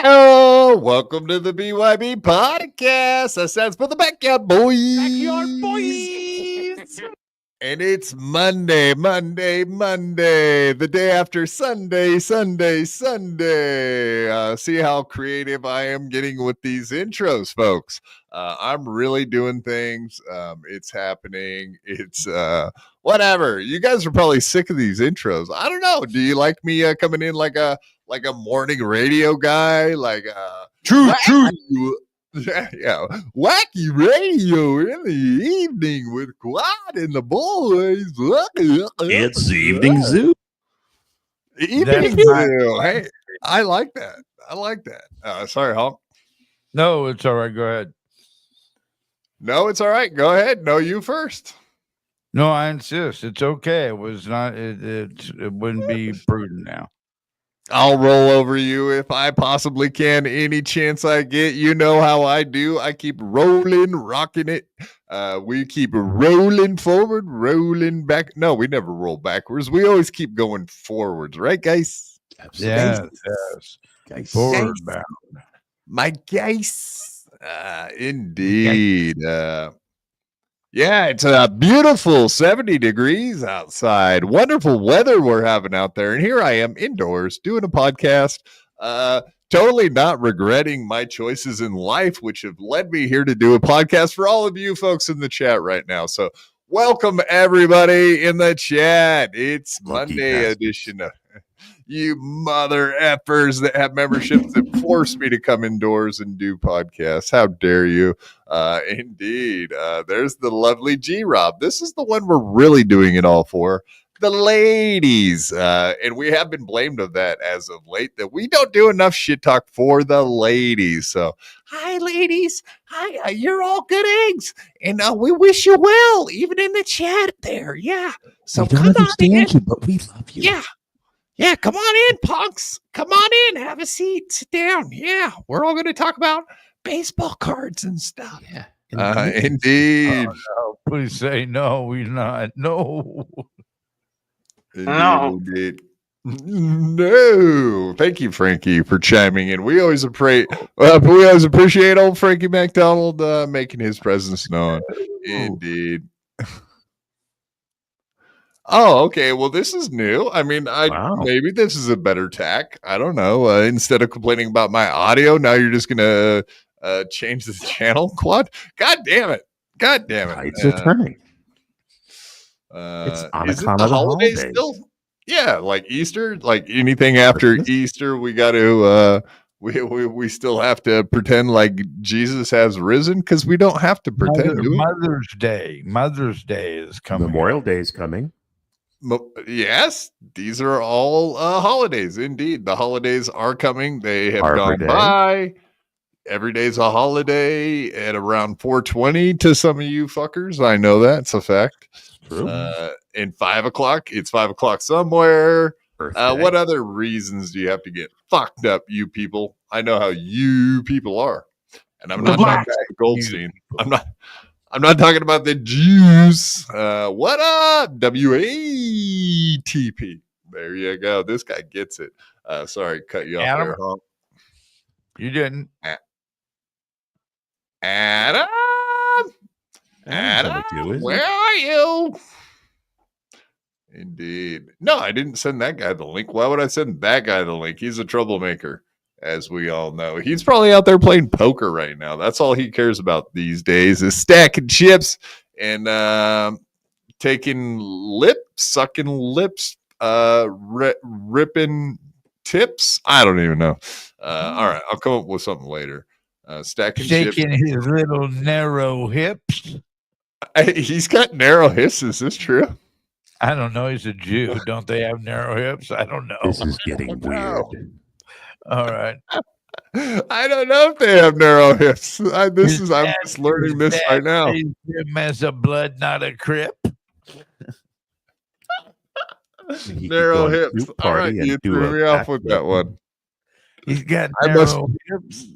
Oh, welcome to the BYB Podcast. That stands for the Backyard Boys. Backyard Boys. And it's Monday, the day after Sunday. See how creative I am getting with these intros, folks. I'm really doing things. It's happening. It's whatever. You guys are probably sick of these intros. I don't know. Do you like me coming in like a morning radio guy? Like True. yeah, wacky radio in the evening with Quad and the boys. It's the Evening Zoo. Evening Zoo. Hey, I like that. Sorry, Hulk. No, it's all right. Go ahead. No, it's all right. Go ahead. No, you first. No, I insist. It's okay. It was not. It wouldn't be prudent now. I'll roll over you if I possibly can. Any chance I get, you know how I do. I keep rolling, rocking it. We keep rolling forward, rolling back. No, we never roll backwards. We always keep going forwards, right, guys? Yes. Guys. Forward bound. My guys. Indeed. Yeah, it's a beautiful 70 degrees outside. Wonderful weather we're having out there. And here I am indoors doing a podcast. Totally not regretting my choices in life, which have led me here to do a podcast for all of you folks in the chat right now. So welcome everybody in the chat. It's Monday edition of you mother effers that have memberships that force me to come indoors and do podcasts. How dare you? Indeed. There's the lovely G-Rob. This is the one we're really doing it all for. The ladies. And we have been blamed of that as of late, that we don't do enough shit talk for the ladies. So, hi, ladies. Hi, you're all good eggs. And we wish you well, even in the chat there. Yeah. So we don't understand you, but we love you. Yeah. Yeah, come on in, punks. Come on in. Have a seat. Sit down. Yeah, we're all going to talk about baseball cards and stuff. Yeah. Indeed. Oh, no, please say no. We're not. No. No. No. Thank you, Frankie, for chiming in. We always appreciate old Frankie McDonald making his presence known. Indeed. Oh, okay. Well, this is new. I mean, maybe this is a better tack. I don't know. Instead of complaining about my audio, now you're just gonna change the channel. Quad. God damn it. It's a turning. It's Icon of the holidays still. Yeah, like Easter. Like anything after Easter, we got to. We still have to pretend like Jesus has risen, because we don't have to pretend. Mother's Day is coming. Memorial Day is coming. Yes, these are all holidays. Indeed, the holidays are coming. They have gone by. Every day's a holiday at around 4:20 to some of you fuckers. I know that. It's a fact. True. And 5 o'clock. It's 5 o'clock somewhere. What other reasons do you have to get fucked up, you people? I know how you people are. And I'm not talking about Goldstein. I'm not talking about the Jews. What up? WATP. There you go. This guy gets it. Sorry, cut you off there, Honk. You didn't. Adam, where are you? Indeed. No, I didn't send that guy the link. Why would I send that guy the link? He's a troublemaker, as we all know. He's probably out there playing poker right now. That's all he cares about these days is stacking chips and sucking lips, ripping tips. I don't even know. All right, I'll come up with something later. Stacking shaking chips. his little narrow hips. He's got narrow hips. Is this true? I don't know. He's a Jew. Don't they have narrow hips? I don't know. This is getting weird. All right. I don't know if they have narrow hips. I'm just learning this right now. Him as a blood, not a crip. Narrow hips. All right, you threw me off with that one. He's got narrow hips.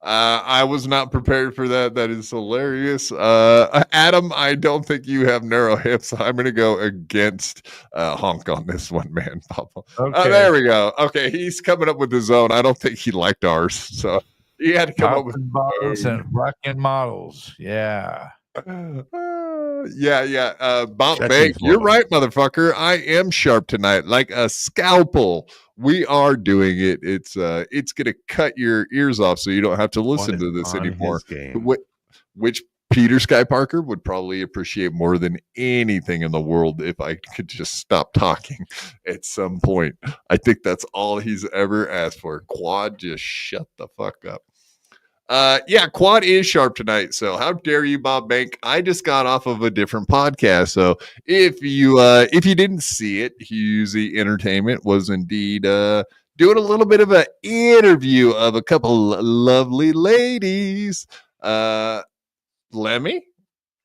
I was not prepared for that. That is hilarious. Adam, I don't think you have narrow hips. I'm going to go against Honk on this one, man. Okay. There we go. Okay, he's coming up with his own. I don't think he liked ours, so he had to come up with bottles and rocking models. Yeah. Bank, you're right, motherfucker. I am sharp tonight, like a scalpel. We are doing it. It's gonna cut your ears off, so you don't have to listen to this anymore. Which Peter Sky Parker would probably appreciate more than anything in the world if I could just stop talking at some point. I think that's all he's ever asked for. Quad, just shut the fuck up. Quad is sharp tonight. So how dare you, Bob Bank? I just got off of a different podcast. So if you didn't see it, Husey Entertainment was indeed doing a little bit of an interview of a couple lovely ladies, Lemmy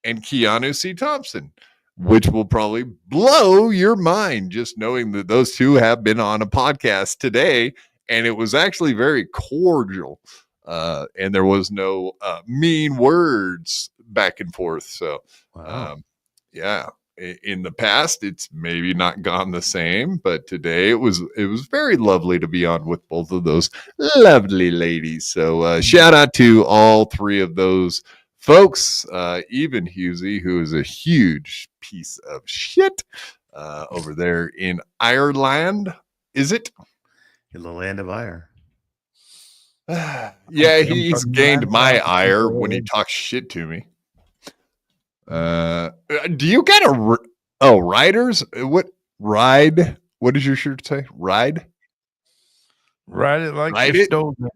and Keanu C. Thompson, which will probably blow your mind just knowing that those two have been on a podcast today, and it was actually very cordial. And there was no mean words back and forth. So, in the past, it's maybe not gone the same, but today it was very lovely to be on with both of those lovely ladies. So, shout out to all three of those folks, even Husey, who is a huge piece of shit over there in Ireland. Is it? In the land of ire. He's gained my ire when he talks shit to me. Do you got riders? What ride? What does your shirt say? Ride it like you stole it.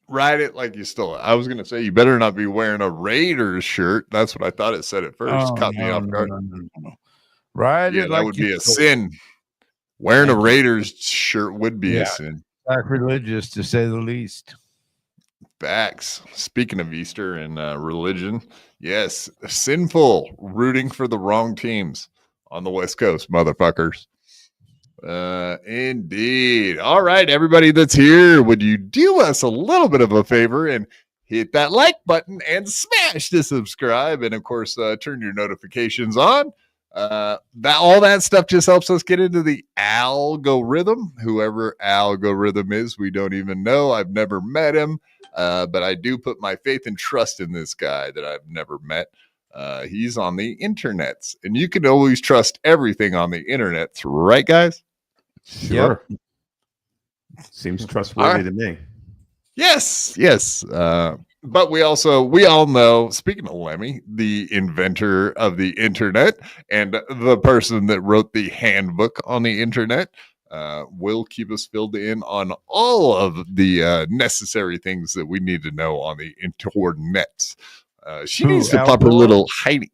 Ride it like you stole it. I was gonna say you better not be wearing a Raiders shirt. That's what I thought it said at first. Caught me off guard. No. Ride it like that would be a sin. Wearing a Raiders shirt would be a sin. Sacrilegious, to say the least. Facts. Speaking of Easter and religion, yes, sinful rooting for the wrong teams on the West Coast, motherfuckers. Indeed. All right, everybody that's here, would you do us a little bit of a favor and hit that like button and smash the subscribe, and of course, turn your notifications on. All that stuff just helps us get into the algorithm. Whoever algorithm is, we don't even know. I've never met him, but I do put my faith and trust in this guy that I've never met. He's on the internets, and you can always trust everything on the internet, right, guys? Sure. Yep. Seems trustworthy to me. Yes. But we all know, speaking of Lemmy, the inventor of the internet and the person that wrote the handbook on the internet, will keep us filled in on all of the necessary things that we need to know on the internets. She needs to pop her little hiding.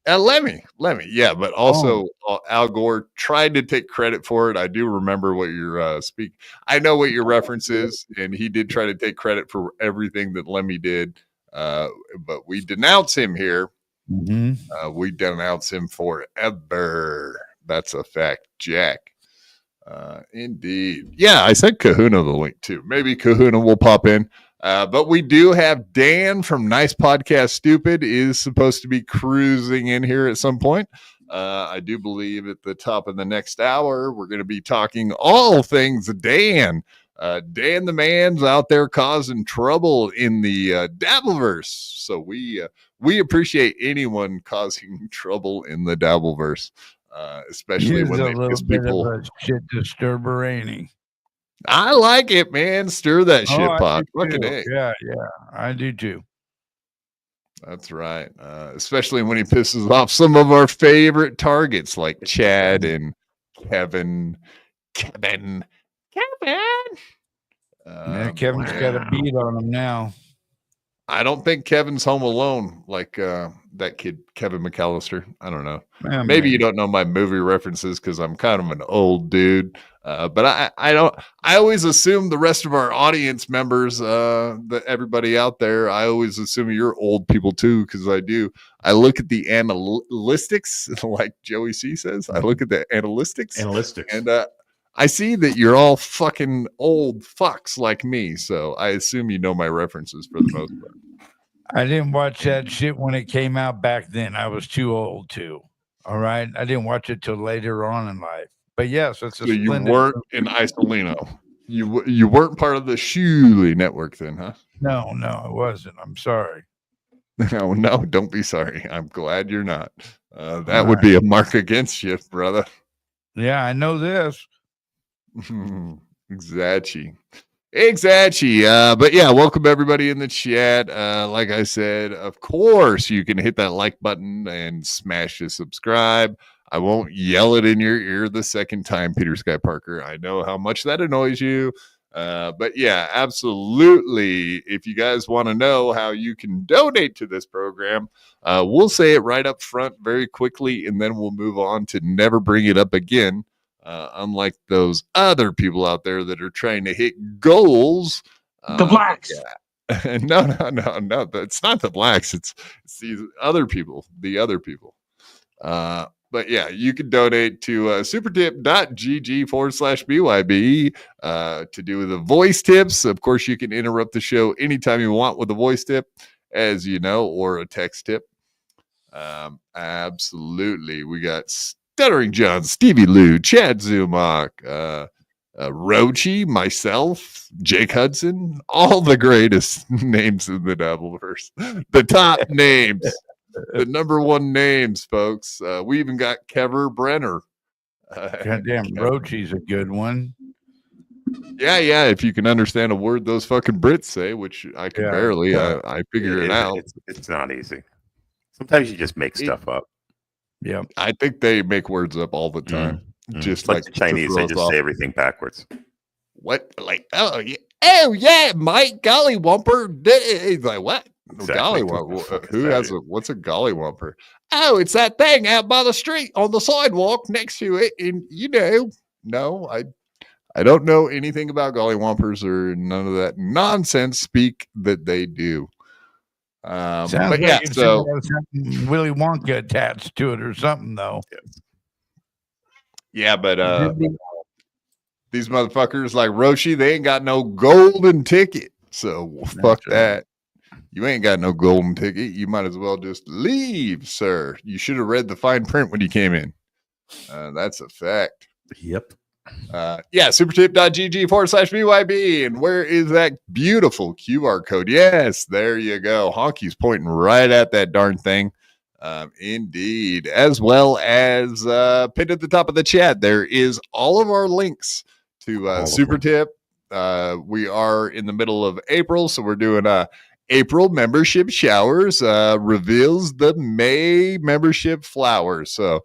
Lemmy, yeah, but also Al Gore tried to take credit for it. I do remember what your I know what your reference is, and he did try to take credit for everything that Lemmy did. But we denounce him here. Mm-hmm. We denounce him forever. That's a fact, Jack. Indeed. Yeah, I said Kahuna the link too. Maybe Kahuna will pop in. But we do have Dan from Nice Podcast Stupid is supposed to be cruising in here at some point. I do believe at the top of the next hour, we're going to be talking all things Dan. Dan the man's out there causing trouble in the Dabbleverse. So we appreciate anyone causing trouble in the Dabbleverse, especially He's when a they little piss bit people. of a shit disturber, ain't he? I like it, man. Stir that shit I pot. do Fucking too. A. Yeah, I do too. That's right. Especially when he pisses off some of our favorite targets like Chad and Kevin. Yeah, Kevin's got a beat on him now. I don't think Kevin's home alone like that kid, Kevin McAllister. I don't know. Yeah, Maybe you don't know my movie references because I'm kind of an old dude. But I don't. I always assume the rest of our audience members, that everybody out there, I always assume you're old people too because I do. I look at the analytics, like Joey C says. I look at the analytics, and I see that you're all fucking old fucks like me. So I assume you know my references for the most part. I didn't watch that shit when it came out back then. I was too old to. All right, I didn't watch it till later on in life. But yes, it's a So you splendid weren't movie. in Isolino. You weren't part of the Shuley network then, huh? No, I wasn't. I'm sorry. No, don't be sorry. I'm glad you're not. That would be a mark against you, brother. Yeah, I know this. Exactly. But yeah, welcome everybody in the chat. Like I said, of course, you can hit that like button and smash the subscribe. I won't yell it in your ear the second time, Peter Sky Parker. I know how much that annoys you. But yeah, absolutely. If you guys want to know how you can donate to this program, we'll say it right up front very quickly, and then we'll move on to never bring it up again. Unlike those other people out there that are trying to hit goals. The blacks. Yeah. No. It's not the blacks. It's these other people. The other people. But yeah, you can donate to supertip.gg/BYB to do the voice tips. Of course, you can interrupt the show anytime you want with a voice tip, as you know, or a text tip. Absolutely. We got Stuttering John, Stevie Lou, Chad Zumach, Rochi, myself, Jake Hudson, all the greatest names in the Dabbleverse. The top names. The number one names, folks. We even got Kevin Brennan. Goddamn, Rochi's a good one. Yeah. If you can understand a word those fucking Brits say, which I can barely, I figure it out. It's not easy. Sometimes you just make stuff up. Yeah, I think they make words up all the time. Just like the Chinese, they just say everything backwards. What? Like, oh yeah, Mike Gollywumper. He's like, what? Exactly. Gollywumper. What's a gollywumper? Oh, it's that thing out by the street on the sidewalk next to it. And no, I don't know anything about gollywompers or none of that nonsense speak that they do. Sounds but like yeah, it's so Willy Wonka attached to it or something, though. Yeah, but these motherfuckers like Roshi, they ain't got no golden ticket. So fuck that. You ain't got no golden ticket. You might as well just leave, sir. You should have read the fine print when you came in. That's a fact. Yep. Supertip.gg/BYB. And where is that beautiful QR code? Yes, there you go. Honky's pointing right at that darn thing. Indeed. As well as pinned at the top of the chat, there is all of our links to Supertip. We are in the middle of April, so we're doing April membership showers, reveals the May membership flowers. So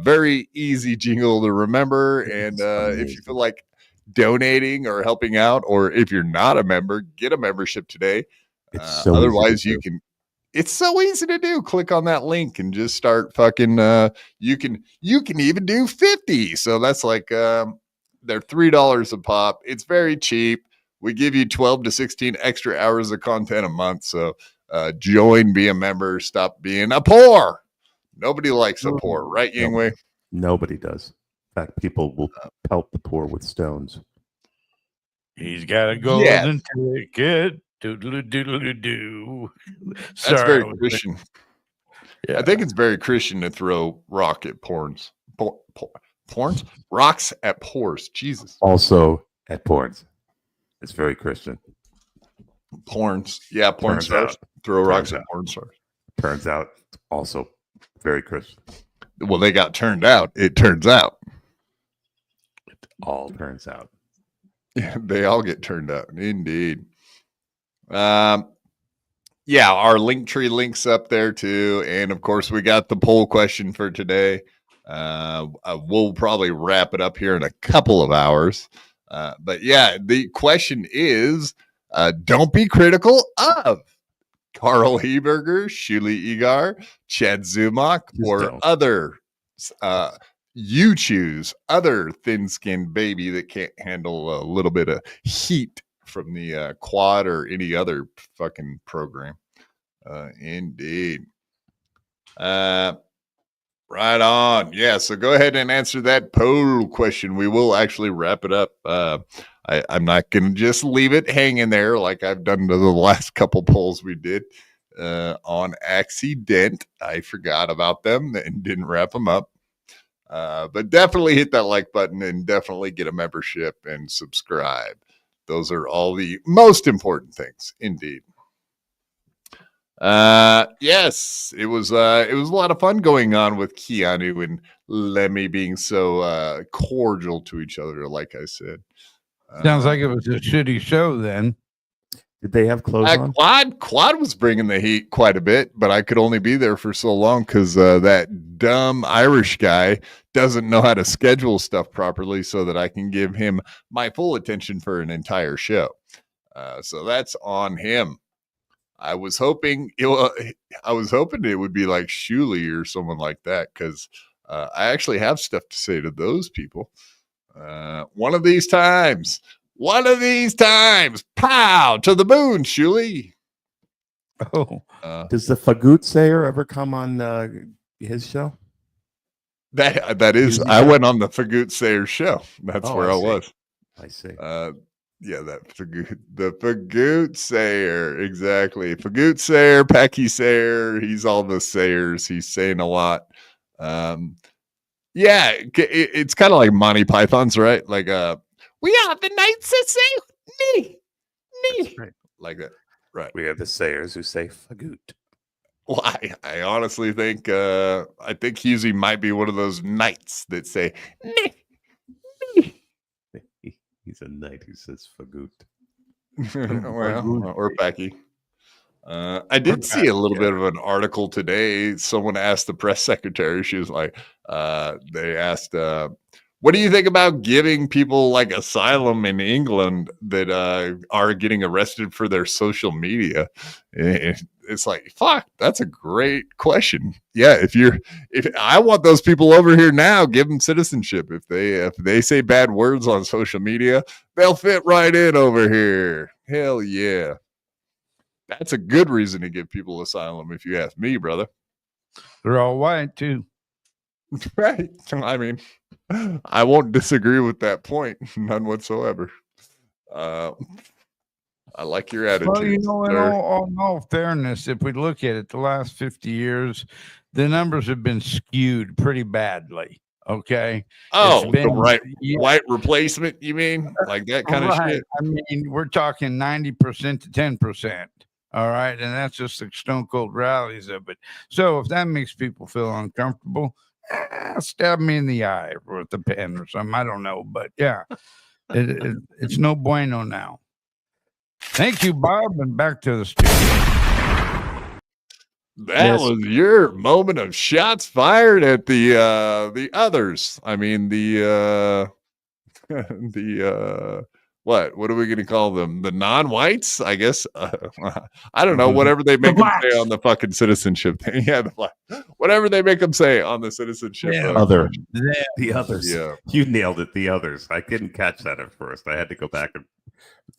very easy jingle to remember. And if you feel like donating or helping out, or if you're not a member, get a membership today. Otherwise, you can. It's so easy to do. Click on that link and just start fucking. You can even do 50. So that's like they're $3 a pop. It's very cheap. We give you 12 to 16 extra hours of content a month. So join, be a member, stop being a poor. Nobody likes a poor, right, Yingwei? Nobody does. In fact, people will pelt the poor with stones. He's got a golden ticket Doodle-doo. That's Sorry, I very was- Christian. yeah. I think it's very Christian to throw rock at porns. Porns? Rocks at pores. Jesus. Also at porns. It's very Christian. Porns. Yeah, porn Turns stars. out. Throw rocks Turns at out. porn stars. Turns out also very Christian. Well, they got turned out. It turns out. It all turns out. Yeah, they all get turned out. Indeed. Yeah, our link tree links up there too. And of course, we got the poll question for today. We'll probably wrap it up here in a couple of hours. But yeah, the question is, don't be critical of Karl Heberger, Shuli Egar, Chad Zumach, Just or don't. other. You choose other thin-skinned baby that can't handle a little bit of heat from the quad or any other fucking program. Indeed. Right on. Yeah, so go ahead and answer that poll question. We will actually wrap it up. I'm not going to just leave it hanging there like I've done to the last couple polls we did on accident. I forgot about them and didn't wrap them up. But definitely hit that like button and definitely get a membership and subscribe. Those are all the most important things, indeed. Yes, it was a lot of fun going on with Keanu and Lemmy being so cordial to each other, like I said. Sounds like it was a shitty show then. Did they have clothes on? Quad was bringing the heat quite a bit, but I could only be there for so long because that dumb Irish guy doesn't know how to schedule stuff properly so that I can give him my full attention for an entire show. So that's on him. I was hoping it would be like Shuli or someone like that because I actually have stuff to say to those people. One of these times, pow, to the moon, Shuli. Oh, Does the Fagoot Sayer ever come on his show? That is, I went on the Fagoot Sayer show. That's where I was. I see. Yeah, the Fagoot Sayer, exactly. Fagoot Sayer, Pecky Sayer, he's all the Sayers. He's saying a lot. Yeah, it's kind of like Monty Python's, right? Like, we are the knights that say me, Right. like that, right? We have the Sayers who say Fagoot. Well, I honestly think Husey might be one of those knights that say me. He's a knight who says Fagoot. Well, or Becky. I did see a little bit of an article today. Someone asked the press secretary. She was like, they asked, what do you think about giving people like asylum in England that are getting arrested for their social media? It's like, fuck, that's a great question. Yeah, if I want those people over here now, give them citizenship. If they say bad words on social media, they'll fit right in over here. Hell yeah. That's a good reason to give people asylum, if you ask me, brother. they're all white too. Right. I mean, I won't disagree with that point. None whatsoever. I like your attitude. Well, you know, in sir. all fairness, if we look at it, the last 50 years, the numbers have been skewed pretty badly. Okay. Oh, been- the yeah. white replacement, you mean? Like that kind of shit? I mean, we're talking 90% to 10%. All right. And that's just the stone cold realities of it. So if that makes people feel uncomfortable, stab me in the eye with a pen or something. I don't know. But yeah, it's no bueno now. Thank you, Bob. And back to the studio. That was your moment of shots fired at the others. I mean, the what are we going to call them? The non-whites, I guess. I don't know. Whatever they make them say on the fucking citizenship thing. Yeah, whatever they make them say on the citizenship. Yeah. The others. Yeah. You nailed it. The others. I didn't catch that at first. I had to go back and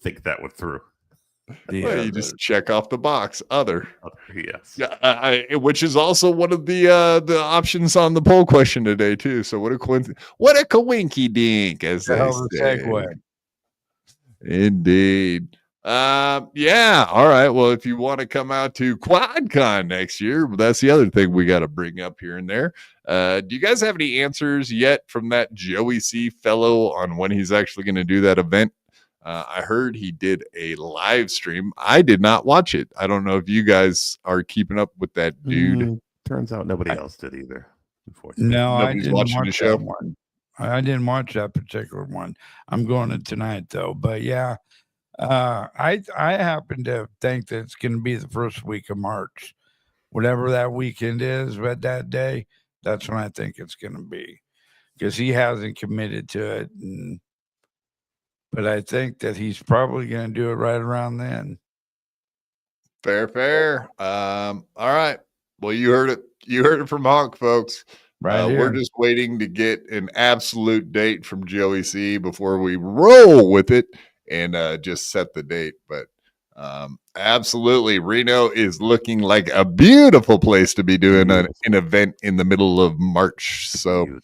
think that one through. Well, you just check off the box. Other. Yes. Yeah, which is also one of the options on the poll question today too. So what a coinky dink, as they Hell of a say. segue. Indeed. Yeah. All right. Well, if you want to come out to QuadCon next year, that's the other thing we got to bring up here and there. Do you guys have any answers yet from that Joey C fellow on when he's actually going to do that event? I heard he did a live stream. I did not watch it. I don't know if you guys are keeping up with that dude. Turns out nobody else did either. Unfortunately. No, Nobody's I didn't watching watch the show? that one. I didn't watch that particular one. I'm going to tonight though. But yeah, I happen to think that it's going to be the first week of March, whatever that weekend is. But that day, that's when I think it's going to be, because he hasn't committed to it. But I think that he's probably going to do it right around then. Fair. All right. Well, you heard it. You heard it from Honk, folks. We're just waiting to get an absolute date from Joey C before we roll with it and just set the date. But absolutely, Reno is looking like a beautiful place to be doing an event in the middle of March. So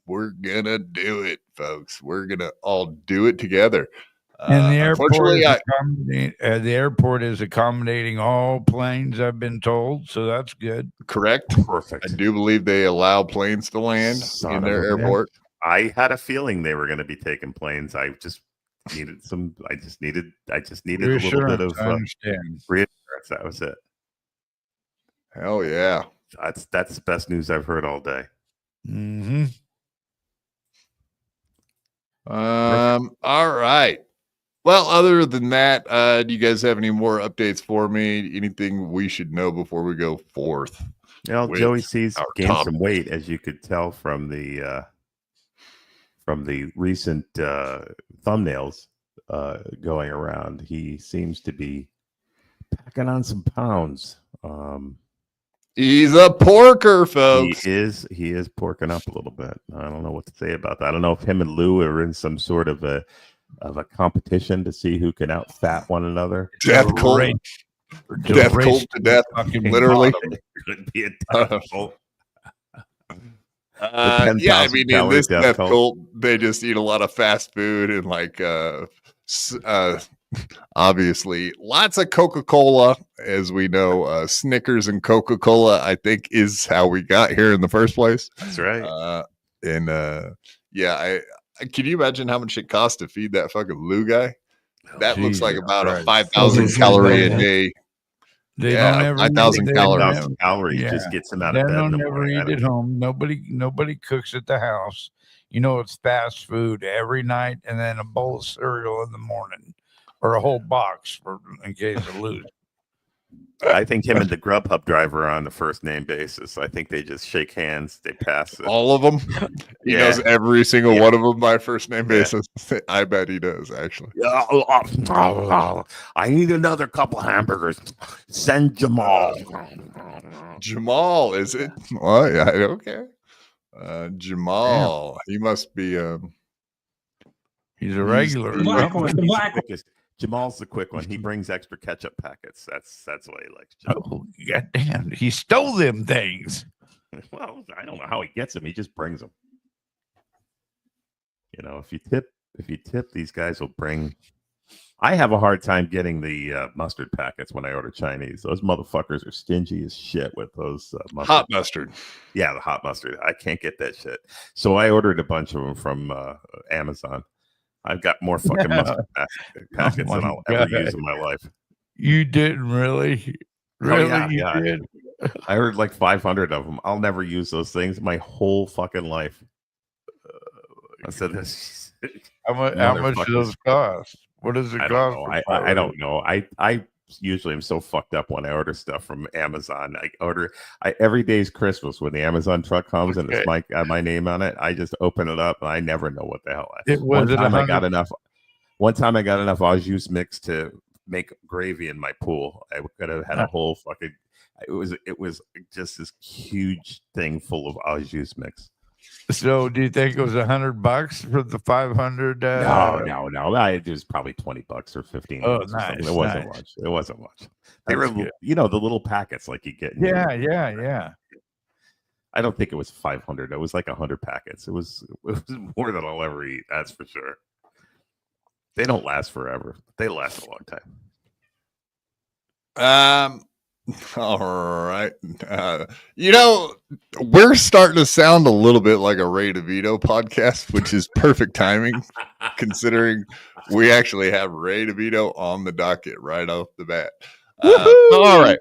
we're gonna do it, folks. We're gonna all do it together. And the airport is accommodating all planes, I've been told, so that's good. Correct. Perfect. I do believe they allow planes to land in their airport. I had a feeling they were going to be taking planes. I just needed some. I just needed a little bit of reassurance. That was it. Hell yeah! That's the best news I've heard all day. Mm-hmm. All right. Well, other than that, do you guys have any more updates for me? Anything we should know before we go forth? Joey C's gained some weight, as you could tell from the recent thumbnails going around. He seems to be packing on some pounds. He's a porker, folks. He is porking up a little bit. I don't know what to say about that. I don't know if him and Lou are in some sort of a competition to see who can out fat one another. Death cult to death, literally. Could be a death cult. Yeah, I mean, in this death cult, they just eat a lot of fast food and obviously lots of Coca-Cola, as we know. Snickers and Coca-Cola, I think, is how we got here in the first place. That's right. Can you imagine how much it costs to feed that fucking Lou guy? That looks like about a 5,000 calorie a day. They don't ever 5,000 calories. Calories just gets them out of bed. They don't ever eat at home. Nobody cooks at the house. You know, it's fast food every night, and then a bowl of cereal in the morning, or a whole box in case of lose. I think him and the Grubhub driver are on the first name basis. I think they just shake hands. They pass it. All of them. He knows every single one of them by first name basis. I bet he does, actually. I need another couple hamburgers. Send Jamal. Jamal, is it? Well, yeah, okay. Jamal. He must be. He's a regular. Jamal's the quick one. He brings extra ketchup packets. That's why he likes Jamal. Oh, goddamn. He stole them things. Well, I don't know how he gets them. He just brings them. You know, if you tip, these guys will bring. I have a hard time getting the mustard packets when I order Chinese. Those motherfuckers are stingy as shit with those mustard. Hot mustard. Yeah, the hot mustard. I can't get that shit. So I ordered a bunch of them from Amazon. I've got more fucking mustard packets than I'll ever use in my life. You didn't really? Really? You did? I heard like 500 of them. I'll never use those things my whole fucking life. I said this. How much do those cost? What does it cost? I don't know. I usually am so fucked up when I order stuff from Amazon. Every day's Christmas when the Amazon truck comes and it's my name on it. I just open it up and I never know what the hell. One time I got enough au jus mix to make gravy in my pool. I could have had a whole fucking. It was just this huge thing full of au jus mix. So, do you think it was $100 for the 500? No. It was probably $20 or $15. Oh, nice. It wasn't much. It wasn't much. They were, the little packets like you get. Yeah. I don't think it was 500. It was like 100 packets. It was more than I'll ever eat. That's for sure. They don't last forever. They last a long Um. time. All right. We're starting to sound a little bit like a Ray DeVito podcast, which is perfect timing, considering we actually have Ray DeVito on the docket right off the bat. All right.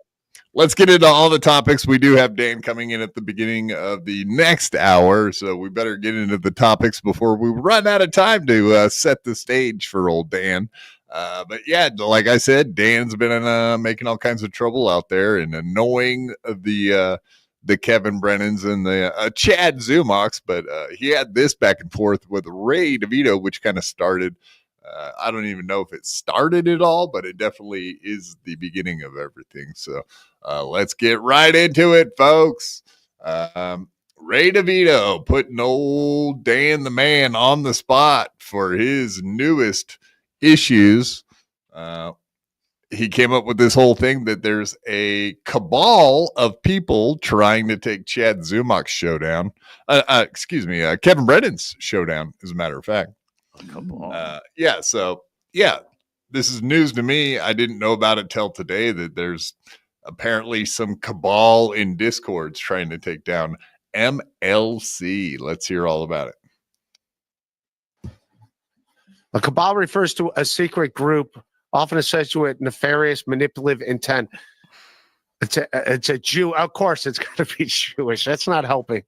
Let's get into all the topics. We do have Dan coming in at the beginning of the next hour, so we better get into the topics before we run out of time to set the stage for old Dan. But yeah, like I said, Dan's been making all kinds of trouble out there and annoying the Kevin Brennans and the Chad Zumox. But he had this back and forth with Ray DeVito, which kind of started. I don't even know if it started it all, but it definitely is the beginning of everything. So let's get right into it, folks. Ray DeVito putting old Dan the man on the spot for his newest issues. He came up with this whole thing that there's a cabal of people trying to take Chad Zumock's showdown. Kevin Brennan's showdown, as a matter of fact. This is news to me. I didn't know about it till today that there's apparently some cabal in Discords trying to take down MLC. Let's hear all about it. A cabal refers to a secret group often associated with nefarious, manipulative intent. It's a Jew. Of course, it's got to be Jewish. That's not helping.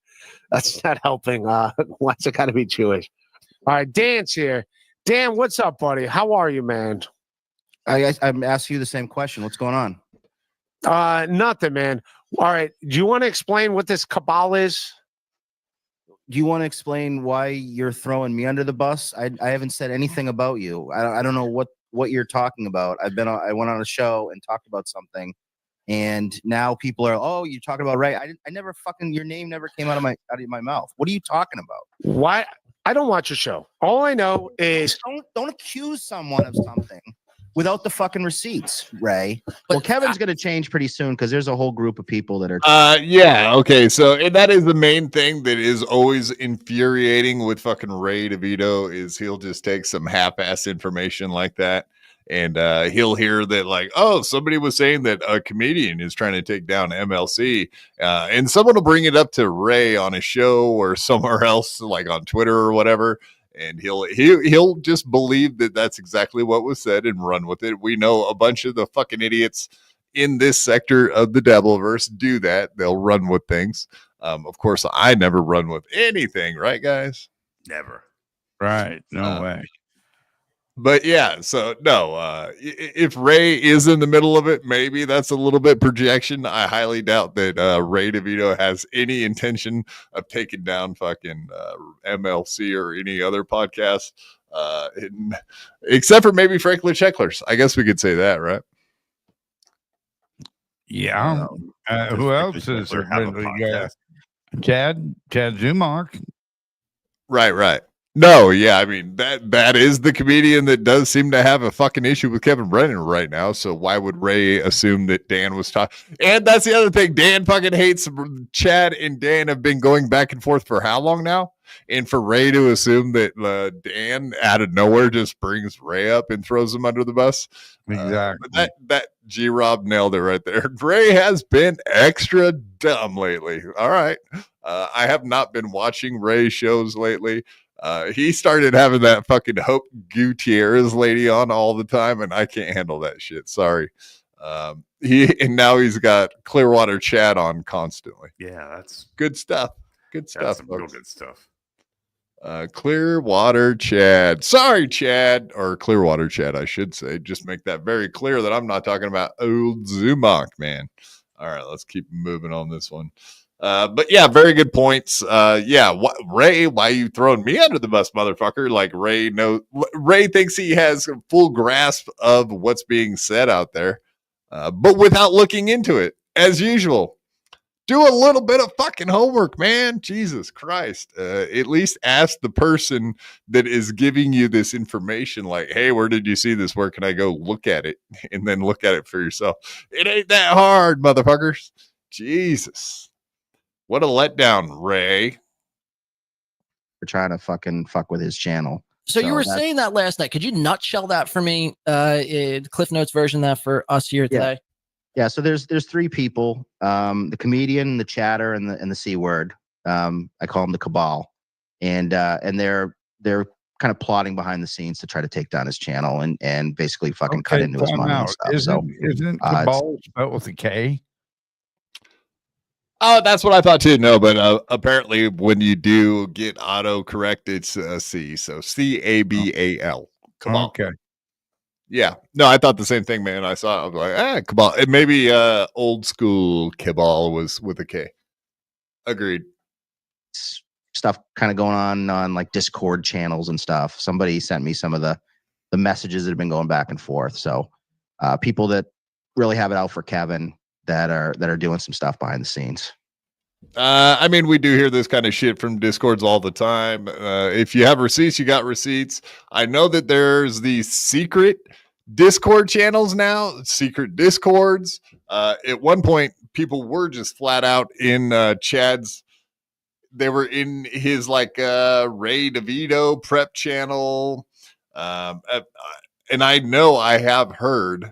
Why's it got to be Jewish? All right, Dan's here. Dan, what's up, buddy? How are you, man? I'm asking you the same question. What's going on? Nothing, man. All right, do you want to explain what this cabal is? Do you want to explain why you're throwing me under the bus? I haven't said anything about you. I don't know what you're talking about. I went on a show and talked about something, and now people are, oh, you're talking about Ray. I never fucking, your name never came out of my mouth. What are you talking about? Why? I don't watch your show. All I know is don't accuse someone of something without the fucking receipts, Ray. Well, Kevin's going to change pretty soon because there's a whole group of people that are. Okay. So and that is the main thing that is always infuriating with fucking Ray DeVito is he'll just take some half-ass information like that. And he'll hear that like, oh, somebody was saying that a comedian is trying to take down MLC. And someone will bring it up to Ray on a show or somewhere else, like on Twitter or whatever. And he'll just believe that that's exactly what was said and run with it. We know a bunch of the fucking idiots in this sector of the Dabbleverse do that. They'll run with things. Of course, I never run with anything, right, guys? Never. Right. No way. But yeah, so no, if Ray is in the middle of it, maybe that's a little bit projection. I highly doubt that Ray DeVito has any intention of taking down fucking MLC or any other podcast, except for maybe Franklin Checkler's. I guess we could say that, right? Yeah. Who else is there? Chad Zumock. Right. No, yeah, I mean that is the comedian that does seem to have a fucking issue with Kevin Brennan right now. So why would Ray assume that Dan was talking? And that's the other thing. Dan fucking hates Chad, and Dan have been going back and forth for how long now? And for Ray to assume that Dan out of nowhere just brings Ray up and throws him under the bus. Exactly. That G-Rob nailed it right there. Ray has been extra dumb lately. All right. I have not been watching Ray shows lately. He started having that fucking Hope Gutierrez lady on all the time, and I can't handle that shit. Sorry. Now he's got Clearwater Chad on constantly. Yeah, that's good stuff. Good stuff. Some real good stuff. Clearwater Chad. Sorry, Chad, or Clearwater Chad, I should say. Just make that very clear that I'm not talking about old Zumock, man. All right, let's keep moving on this one. But yeah, very good points. Ray, why are you throwing me under the bus, motherfucker? Like Ray thinks he has a full grasp of what's being said out there, but without looking into it, as usual. Do a little bit of fucking homework, man. Jesus Christ. At least ask the person that is giving you this information, like, hey, where did you see this? Where can I go look at it? And then look at it for yourself. It ain't that hard, motherfuckers. Jesus. What a letdown, Ray. We're trying to fuck with his channel. So you were that's- saying that last night. Could you nutshell that for me? Cliff Notes version of that for us here today. Yeah. So there's three people: the comedian, the chatter, and the C word. I call them the cabal, and they're kind of plotting behind the scenes to try to take down his channel and basically fucking cut into his money and stuff. Isn't cabal spelled with a K? Oh, that's what I thought too. No, but apparently when you do get auto correct, it's C. So CABAL. Cabal. Okay. Yeah. No, I thought the same thing, man. I saw it. I was like, cabal. And maybe old school cabal was with a K. Agreed. Stuff kind of going on like Discord channels and stuff. Somebody sent me some of the messages that have been going back and forth. So people that really have it out for Kevin that are doing some stuff behind the scenes. I mean, we do hear this kind of shit from Discords all the time. If you have receipts, you got receipts. I know that there's these secret Discord channels now, secret Discords. At one point, people were just flat out in Chad's. They were in his like Ray DeVito prep channel. And I know I have heard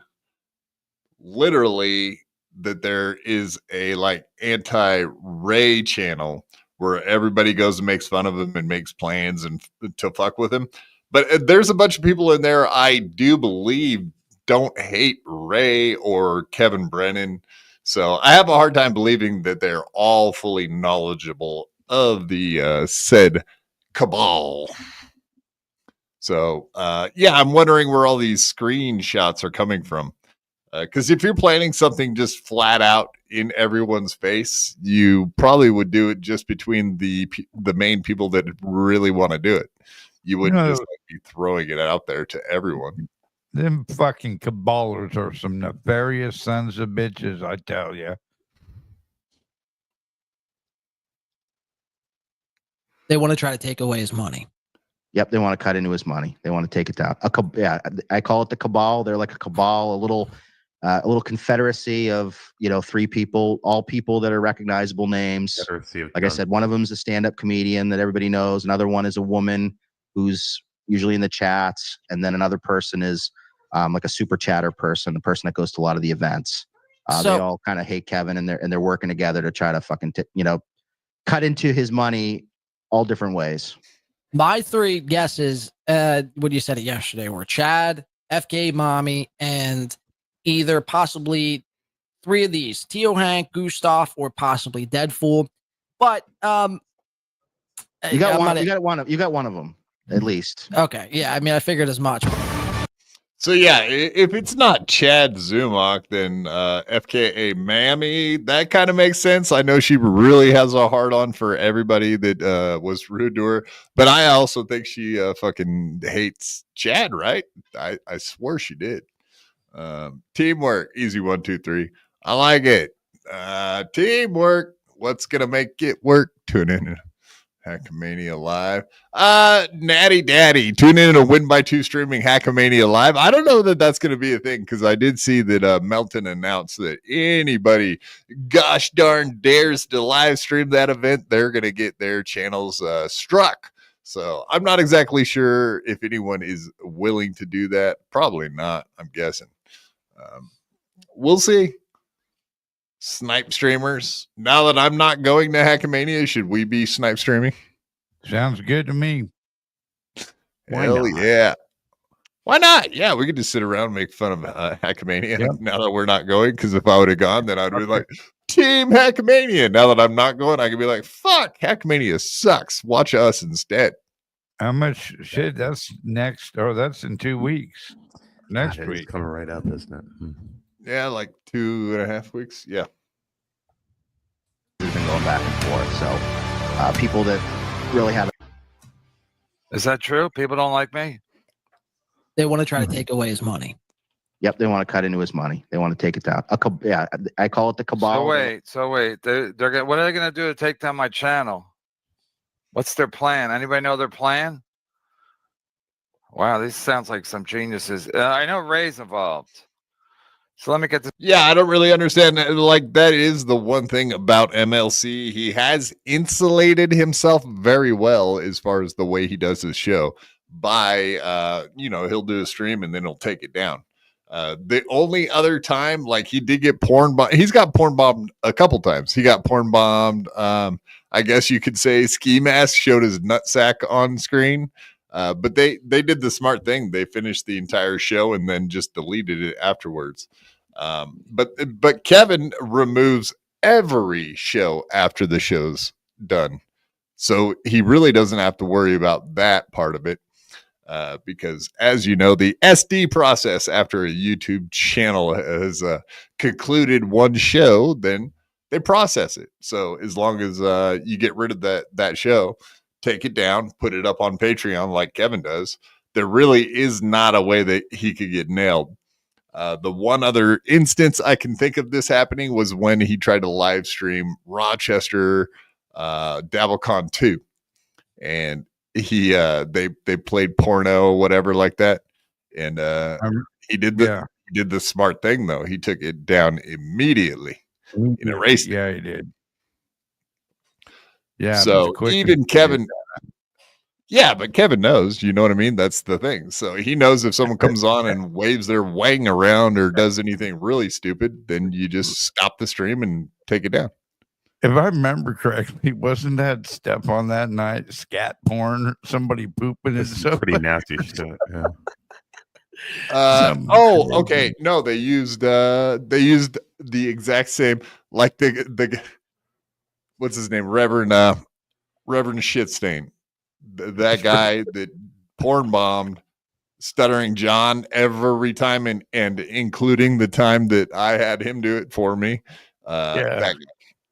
literally that there is a like anti-Ray channel where everybody goes and makes fun of him and makes plans and to fuck with him. But there's a bunch of people in there I do believe don't hate Ray or Kevin Brennan. So I have a hard time believing that they're all fully knowledgeable of the said cabal. So yeah, I'm wondering where all these screenshots are coming from. Because if you're planning something just flat out in everyone's face, you probably would do it just between the main people that really want to do it. You wouldn't just like, be throwing it out there to everyone. Them fucking cabalers are some nefarious sons of bitches, I tell you. They want to try to take away his money. Yep, they want to cut into his money. They want to take it down. Yeah, I call it the cabal. They're like a cabal, a little confederacy of three people, all people that are recognizable names. Like I said, one of them is a stand-up comedian that everybody knows. Another one is a woman who's usually in the chats, and then another person is like a super chatter person, the person that goes to a lot of the events. They all kind of hate Kevin, and they're working together to try to fucking cut into his money all different ways. My three guesses, when you said it yesterday, were Chad, FK Mommy, and either possibly three of these: Tio Hank, Gustav, or possibly Deadfool. But you got one of them at least. Okay, yeah. I mean, I figured as much. So yeah, if it's not Chad Zumach, then FKA Mammy, that kind of makes sense. I know she really has a hard on for everybody that was rude to her, but I also think she fucking hates Chad, right? I swear she did. Teamwork, easy 1, 2, 3. I like it. Teamwork, what's gonna make it work? Tune in. Hackamania Live. Natty Daddy, tune in to Win by 2 streaming Hackamania Live. I don't know that that's going to be a thing because I did see that Melton announced that anybody gosh darn dares to live stream that event, they're going to get their channels struck. So I'm not exactly sure if anyone is willing to do that. Probably not, I'm guessing. We'll see. Snipe streamers. Now that I'm not going to Hackamania, should we be snipe streaming? Sounds good to me. Hell yeah. Why not? Yeah, we could just sit around and make fun of Hackamania now that we're not going. Because if I would have gone, then I'd be like, Team Hackamania. Now that I'm not going, I could be like, fuck, Hackamania sucks. Watch us instead. How much shit? That's next. Oh, that's in 2 weeks. Next week. Coming right up, isn't it? Yeah, like 2.5 weeks. Yeah. We've been going back and forth. So people that really have. Is that true? People don't like me? They want to try to take away his money. Yep, they want to cut into his money. They want to take it down. Yeah, I call it the cabal. So wait. They're gonna. What are they gonna do to take down my channel? What's their plan? Anybody know their plan? Wow, this sounds like some geniuses. I know Ray's involved. So let me get this. Yeah, I don't really understand. Like, that is the one thing about MLC. He has insulated himself very well as far as the way he does his show. by he'll do a stream and then he'll take it down. The only other time, like, he did get porn bombed, he's got porn bombed a couple times. He got porn bombed. I guess you could say Ski Mask showed his nutsack on screen. But they did the smart thing. They finished the entire show and then just deleted it afterwards. But Kevin removes every show after the show's done. So he really doesn't have to worry about that part of it. Because, as you know, the SD process after a YouTube channel has concluded one show, then they process it. So as long as you get rid of that show, take it down, put it up on Patreon like Kevin does, there really is not a way that he could get nailed. The one other instance I can think of this happening was when he tried to live stream Rochester DabbleCon 2. And they played porno or whatever like that. And he did the smart thing though. He took it down immediately and erased it. Yeah, he did. Yeah. So even Kevin, but Kevin knows, you know what I mean? That's the thing. So he knows if someone comes on and waves their wang around or does anything really stupid, then you just stop the stream and take it down. If I remember correctly, wasn't that stuff on that night scat porn? Somebody pooping and stuff. Pretty nasty shit. Yeah. Okay. No, they used the exact same, like the what's his name, Reverend Shitstain, that guy that porn bombed Stuttering John every time, and including the time that I had him do it for me.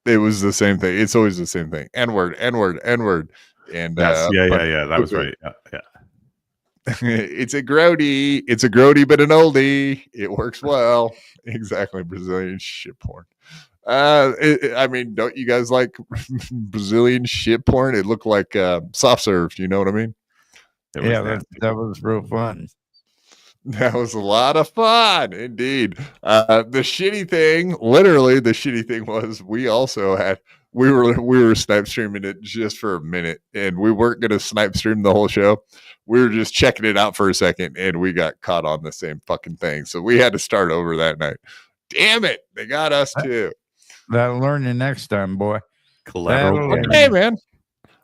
It was the same thing. It's always the same thing. N-word. And yes, that was right. Yeah. It's a grody, but an oldie. It works well. Exactly. Brazilian shit porn. I mean, don't you guys like Brazilian shit porn? It looked like soft serve. You know what I mean? That was real fun. That was a lot of fun, indeed. The shitty thing was we were snipe streaming it just for a minute, and we weren't going to snipe stream the whole show. We were just checking it out for a second, and we got caught on the same fucking thing. So we had to start over that night. Damn it. They got us too. That'll learn you next time, boy. Collateral. Okay, man.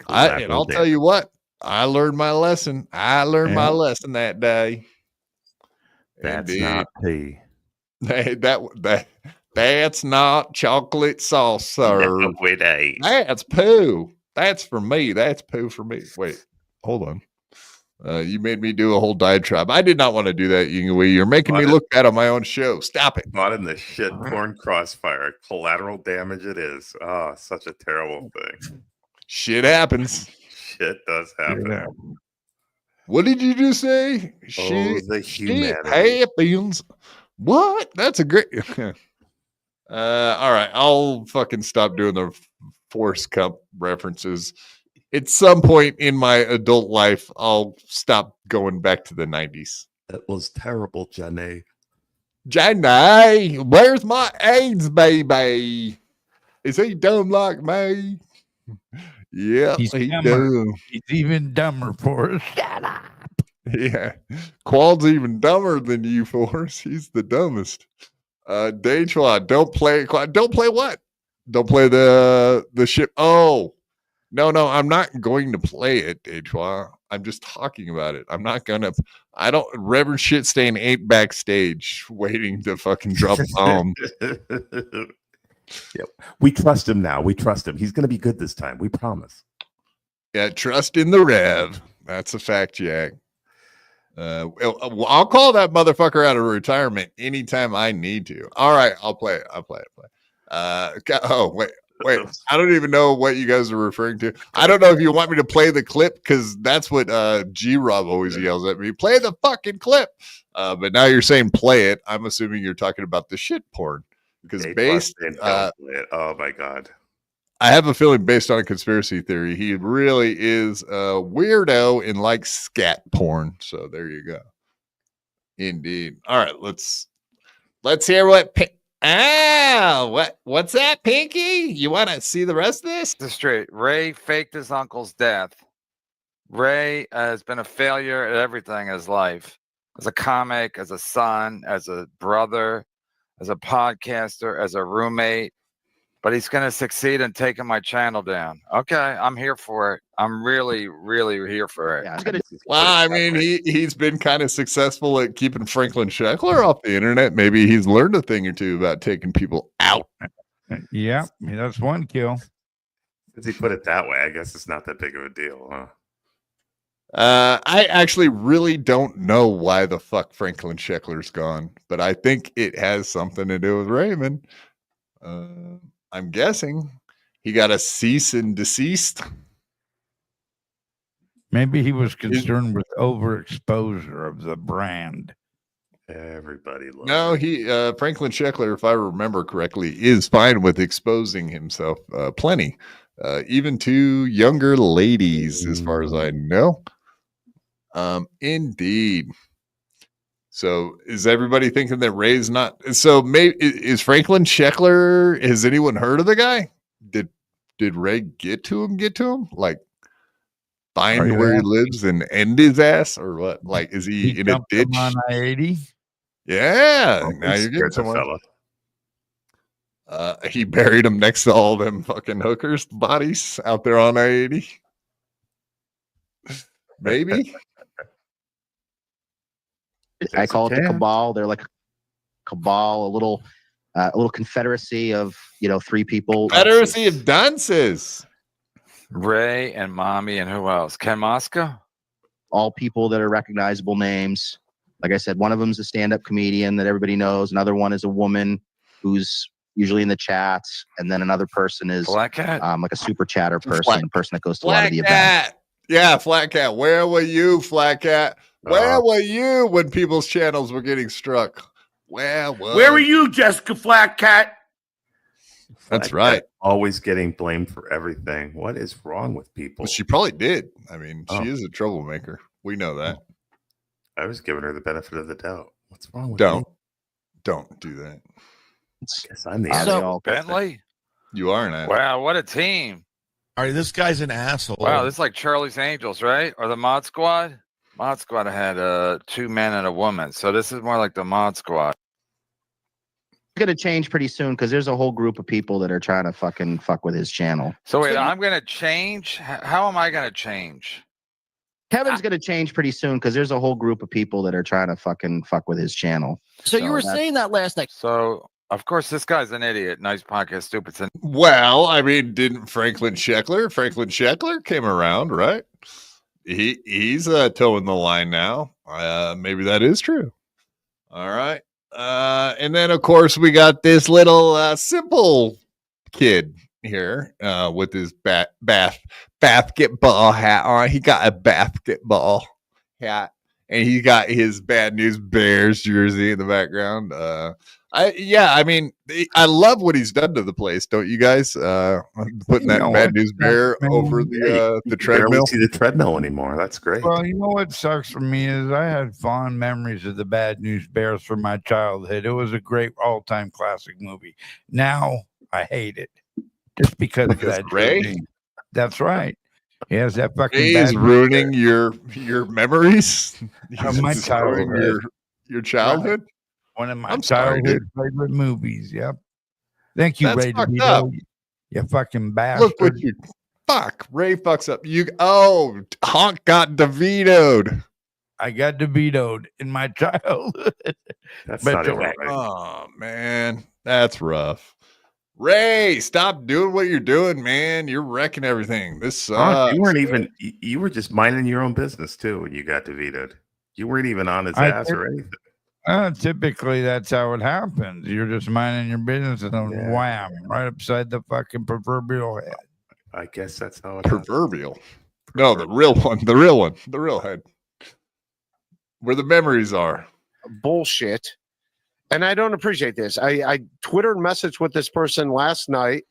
I'll tell you what, I learned my lesson. My lesson that day. That's not tea. That's not chocolate sauce, sir. No, it ain't. That's poo. That's for me. That's poo for me. Wait, hold on. You made me do a whole diatribe. I did not want to do that, Yingwei. You're making me look bad on my own show. Stop it. Not in the shit porn crossfire. Collateral damage it is. Oh, such a terrible thing. Shit happens. Shit does happen. Yeah. What did you just say? The humanity. Happens. What? That's a great. All right. I'll fucking stop doing the Force Cup references. At some point in my adult life, I'll stop going back to the 90s. That was terrible, Jenny. Jenny, where's my AIDS baby? Is he dumb like me? Yeah, he's dumb. He's even dumber, Forrest. Shut up. Yeah. Qual's even dumber than you, Forrest. He's the dumbest. Dachua, don't play what? Don't play the ship. Oh. No, I'm not going to play it, Dachua. I'm just talking about it. I'm not gonna. Reverend Shitstain ain't backstage waiting to fucking drop a bomb. Yep. We trust him now. We trust him. He's going to be good this time. We promise. Yeah, trust in the Rev. That's a fact, Jack. I'll call that motherfucker out of retirement anytime I need to. All right, I'll play it. Wait. I don't even know what you guys are referring to. I don't know if you want me to play the clip, because that's what G-Rob always yells at me. Play the fucking clip. But now you're saying play it. I'm assuming you're talking about the shit porn. Because oh my God. I have a feeling, based on a conspiracy theory, he really is a weirdo and likes scat porn. So there you go. Indeed. All right, let's hear what what's that, Pinky? You want to see the rest of this? Straight. Ray faked his uncle's death. Ray has been a failure at everything in his life. As a comic, as a son, as a brother, as a podcaster, as a roommate. But he's going to succeed in taking my channel down. Okay, I'm here for it. I'm really, really here for it. Yeah, I was gonna Well, I mean, he's been kind of successful at keeping Franklin Sheckler off the internet. Maybe he's learned a thing or two about taking people out. Yeah, that's one kill. Since he put it that way, I guess it's not that big of a deal, huh? I actually really don't know why the fuck Franklin Sheckler's gone, but I think it has something to do with Raymond. I'm guessing he got a cease and desist. Maybe he was concerned with overexposure of the brand. Everybody loves No, it. Franklin Sheckler, if I remember correctly, is fine with exposing himself plenty, even to younger ladies, as far as I know. Indeed. So is everybody thinking that Ray's not? So maybe is Franklin Sheckler? Has anyone heard of the guy? Did Ray get to him? Like find where he lives and end his ass, or what? Like is he in a dumped ditch? him on I-80. Yeah. Oh, Now he you're getting scared the somewhere. fella. He buried him next to all them fucking hookers' bodies out there on I-80. Maybe. I call it the chance. cabal. They're like a cabal, a little confederacy of three people. Confederacy of dunces. Ray and Mommy and who else? Ken Mosca? All people that are recognizable names. Like I said, one of them is a stand-up comedian that everybody knows. Another one is a woman who's usually in the chats, and then another person is Black Cat? like a super chatter person, a person that goes to a lot of the events. Cat. Yeah, Flat Cat. Where were you, Flat Cat? Where were you when people's channels were getting struck? Where were you, Jessica Flat Cat? That's right. Always getting blamed for everything. What is wrong with people? Well, she probably did. I mean, she is a troublemaker. We know that. I was giving her the benefit of the doubt. What's wrong with Don't do that. I guess I'm the So, Bentley? You are an asshole. Wow, what a team. All right, this guy's an asshole. Wow, this is like Charlie's Angels, right? Or the Mod Squad? Mod Squad had 2 men and a woman. So this is more like the Mod Squad. It's gonna change pretty soon because there's a whole group of people that are trying to fucking fuck with his channel. So wait, I'm going to change? How am I going to change? Kevin's gonna change pretty soon because there's a whole group of people that are trying to fucking fuck with his channel. So you were that's- saying that last night. So, of course, this guy's an idiot. Nice podcast, stupid. Well, I mean, didn't Franklin Sheckler came around, right? He's towing the line now. Maybe that is true. All right. And then of course we got this little simple kid here with his basketball hat on. He got a basketball hat and he got his Bad News Bears jersey in the background. I mean, I love what he's done to the place, don't you guys? Putting that Bad News Bear over the treadmill. Barely see the treadmill anymore. That's great. Well, you know what sucks for me is I had fond memories of the Bad News Bears from my childhood. It was a great all-time classic movie. Now I hate it just because of that. Ray? That's right. He has that fucking. Ray is ruining your memories of my He's destroying childhood. your childhood. One of my I'm sorry, childhood favorite movies. Yep. Thank you, That's Ray fucked DeVito. up. You fucking bastard. Look what you fuck. Ray fucks up. Honk got DeVito'd. I got DeVito'd in my childhood. That's but not even right. right. Oh man, that's rough. Ray, stop doing what you're doing, man. You're wrecking everything. This sucks. You weren't even. You were just minding your own business too when you got vetoed. You weren't even on his ass or anything. Typically, that's how it happens. You're just minding your business and then wham, right upside the fucking proverbial head. I guess that's how it proverbial. No, the real one. The real head. Where the memories are. Bullshit. And I don't appreciate this. I Twitter messaged with this person last night.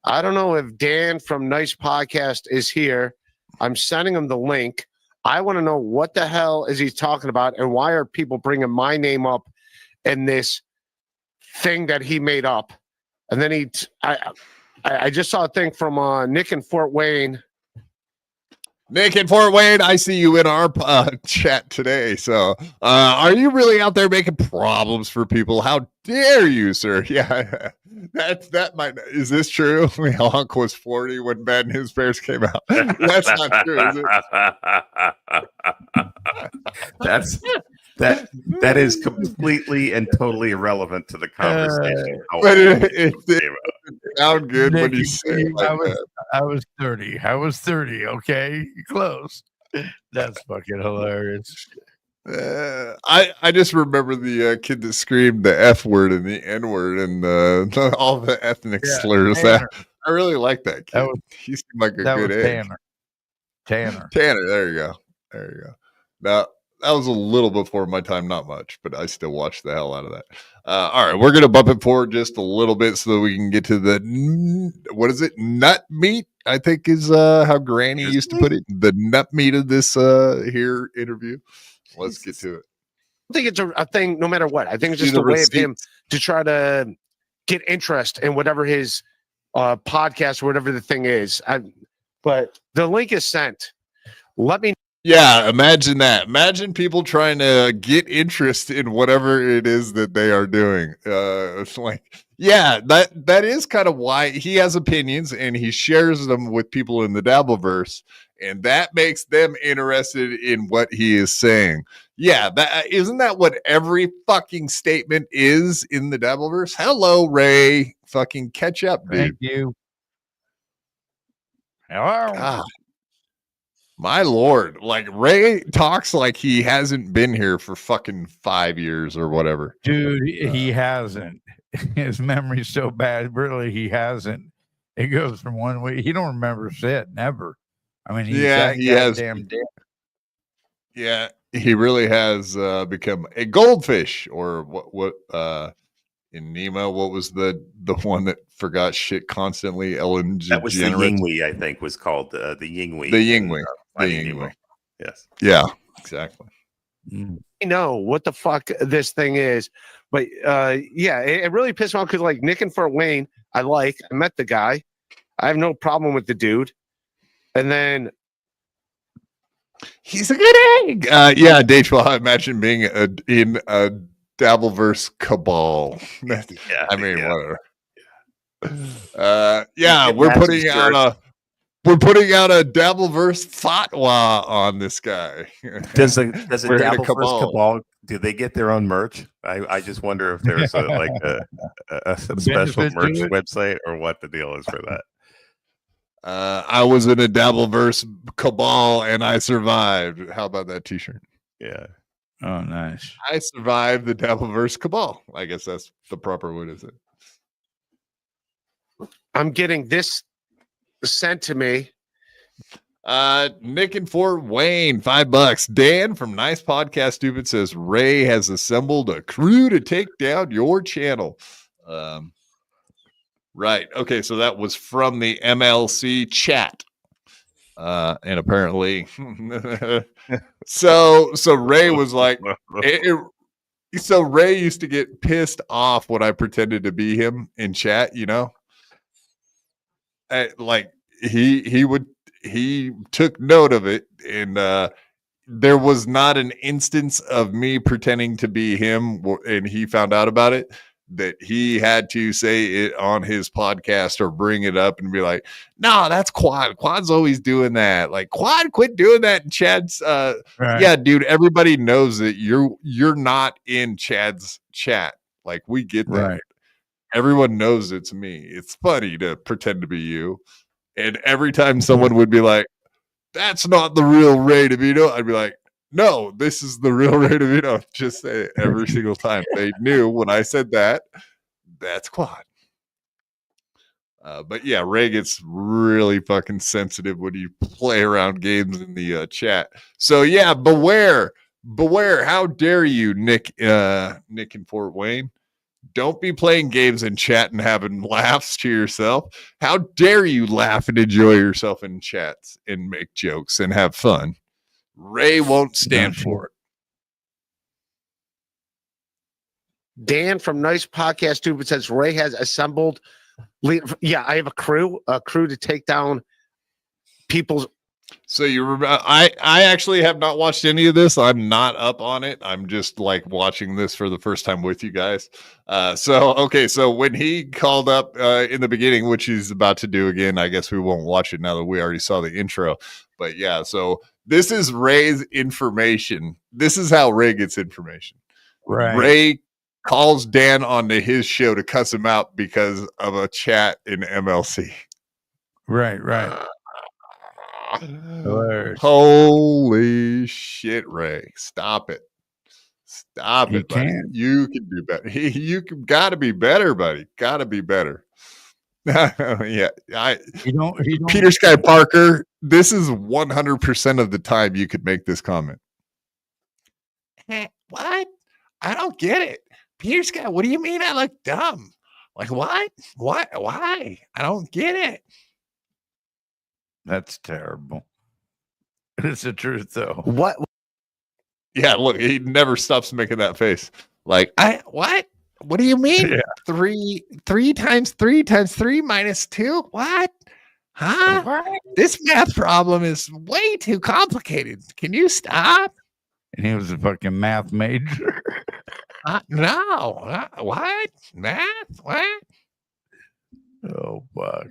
I don't know if Dan from Nice Podcast is here. I'm sending him the link. I want to know what the hell is he talking about and why are people bringing my name up in this thing that he made up? And then I just saw a thing from Nick in Fort Wayne Nick in Fort Wayne, I see you in our chat today. So, are you really out there making problems for people? How dare you, sir? Yeah, that might. Is this true? Honk was 40 when Bad News Bears came out. That's not true, is it? That is completely and totally irrelevant to the conversation. But it sound good when you say it like I was 30. I was 30. Okay, close. That's fucking hilarious. I just remember the kid that screamed the F word and the N word and all the ethnic slurs. Tanner. I really like that kid. He seemed like a good egg. Tanner. There you go. Now that was a little before my time, not much, but I still watched the hell out of that. All right, we're gonna bump it forward just a little bit so that we can get to the what is it? Nut meat, I think is how Granny used to put it. The nut meat of this here interview. Let's get to it. I think it's a thing no matter what. I think it's just a way of him to try to get interest in whatever his podcast or whatever the thing is. But the link is sent. Let me. Yeah, imagine that. Imagine people trying to get interest in whatever it is that they are doing. It's like, yeah, that is kind of why he has opinions and he shares them with people in the Dabbleverse, and that makes them interested in what he is saying. Yeah, isn't that what every fucking statement is in the Dabbleverse? Hello, Ray. Fucking catch up, dude. Thank you. Hello. God. My Lord, like Ray talks like he hasn't been here for fucking 5 years or whatever. Dude, he hasn't. His memory's so bad. Really, he hasn't. It goes from one way. He don't remember shit, never. I mean, he has damn dead. Yeah, he really has become a goldfish, or what in Nemo, what was the one that forgot shit constantly? Ellen DeGeneres. That was the Yinghui, I think, was called the Yinghui. The Yinghui. The Yinghui. Yes. Yeah, exactly. I know what the fuck this thing is, but yeah, it really pissed me off because like Nick and Fort Wayne, I met the guy. I have no problem with the dude. And then he's a good egg. Yeah, Dave, I imagine being in a Dabbleverse cabal. Yeah, I mean, yeah. Whatever. Yeah, we're putting out a Dabbleverse fatwa on this guy. Does a Dabbleverse cabal? Do they get their own merch? I just wonder if there's a special merch website or what the deal is for that. I was in a Dabbleverse cabal and I survived. How about that T-shirt? Yeah. Oh, nice. I survived the Dabbleverse cabal. I guess that's the proper way to say it. I'm getting this sent to me. Nick in Fort Wayne, $5. Dan from Nice Podcast Stupid says Ray has assembled a crew to take down your channel. Right. Okay, so that was from the MLC chat. And apparently so Ray was like so Ray used to get pissed off when I pretended to be him in chat, you know? Like he took note of it, and there was not an instance of me pretending to be him, and he found out about it, that he had to say it on his podcast or bring it up and be like, no, that's Quad. Quad's always doing that. Like, Quad, quit doing that in Chad's right. Yeah, dude, everybody knows that you're not in Chad's chat. Like, we get that. Right. Everyone knows it's me. It's funny to pretend to be you. And every time someone would be like, that's not the real Ray DeVito, I'd be like, no, this is the real Ray DeVito. Just say it every single time. They knew when I said that, that's Quad. But yeah, Ray gets really fucking sensitive when you play around games in the chat. So yeah, beware. How dare you, Nick in Fort Wayne? Don't be playing games in chat and having laughs to yourself. How dare you laugh and enjoy yourself in chats and make jokes and have fun? Ray won't stand for it. Dan from Nice Podcast Stupid says Ray has assembled. Yeah, I have a crew to take down people's. So you remember? I actually have not watched any of this. I'm not up on it. I'm just like watching this for the first time with you guys. So when he called up in the beginning, which he's about to do again, I guess we won't watch it now that we already saw the intro. But yeah, so this is Ray's information. This is how Ray gets information. Right. Ray calls Dan onto his show to cuss him out because of a chat in MLC. Right. Hilarious. Holy shit, Ray. Stop it. Stop You it, buddy. can't. You can do better. Gotta be better, buddy. Gotta be better. Yeah. You don't. Peter Sky Parker, this is 100% of the time you could make this comment. What? I don't get it. Peter Sky, what do you mean I look dumb? Like what? What? Why? I don't get it. That's terrible. It's the truth, though. What? Yeah, look, he never stops making that face. Like, what? What do you mean? Yeah. 3 times 3 times 3 minus 2? What? Huh? What? This math problem is way too complicated. Can you stop? And he was a fucking math major. No. What? Math? What? Oh fuck.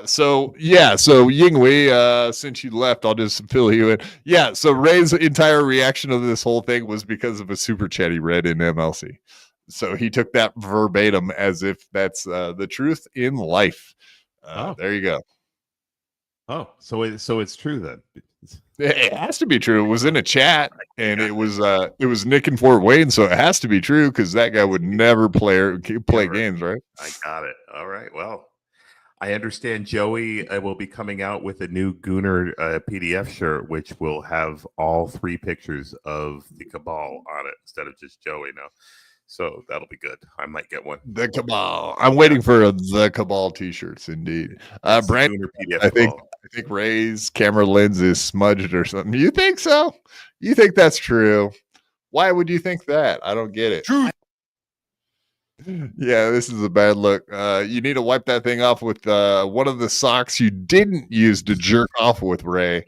So Yingwei, since you left, I'll just fill you in. Yeah, so Ray's entire reaction of this whole thing was because of a super chat he read in MLC. So he took that verbatim as if that's the truth in life. There you go. Oh, so it's true then. It has to be true. It was in a chat, and it was Nick in Fort Wayne, so it has to be true because that guy would never play games, right? I got it. All right. Well, I understand Joey will be coming out with a new Gooner PDF shirt, which will have all 3 pictures of the Cabal on it instead of just Joey now. So that'll be good. I might get one. The Cabal. I'm waiting for the Cabal t-shirts, indeed. Brandon, I think Ray's camera lens is smudged or something. You think so? You think that's true? Why would you think that? I don't get it. True. Yeah, this is a bad look. You need to wipe that thing off with one of the socks you didn't use to jerk off with, Ray.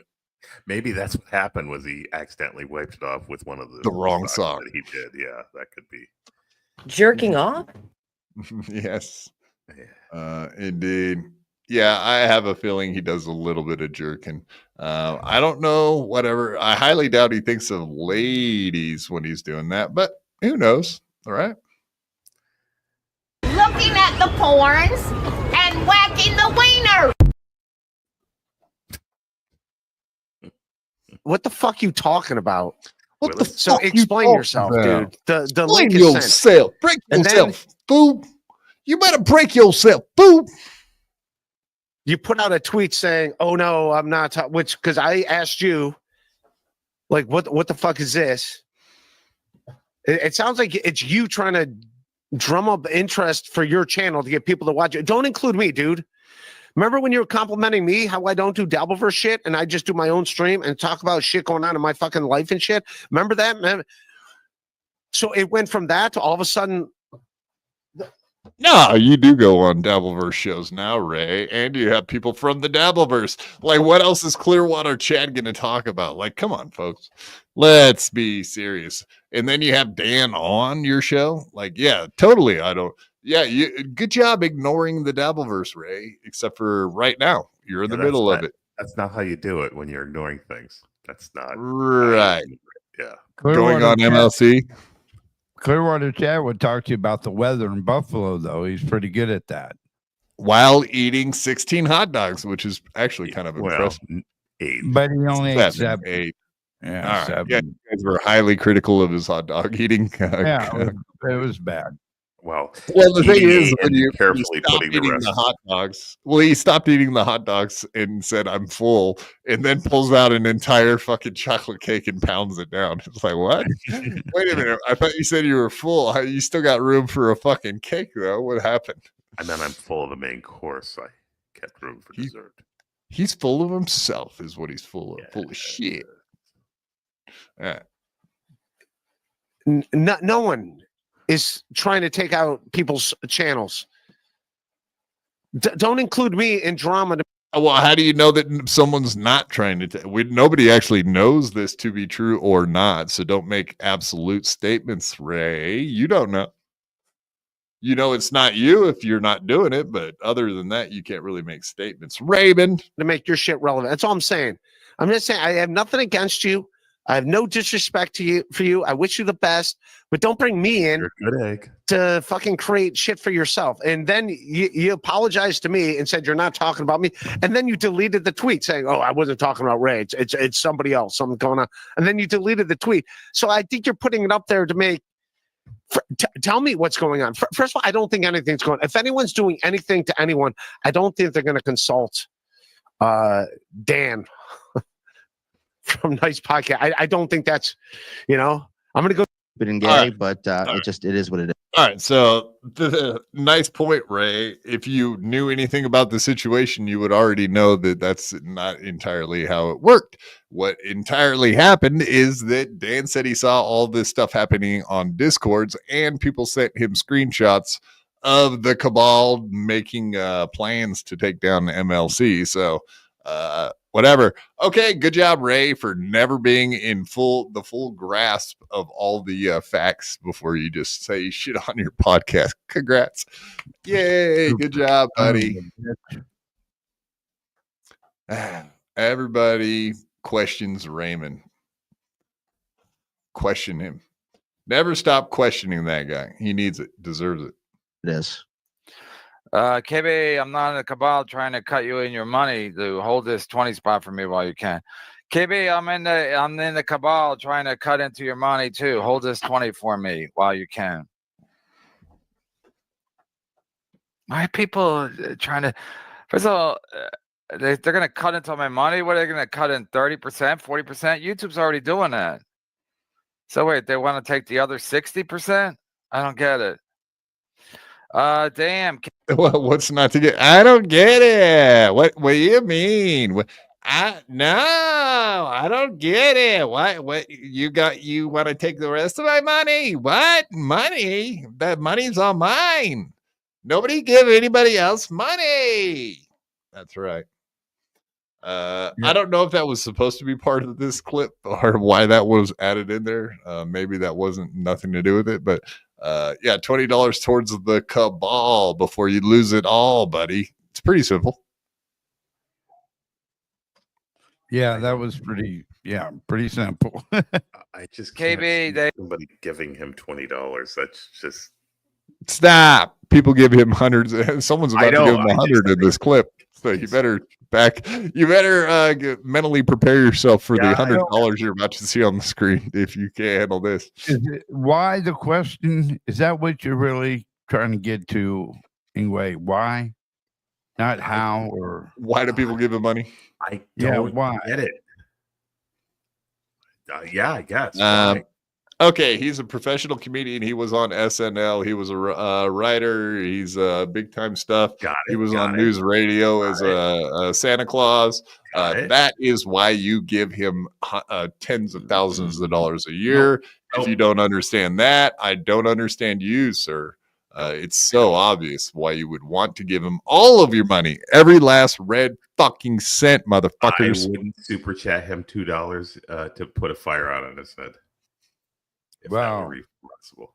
Maybe that's what happened. Was he accidentally wiped it off with one of the wrong sock that he did? Yeah, that could be Jerking off? Yes, indeed. Yeah, I have a feeling he does a little bit of jerking. I don't know. Whatever. I highly doubt he thinks of ladies when he's doing that, but who knows? All right. Looking at the porns and whacking the wiener. What the fuck you talking about? What the So fuck explain you yourself, talking about? dude. The Explain link is sent. yourself. Break And then- yourself, fool. You better break yourself, fool. You put out a tweet saying, "Oh no, I'm not," which because I asked you, like, what the fuck is this? It sounds like it's you trying to drum up interest for your channel to get people to watch it. Don't include me, dude. Remember when you were complimenting me how I don't do Dabbleverse shit and I just do my own stream and talk about shit going on in my fucking life and shit? Remember that, man? So it went from that to all of a sudden. No, you do go on Dabbleverse shows now, Ray, and you have people from the Dabbleverse. Like, what else is Clearwater Chad going to talk about? Like, come on, folks. Let's be serious. And then you have Dan on your show. Like, yeah, totally. Good job ignoring the Dabbleverse, Ray, except for right now. You're in the middle of it. That's not how you do it when you're ignoring things. That's not Right. Yeah. Going on MLC. Clearwater Chad would talk to you about the weather in Buffalo, though. He's pretty good at that. While eating 16 hot dogs, which is actually kind of impressive. 8. But he only ate 7. 8. Yeah, All right. 7. Yeah, you guys were highly critical of his hot dog eating. Yeah, it was bad. Well, the thing is, when and you carefully stopped putting the eating rest. the hot dogs, well, he stopped eating the hot dogs and said, "I'm full," and then pulls out an entire fucking chocolate cake and pounds it down. It's like, what? Wait a minute. I thought you said you were full. You still got room for a fucking cake, though. What happened? And then I'm full of the main course. I kept room for dessert. He's full of himself, is what he's full of. Full of shit. Yeah. No one is trying to take out people's channels. Don't include me in drama. Well, how do you know that someone's not trying to? Nobody actually knows this to be true or not. So don't make absolute statements, Ray. You don't know. You know it's not you if you're not doing it, but other than that, you can't really make statements. Raven, to make your shit relevant. That's all I'm saying. I'm just saying I have nothing against you. I have no disrespect for you. I wish you the best, but don't bring me in You're a good egg. to fucking create shit for yourself. And then you apologized to me and said you're not talking about me. And then you deleted the tweet saying, "Oh, I wasn't talking about Ray. It's somebody else. Something going on." And then you deleted the tweet. So I think you're putting it up there to make. Tell me what's going on. First of all, I don't think anything's going. If anyone's doing anything to anyone, I don't think they're going to consult Dan from Nice Podcast. I don't think that's, I'm going to go. Bit and gay, right. but it is what it is. all right. So the nice point, Ray. If you knew anything about the situation, you would already know that that's not entirely how it worked. What entirely happened is that Dan said he saw all this stuff happening on Discords, and people sent him screenshots of the cabal making plans to take down the MLC. So whatever. Okay, good job, Ray, for never being in the full grasp of all the facts before you just say shit on your podcast. Congrats. Yay, good job, buddy. Everybody questions Raymond. Question him. Never stop questioning that guy. He needs it, deserves it. It is. KB, I'm not in the cabal trying to cut you in your money to hold this 20 spot for me while you can. KB, I'm in the cabal trying to cut into your money too. Hold this 20 for me while you can. Why are people trying to? First of all, they're going to cut into my money. What are they going to cut in? 30%, 40%? YouTube's already doing that. So wait, they want to take the other 60%? I don't get it. Damn. What's not to get? I don't get it. What do you mean? No, I don't get it. What you want to take the rest of my money? What money? That money's all mine. Nobody give anybody else money. That's right. I don't know if that was supposed to be part of this clip or why that was added in there. Maybe that wasn't nothing to do with it, but yeah, $20 towards the cabal before you lose it all, buddy. It's pretty simple. Yeah, that was pretty simple. I just can't KB, see somebody giving him $20. That's just Stop. People give him hundreds. Someone's about to give him 100 in this clip. So you better mentally prepare yourself for the $100 you're about to see on the screen if you can't handle this. Why the question? Is that what you're really trying to get to anyway? Why? Not how or why do people give him money? I don't get it. Yeah, I guess. Okay, he's a professional comedian. He was on SNL. He was a writer. He's big time stuff. He was on news radio as a Santa Claus. That is why you give him tens of thousands of dollars a year. If you don't understand that, I don't understand you, sir. It's so obvious why you would want to give him all of your money, every last red fucking cent, motherfuckers. I wouldn't super chat him $2 to put a fire out on his head. If that were possible.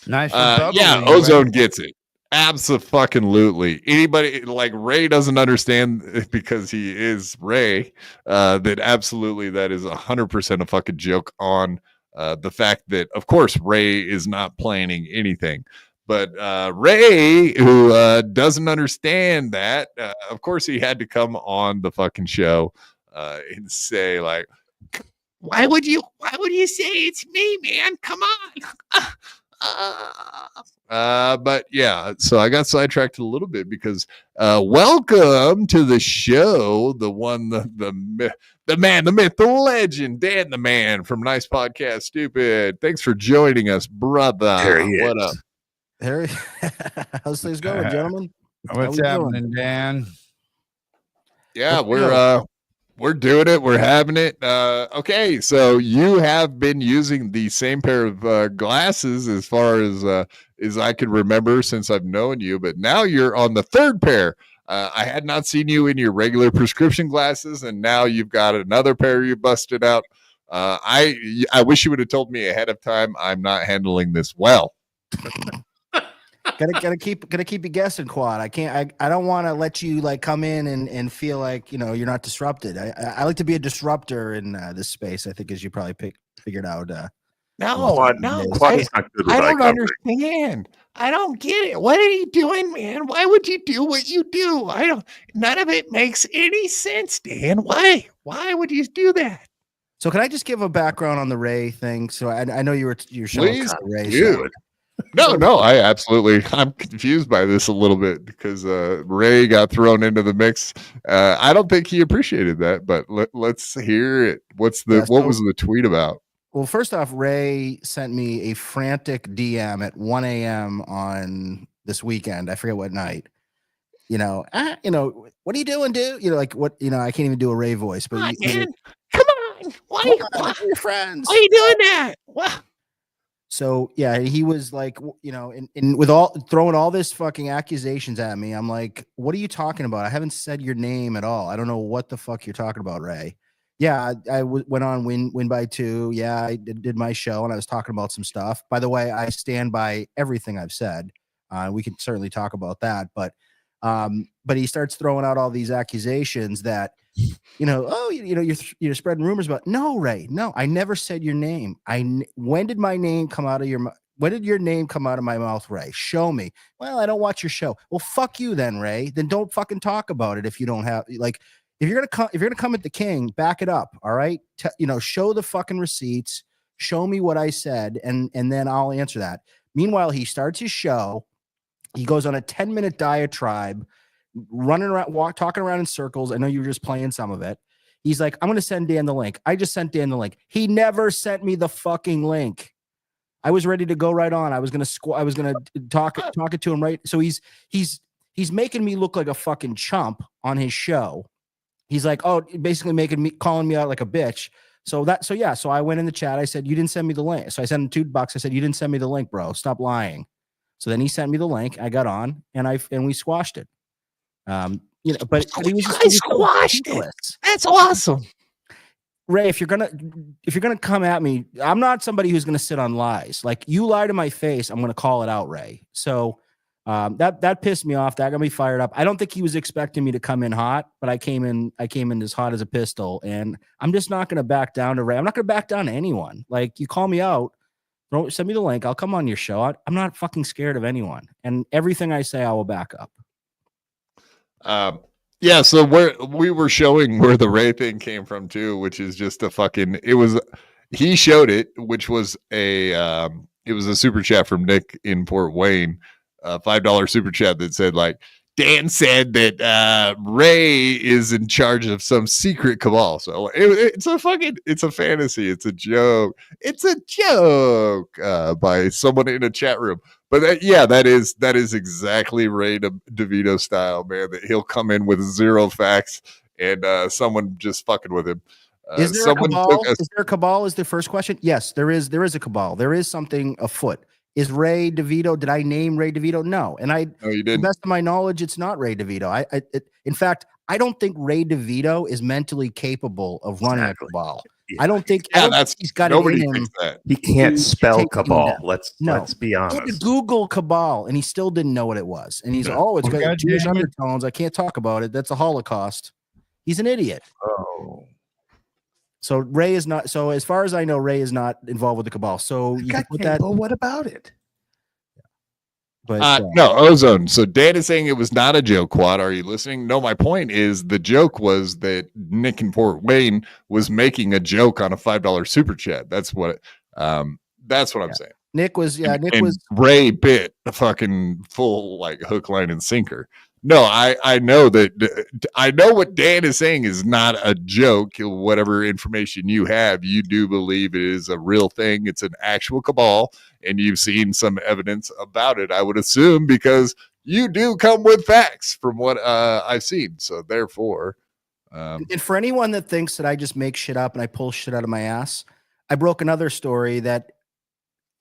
Nice. Yeah, Ozone gets it. Absolutely. Anybody like Ray doesn't understand because he is Ray. That absolutely that is 100% a fucking joke on the fact that, of course, Ray is not planning anything. But Ray, who doesn't understand that, of course, he had to come on the fucking show and say like, Why would you say it's me, man? Come on. But yeah, so I got sidetracked a little bit because welcome to the show, the one, the man, the myth, the legend, Dan the man from Nice Podcast Stupid. Thanks for joining us, brother. What up? Harry, how's things going, gentlemen? What's happening, Dan? Yeah, we're doing it. We're having it. Okay, so you have been using the same pair of glasses as far as I can remember since I've known you, but now you're on the third pair. I had not seen you in your regular prescription glasses, and now you've got another pair you busted out. I wish you would have told me ahead of time. I'm not handling this well. Gotta keep you guessing, Quad. I don't want to let you like come in and feel like you're not disrupted. I like to be a disruptor in this space. I think, as you probably figured out. No, Quad- no, Quad's not good with I eye don't coverage. understand. I don't get it. What are you doing, man? Why would you do what you do? None of it makes any sense, Dan. Why? Why would you do that? So can I just give a background on the Ray thing? So I know you're showing Please the Ray. do. No, I'm confused by this a little bit because Ray got thrown into the mix. I don't think he appreciated that, but let's hear it. What was the tweet about? Well, first off, Ray sent me a frantic DM at 1 a.m. on this weekend. I forget what night. What are you doing, dude? Like what? I can't even do a Ray voice, but Man, come on. Why your friends? are you doing that? What? So yeah, he was like, and with all throwing all this fucking accusations at me, I'm like, what are you talking about? I haven't said your name at all. I don't know what the fuck you're talking about, Ray. Yeah, I went on win by 2. Yeah, I did my show and I was talking about some stuff. By the way, I stand by everything I've said. We can certainly talk about that, but he starts throwing out all these accusations that, you're spreading rumors about. No, Ray, no, I never said your name. When did my name come out of your mouth? When did your name come out of my mouth, Ray? Show me. Well, I don't watch your show. Well, fuck you then, Ray. Then don't fucking talk about it if you don't have if you're gonna come at the king, back it up. All right. Show the fucking receipts. Show me what I said, and then I'll answer that. Meanwhile, he starts his show. He goes on a 10-minute diatribe, running around, talking around in circles. I know you were just playing some of it. He's like, I'm going to send Dan the link. I just sent Dan the link. He never sent me the fucking link. I was ready to go right on. I was going to talk it to him. Right. So he's making me look like a fucking chump on his show. He's like, basically calling me out like a bitch. So I went in the chat. I said, you didn't send me the link. So I sent him $2. I said, you didn't send me the link, bro. Stop lying. So then he sent me the link. I got on and we squashed it. But he was just squashed it. That's awesome. Ray, if you're gonna come at me, I'm not somebody who's gonna sit on lies. Like, you lie to my face, I'm gonna call it out, Ray. So that pissed me off. That got me fired up. I don't think he was expecting me to come in hot, but I came in as hot as a pistol, and I'm just not gonna back down to Ray. I'm not gonna back down to anyone. Like, you call me out, send me the link. I'll come on your show. I'm not fucking scared of anyone, and everything I say, I will back up. Yeah, so we were showing where the Ray thing came from too, which is just he showed it, which was it was a super chat from Nick in Fort Wayne, $5 super chat that said, like, Dan said that Ray is in charge of some secret cabal. So it's a fantasy. It's a joke. It's a joke by someone in a chat room. But that is exactly Ray DeVito style, man. That he'll come in with zero facts and someone just fucking with him. Is there a cabal? Is there a cabal? Is the first question? Yes, there is. There is a cabal. There is something afoot. Is Ray DeVito? Did I name Ray DeVito? No. And no, you didn't. To the best of my knowledge, it's not Ray DeVito. In fact, I don't think Ray DeVito is mentally capable of running a cabal. Yeah. I don't think he's got it in him. He can't spell cabal. Let's be honest. He had to Google cabal, and he still didn't know what it was. And he's it's got Jewish undertones. I can't talk about it. That's a Holocaust. He's an idiot. Oh. So Ray is not. So as far as I know, Ray is not involved with the cabal. So you can put that. Well, what about it? But no, Ozone. So Dan is saying it was not a joke. Quad, are you listening? No, my point is the joke was that Nick in Fort Wayne was making a joke on a $5 super chat. That's what I'm saying. Nick was and Ray bit the fucking full like hook, line, and sinker. No, I know that. I know what Dan is saying is not a joke. Whatever information you have, you do believe it is a real thing. It's an actual cabal, and you've seen some evidence about it, I would assume, because you do come with facts from what I've seen. So therefore, and for anyone that thinks that I just make shit up and I pull shit out of my ass, I broke another story that.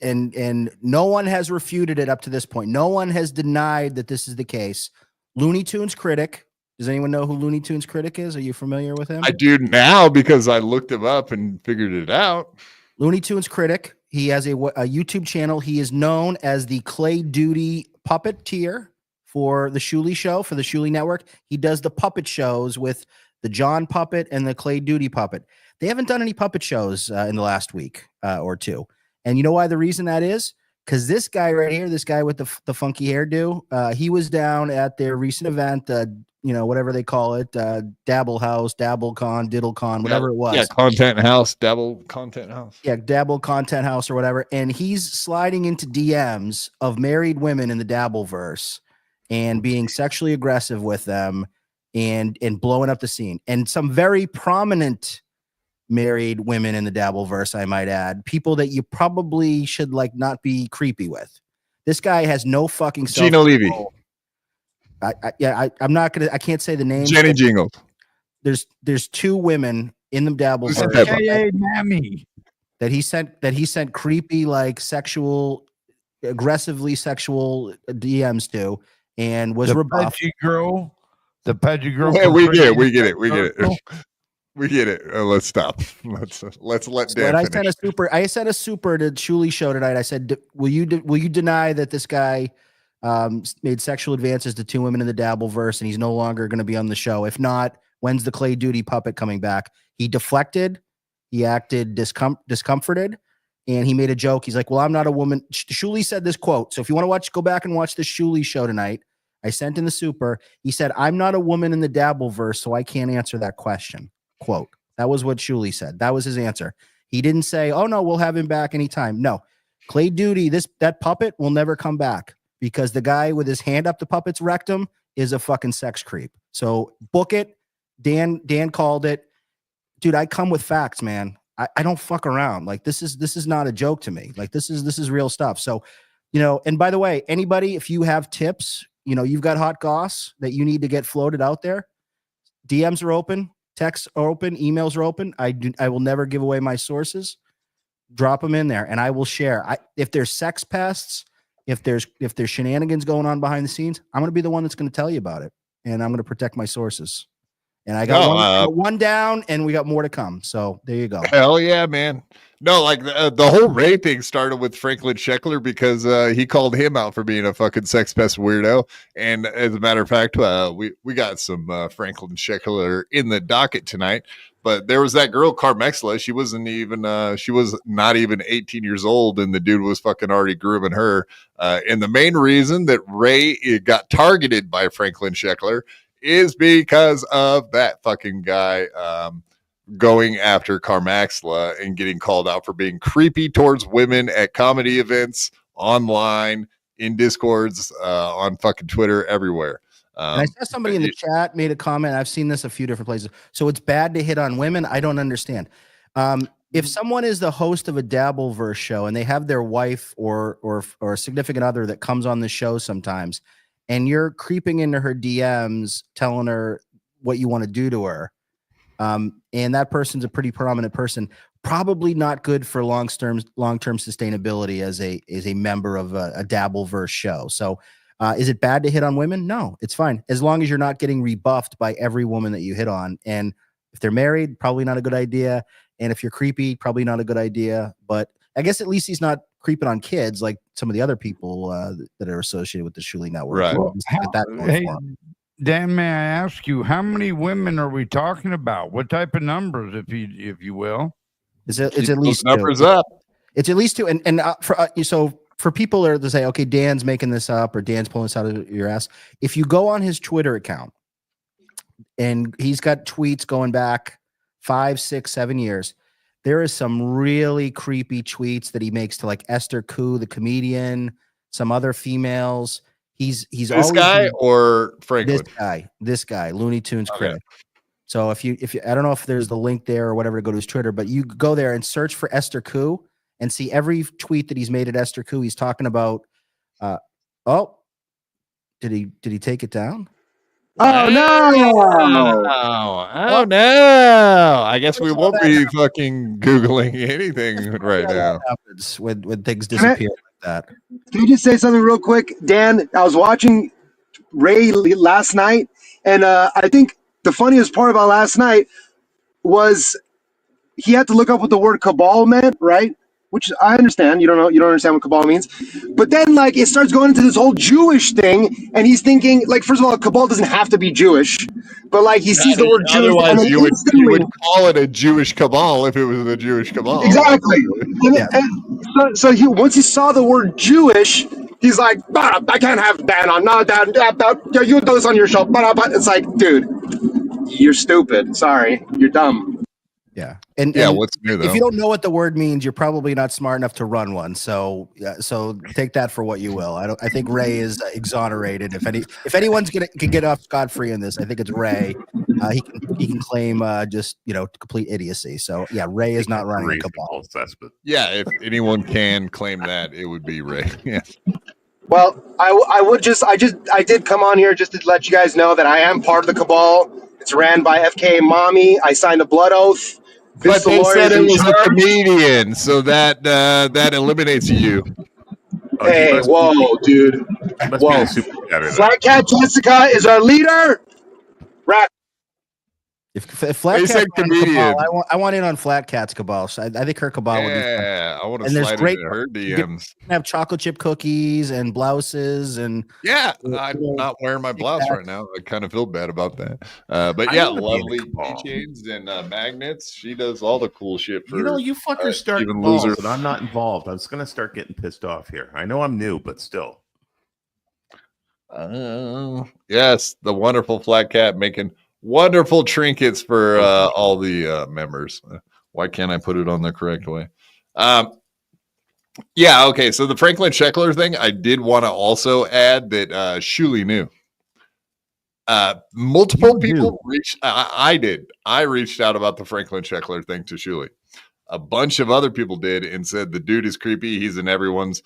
And no one has refuted it up to this point. No one has denied that this is the case. Looney Tunes critic. Does anyone know who Looney Tunes critic is? Are you familiar with him? I do now because I looked him up and figured it out. Looney Tunes critic. He has a YouTube channel. He is known as the Clay Duty puppeteer for the Shuley show, for the Shuley network. He does the puppet shows with the John puppet and the Clay Duty puppet. They haven't done any puppet shows in the last week or two. And you know why the reason that is? Because this guy right here, this guy with the funky hairdo, he was down at their recent event, whatever they call it, Dabble House, DabbleCon, DiddleCon, whatever it was. Yeah, Content House, Dabble Content House. Yeah, Dabble Content House or whatever. And he's sliding into DMs of married women in the Dabbleverse and being sexually aggressive with them and blowing up the scene. And some very prominent married women in the Dabbleverse, I might add, people that you probably should not be creepy with. This guy has no fucking Gina Levy. I'm not gonna. I can't say the name. Jenny Jingles. There's two women in the Dabbleverse that he sent creepy aggressively sexual DMs to, and was rebuffed. The pudgy girl. Yeah, we get it. We get it. Let's stop. Let's let Dan I finish. sent a super to Shuley show tonight. I said, will you deny that this guy made sexual advances to two women in the Dabbleverse and he's no longer going to be on the show? If not, when's the Clay Duty puppet coming back? He deflected. He acted discomforted, and he made a joke. He's like, well, I'm not a woman. Shuley said this quote. So if you want to go back and watch the Shuley show tonight, I sent in the super. He said, I'm not a woman in the Dabbleverse, so I can't answer that question. Quote. That was what Shuley said. That was his answer. He didn't say, oh no, we'll have him back anytime. No. Clay Duty, that puppet will never come back because the guy with his hand up the puppet's rectum is a fucking sex creep. So book it. Dan called it. Dude, I come with facts, man. I don't fuck around. This is not a joke to me. This is real stuff. So, and by the way, anybody, if you have tips, you've got hot goss that you need to get floated out there, DMs are open. Texts are open, emails are open. I will never give away my sources. Drop them in there, and I will share. If there's sex pests, if there's shenanigans going on behind the scenes, I'm going to be the one that's going to tell you about it, and I'm going to protect my sources. And I got one down, and we got more to come. So there you go. Hell yeah, man. No, the whole Ray thing started with Franklin Sheckler because he called him out for being a fucking sex pest weirdo. And as a matter of fact, we got some Franklin Sheckler in the docket tonight. But there was that girl, Carmexla. She was not even 18 years old, and the dude was fucking already grooming her. And the main reason that Ray got targeted by Franklin Sheckler is because of that fucking guy going after Carmaxla and getting called out for being creepy towards women at comedy events, online, in Discords, on fucking Twitter, everywhere. I saw somebody in the chat made a comment. I've seen this a few different places. So it's bad to hit on women. I don't understand. If someone is the host of a Dabbleverse show and they have their wife or a significant other that comes on the show sometimes, and you're creeping into her DMs, telling her what you want to do to her, and that person's a pretty prominent person, probably not good for long-term sustainability as a member of a Dabbleverse show. So is it bad to hit on women? No, it's fine. As long as you're not getting rebuffed by every woman that you hit on. And if they're married, probably not a good idea. And if you're creepy, probably not a good idea. But I guess at least he's not creeping on kids like some of the other people that are associated with the Shuley network. Right. Well, Hey, Dan, may I ask you, how many women are we talking about? What type of numbers, if you will? It's at least numbers two. up. It's at least two. And for people to say, okay, Dan's making this up or Dan's pulling this out of your ass. If you go on his Twitter account and he's got tweets going back 5, 6, 7 years, there is some really creepy tweets that he makes to Esther Kool, the comedian, some other females. He's this guy or Franklin? This guy, Looney Tunes critic. So if you, I don't know if there's the link there or whatever to go to his Twitter, but you go there and search for Esther Kool and see every tweet that he's made at Esther Kool. He's talking about, did he take it down? Oh no! Oh no! I guess we won't be fucking Googling anything right now. Happens when things disappear like that. Can you just say something real quick, Dan? I was watching Ray last night, and I think the funniest part about last night was he had to look up what the word cabal meant, right? Which I understand. You don't understand what cabal means. But then like it starts going into this whole Jewish thing, and he's thinking like, first of all, cabal doesn't have to be Jewish, but like he sees the word Jewish, and otherwise you would call it a Jewish cabal if it was a Jewish cabal. Exactly. And so once he saw the word Jewish, he's like, I can't have that on. No, that you do this on your show. But it's like, dude, you're stupid. Sorry, you're dumb. Yeah. And what's new though? If you don't know what the word means, you're probably not smart enough to run one. So take that for what you will. I think Ray is exonerated. If anyone's can get off scot-free in this, I think it's Ray. He can claim just complete idiocy. So yeah, Ray is not running a cabal. Yeah, if anyone can claim that, it would be Ray. Yeah. Well, I did come on here just to let you guys know that I am part of the cabal. It's ran by FK Mommy. I signed a blood oath. But they said it was a comedian, so that eliminates you. Hey, whoa, dude. Whoa. Flat Cat Jessica is our leader. If Flat Cat's cabal, I want in on Flat Cat's cabal. So I think her cabal would be fun. Yeah, I want to slide into her DMs. Have chocolate chip cookies and blouses and I'm not wearing my blouse right now. I kind of feel bad about that. But yeah, lovely keychains and magnets. She does all the cool shit for you fuckers start balls and I'm not involved. I was gonna start getting pissed off here. I know I'm new, but still. Yes, the wonderful Flat Cat making wonderful trinkets for all the members. Why can't I put it on the correct way? Yeah, okay. So the Franklin Sheckler thing, I did want to also add that Shuli knew. Multiple people reached. I did. I reached out about the Franklin Sheckler thing to Shuli. A bunch of other people did and said the dude is creepy. He's in everyone's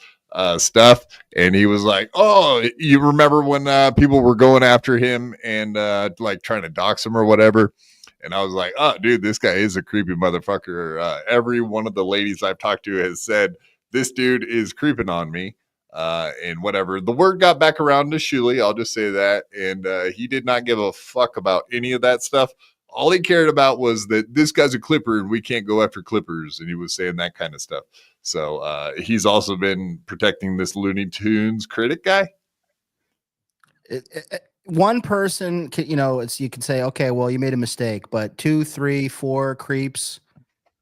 stuff, and he was like, "Oh, you remember when people were going after him and like trying to dox him or whatever?" And I was like, "Oh, dude, this guy is a creepy motherfucker." Every one of the ladies I've talked to has said this dude is creeping on me, and whatever. The word got back around to Shuli. I'll just say that, and he did not give a fuck about any of that stuff. All he cared about was that this guy's a Clipper and we can't go after Clippers. And he was saying that kind of stuff. So he's also been protecting this Looney Tunes critic guy. One person, you can say, okay, well, you made a mistake, but 2, 3, 4 creeps.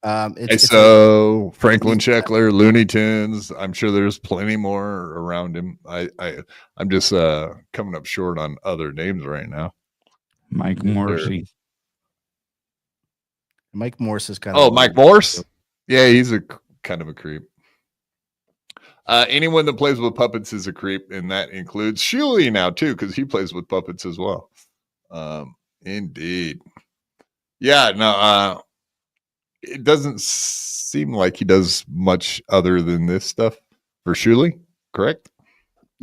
So Franklin Sheckler, Looney Tunes. I'm sure there's plenty more around him. I'm just coming up short on other names right now. Mike Morrissey. Mike Morse is kind of. Oh, Mike Morse? Yeah, he's a kind of a creep. Anyone that plays with puppets is a creep, and that includes Shuli now too, because he plays with puppets as well. Indeed. Yeah, no, it doesn't seem like he does much other than this stuff for Shuli, correct?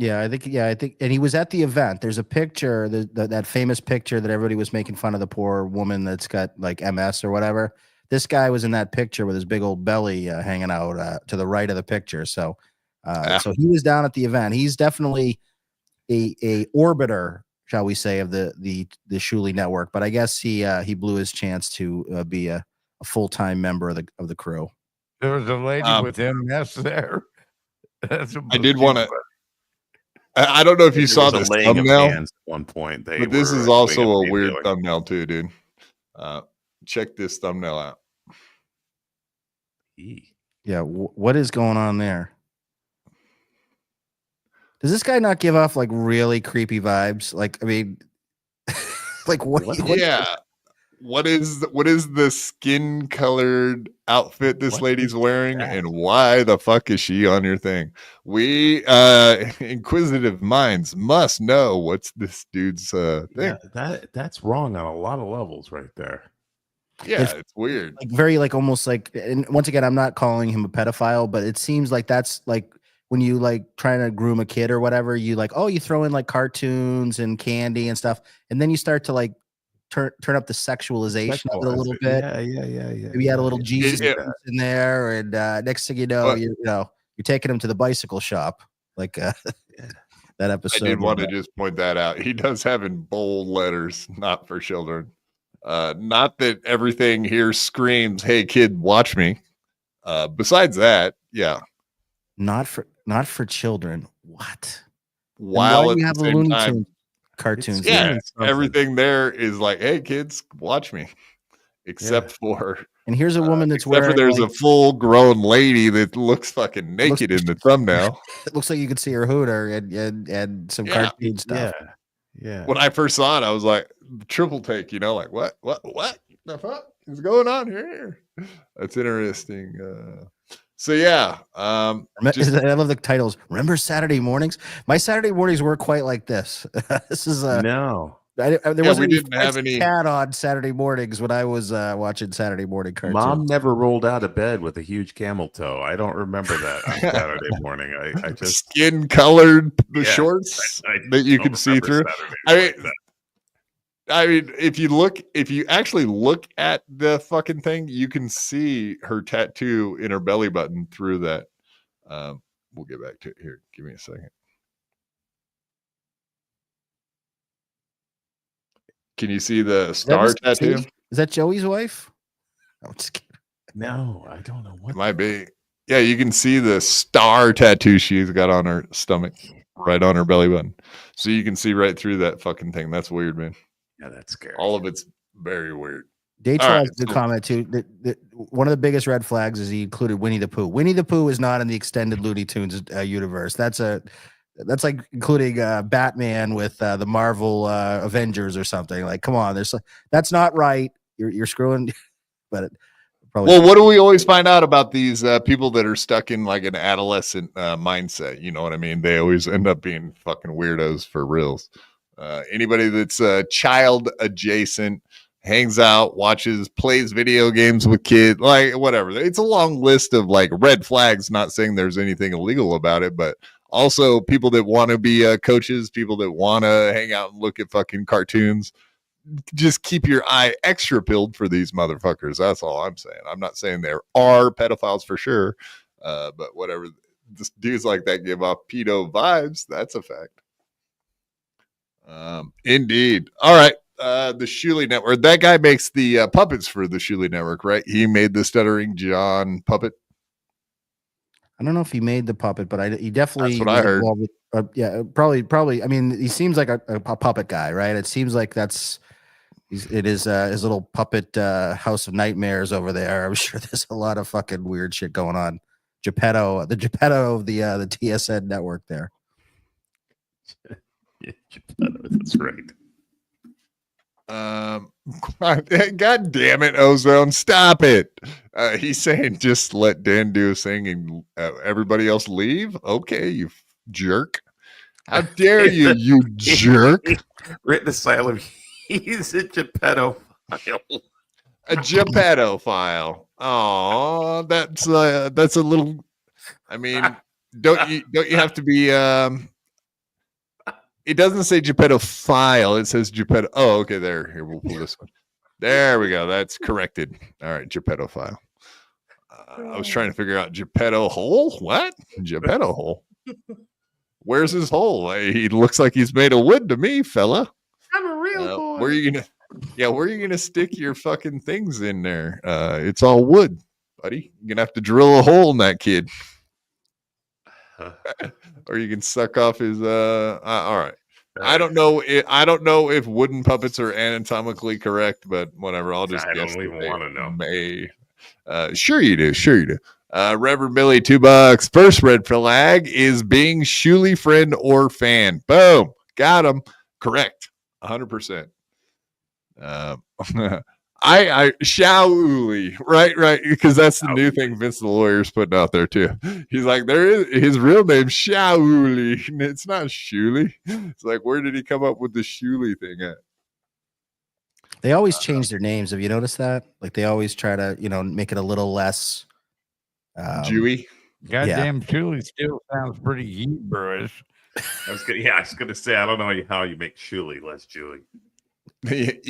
I think, and he was at the event. There's a picture, that famous picture that everybody was making fun of the poor woman that's got like MS or whatever. This guy was in that picture with his big old belly hanging out to the right of the picture. So he was down at the event. He's definitely a orbiter, shall we say, of the Shuli network. But I guess he blew his chance to be a full-time member of the crew. There was a lady with MS there. I did want to. I don't know if you saw this thumbnail at one point. But this is also a weird thumbnail too, dude. Check this thumbnail out. Yeah, what is going on there? Does this guy not give off like really creepy vibes? Like, I mean, like what? Yeah. What is the skin colored outfit this lady's wearing, and why the fuck is she on your thing? We inquisitive minds must know what's this dude's thing. Yeah, that's wrong on a lot of levels right there. Yeah, it's weird. Like very like almost like, and once again, I'm not calling him a pedophile, but it seems like that's like when you like trying to groom a kid or whatever, you like, you throw in like cartoons and candy and stuff, and then you start to like turn up the sexualization of it a little bit. Yeah. Maybe add a little Jesus in there, and next thing you know, you're taking him to the bicycle shop. Like, that episode. I did want to just point that out. He does have in bold letters, not for children. Not that everything here screams, "Hey kid, watch me." Besides that, yeah. Not for children. What? While why at do you the have a same Looney time, Tunes cartoons? yeah, everything there is like, "Hey kids, watch me." Except for And here's a woman that's except for wearing. there's like, a full grown lady that looks fucking naked in the thumbnail. It looks like you could see her hooter and some Yeah. cartoon stuff. Yeah. When I first saw it, I was like, triple take, like what the fuck is going on here? That's interesting. So yeah, I love the titles. Remember Saturday mornings? My Saturday mornings were quite like this. This is no. there we wasn't didn't have any cat on Saturday mornings when I was watching Saturday morning cartoons. Mom never rolled out of bed with a huge camel toe. I don't remember that on Saturday morning. I just skin colored shorts that you can see through. I mean, if you actually look at the fucking thing, you can see her tattoo in her belly button through that. We'll get back to it here. Give me a second. Can you see the star tattoo? Is that Joey's wife? I'm just kidding. No, I don't know what it might be. Yeah, you can see the star tattoo she's got on her stomach, right on her belly button. So you can see right through that fucking thing. That's weird, man. Yeah, that's scary. All of it's very weird. Daytro has a good comment too. That one of the biggest red flags is he included Winnie the Pooh. Winnie the Pooh is not in the extended Looney Tunes universe. That's like including Batman with the Marvel Avengers or something. Like, come on, that's not right. You're screwing. But probably. Well, what do we always find out about these people that are stuck in like an adolescent mindset? You know what I mean? They always end up being fucking weirdos for reals. Anybody that's child adjacent, hangs out, watches, plays video games with kids, like whatever. It's a long list of like red flags. Not saying there's anything illegal about it, but also people that want to be coaches, people that want to hang out and look at fucking cartoons. Just keep your eye extra peeled for these motherfuckers. That's all I'm saying. I'm not saying there are pedophiles for sure, but whatever. Just dudes like that give off pedo vibes. That's a fact. Indeed. All right. The Shuley Network. That guy makes the puppets for the Shuley Network, right? He made the Stuttering John puppet. I don't know if he made the puppet, but he definitely. That's what I heard. With, yeah, probably. I mean, he seems like a puppet guy, right? It seems like it is his little puppet house of nightmares over there. I'm sure there's a lot of fucking weird shit going on. The Geppetto of the TSN network there. Yeah, Geppetto, that's right. God damn it, Ozone, stop it. He's saying just let Dan do his thing and everybody else leave. Okay, you jerk. How dare you, you jerk. Written asylum. He's a Geppetto file. A Geppetto file. Oh, that's a little. I mean, don't you have to be? It doesn't say Geppetto file. It says Geppetto. Oh, okay. Here, we'll pull this one. There we go. That's corrected. All right, Geppetto file. I was trying to figure out Geppetto hole. What? Geppetto hole. Where's his hole? He looks like he's made of wood to me, fella. I'm a real boy. Where are you gonna stick your fucking things in there? It's all wood, buddy. You're gonna have to drill a hole in that kid. Or you can suck off his all right. I don't know if wooden puppets are anatomically correct, but whatever. I'll just guess. I don't even want to know. Sure you do. Reverend Billy, $2. First red flag is being Shuley friend or fan. Boom. Got him. Correct. 100%. I Shauli, right, because that's the new thing Vince the lawyer's putting out there too. He's like, his real name Shauli, and it's not Shuley. It's like, where did he come up with the Shuley thing at? They always change their names. Have you noticed that? Like they always try to, make it a little less Jewy. Goddamn, Shuley still sounds pretty Hebrewish. I was gonna say, I don't know how you make Shuley less Jewy. Shuley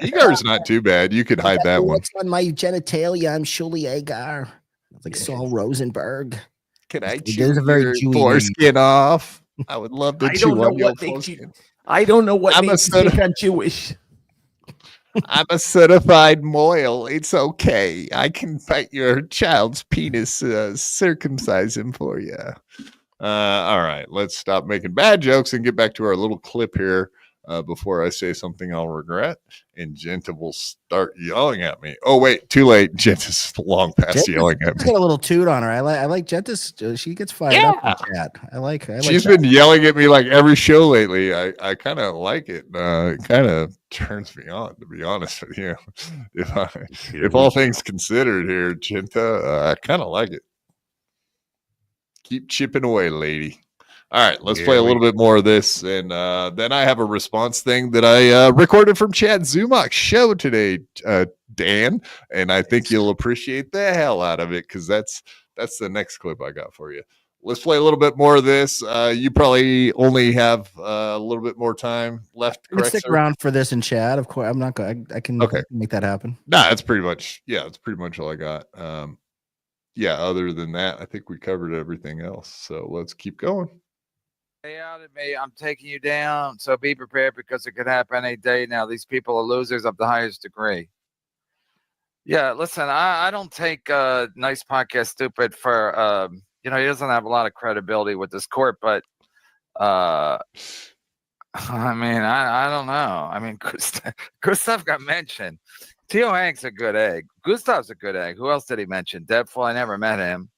Egar's not too bad. You could hide that one. What's on my genitalia? I'm Shuley Egar. It's like Saul Rosenberg. Can I chew your foreskin off? I would love to I chew don't know on your what makes you. foreskin. I don't know what I'm a makes you son think I'm Jewish. I'm a certified moil. It's okay. I can fight your child's penis, circumcise him for you. All right, let's stop making bad jokes and get back to our little clip here before I say something I'll regret. And Genta will start yelling at me. Oh, wait, too late. Genta's long past yelling at She's me. got a little toot on her. I like Genta's. She gets fired up in chat. I like She's that. been yelling at me like every show lately. I kind of like it. It kind of turns me on, to be honest with you. If all things considered here, Genta, I kind of like it. Keep chipping away, lady. All right, let's play a little bit more of this. And then I have a response thing that I recorded from Chad Zumach's show today, Dan. And I think you'll appreciate the hell out of it because that's the next clip I got for you. Let's play a little bit more of this. You probably only have a little bit more time left. You can stick around for this in chat. Of course, I'm not going. I can make that happen. Nah, that's pretty much. Yeah, that's pretty much all I got. Yeah, other than that, I think we covered everything else. So let's keep going. Stay out of me. I'm taking you down. So be prepared because it could happen any day now. These people are losers of the highest degree. Yeah, listen, I don't take Nice Podcast stupid for, he doesn't have a lot of credibility with this court, but I mean, I don't know. I mean, Gustav got mentioned. Theo Hank's a good egg. Gustav's a good egg. Who else did he mention? Debful, I never met him.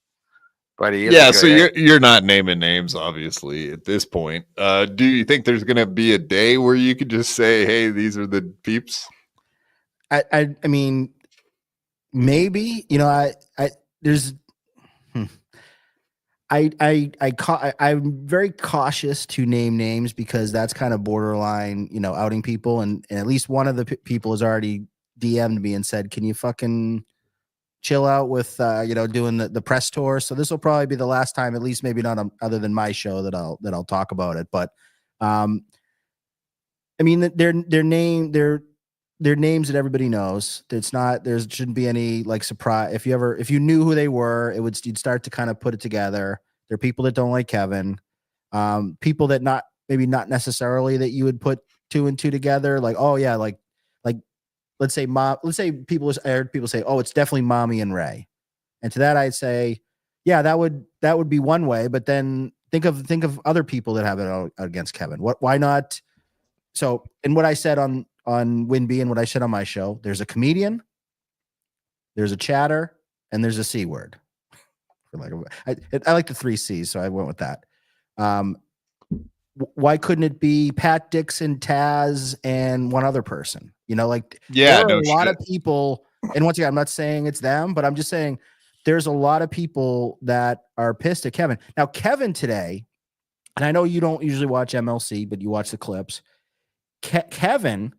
But he is a good so egg. you're not naming names, obviously, at this point. Do you think there's going to be a day where you could just say, "Hey, these are the peeps"? I mean, maybe I'm very cautious to name names because that's kind of borderline, outing people, and at least one of the people has already DM'd me and said, "Can you fucking chill out with doing the press tour?" So this will probably be the last time, at least maybe not other than my show, that I'll talk about it. But I mean, their names that everybody knows. There shouldn't be any like surprise. If you knew who they were, you'd start to kind of put it together. They're people that don't like Kevin, people that not necessarily that you would put two and two together. Like, oh yeah, like let's say people say, oh, it's definitely Mommy and Ray. And to that I'd say, yeah, that would be one way, but then think of other people that have it out against Kevin. Why not? So, and what I said on WinB and what I said on my show, there's a comedian, there's a chatter, and there's a C word. I like the 3 C's, so I went with that. Why couldn't it be Pat Dixon, Taz, and one other person? There are a lot of people, and once again, I'm not saying it's them, but I'm just saying there's a lot of people that are pissed at Kevin. Now, Kevin today, and I know you don't usually watch MLC, but you watch the clips. Kevin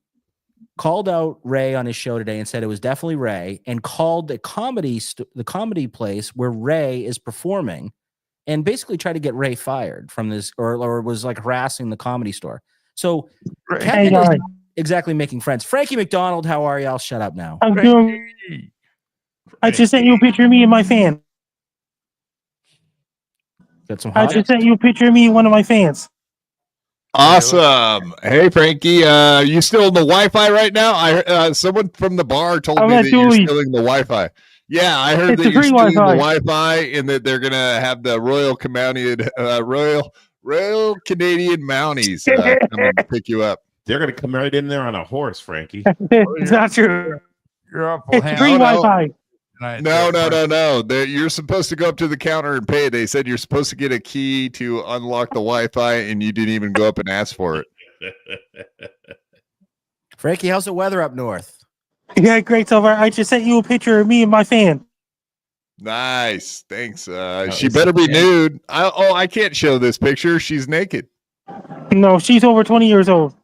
called out Ray on his show today and said it was definitely Ray, and called the comedy place where Ray is performing, and basically tried to get Ray fired from this, or was like harassing the Comedy Store. So Kevin is exactly making friends. Frankie McDonald, how are you? I'll shut up now. I'm doing. I just sent you a picture of me and my fan. Got some. I just sent you a picture of me and one of my fans. Awesome. Hey, Frankie, you still in the Wi-Fi right now? I someone from the bar told me that you're stealing the Wi-Fi. Yeah, I heard that you're stealing the Wi-Fi and that they're gonna have the Royal Canadian Mounties come and pick you up. They're gonna come right in there on a horse, Frankie. It's not true. You're up. It's free Wi-Fi. No. You're supposed to go up to the counter and pay. They said you're supposed to get a key to unlock the Wi-Fi, and you didn't even go up and ask for it. Frankie, how's the weather up north? Yeah, great so far. I just sent you a picture of me and my fan. Nice, thanks. She better be nude. I can't show this picture. She's naked. No, she's over 20 years old.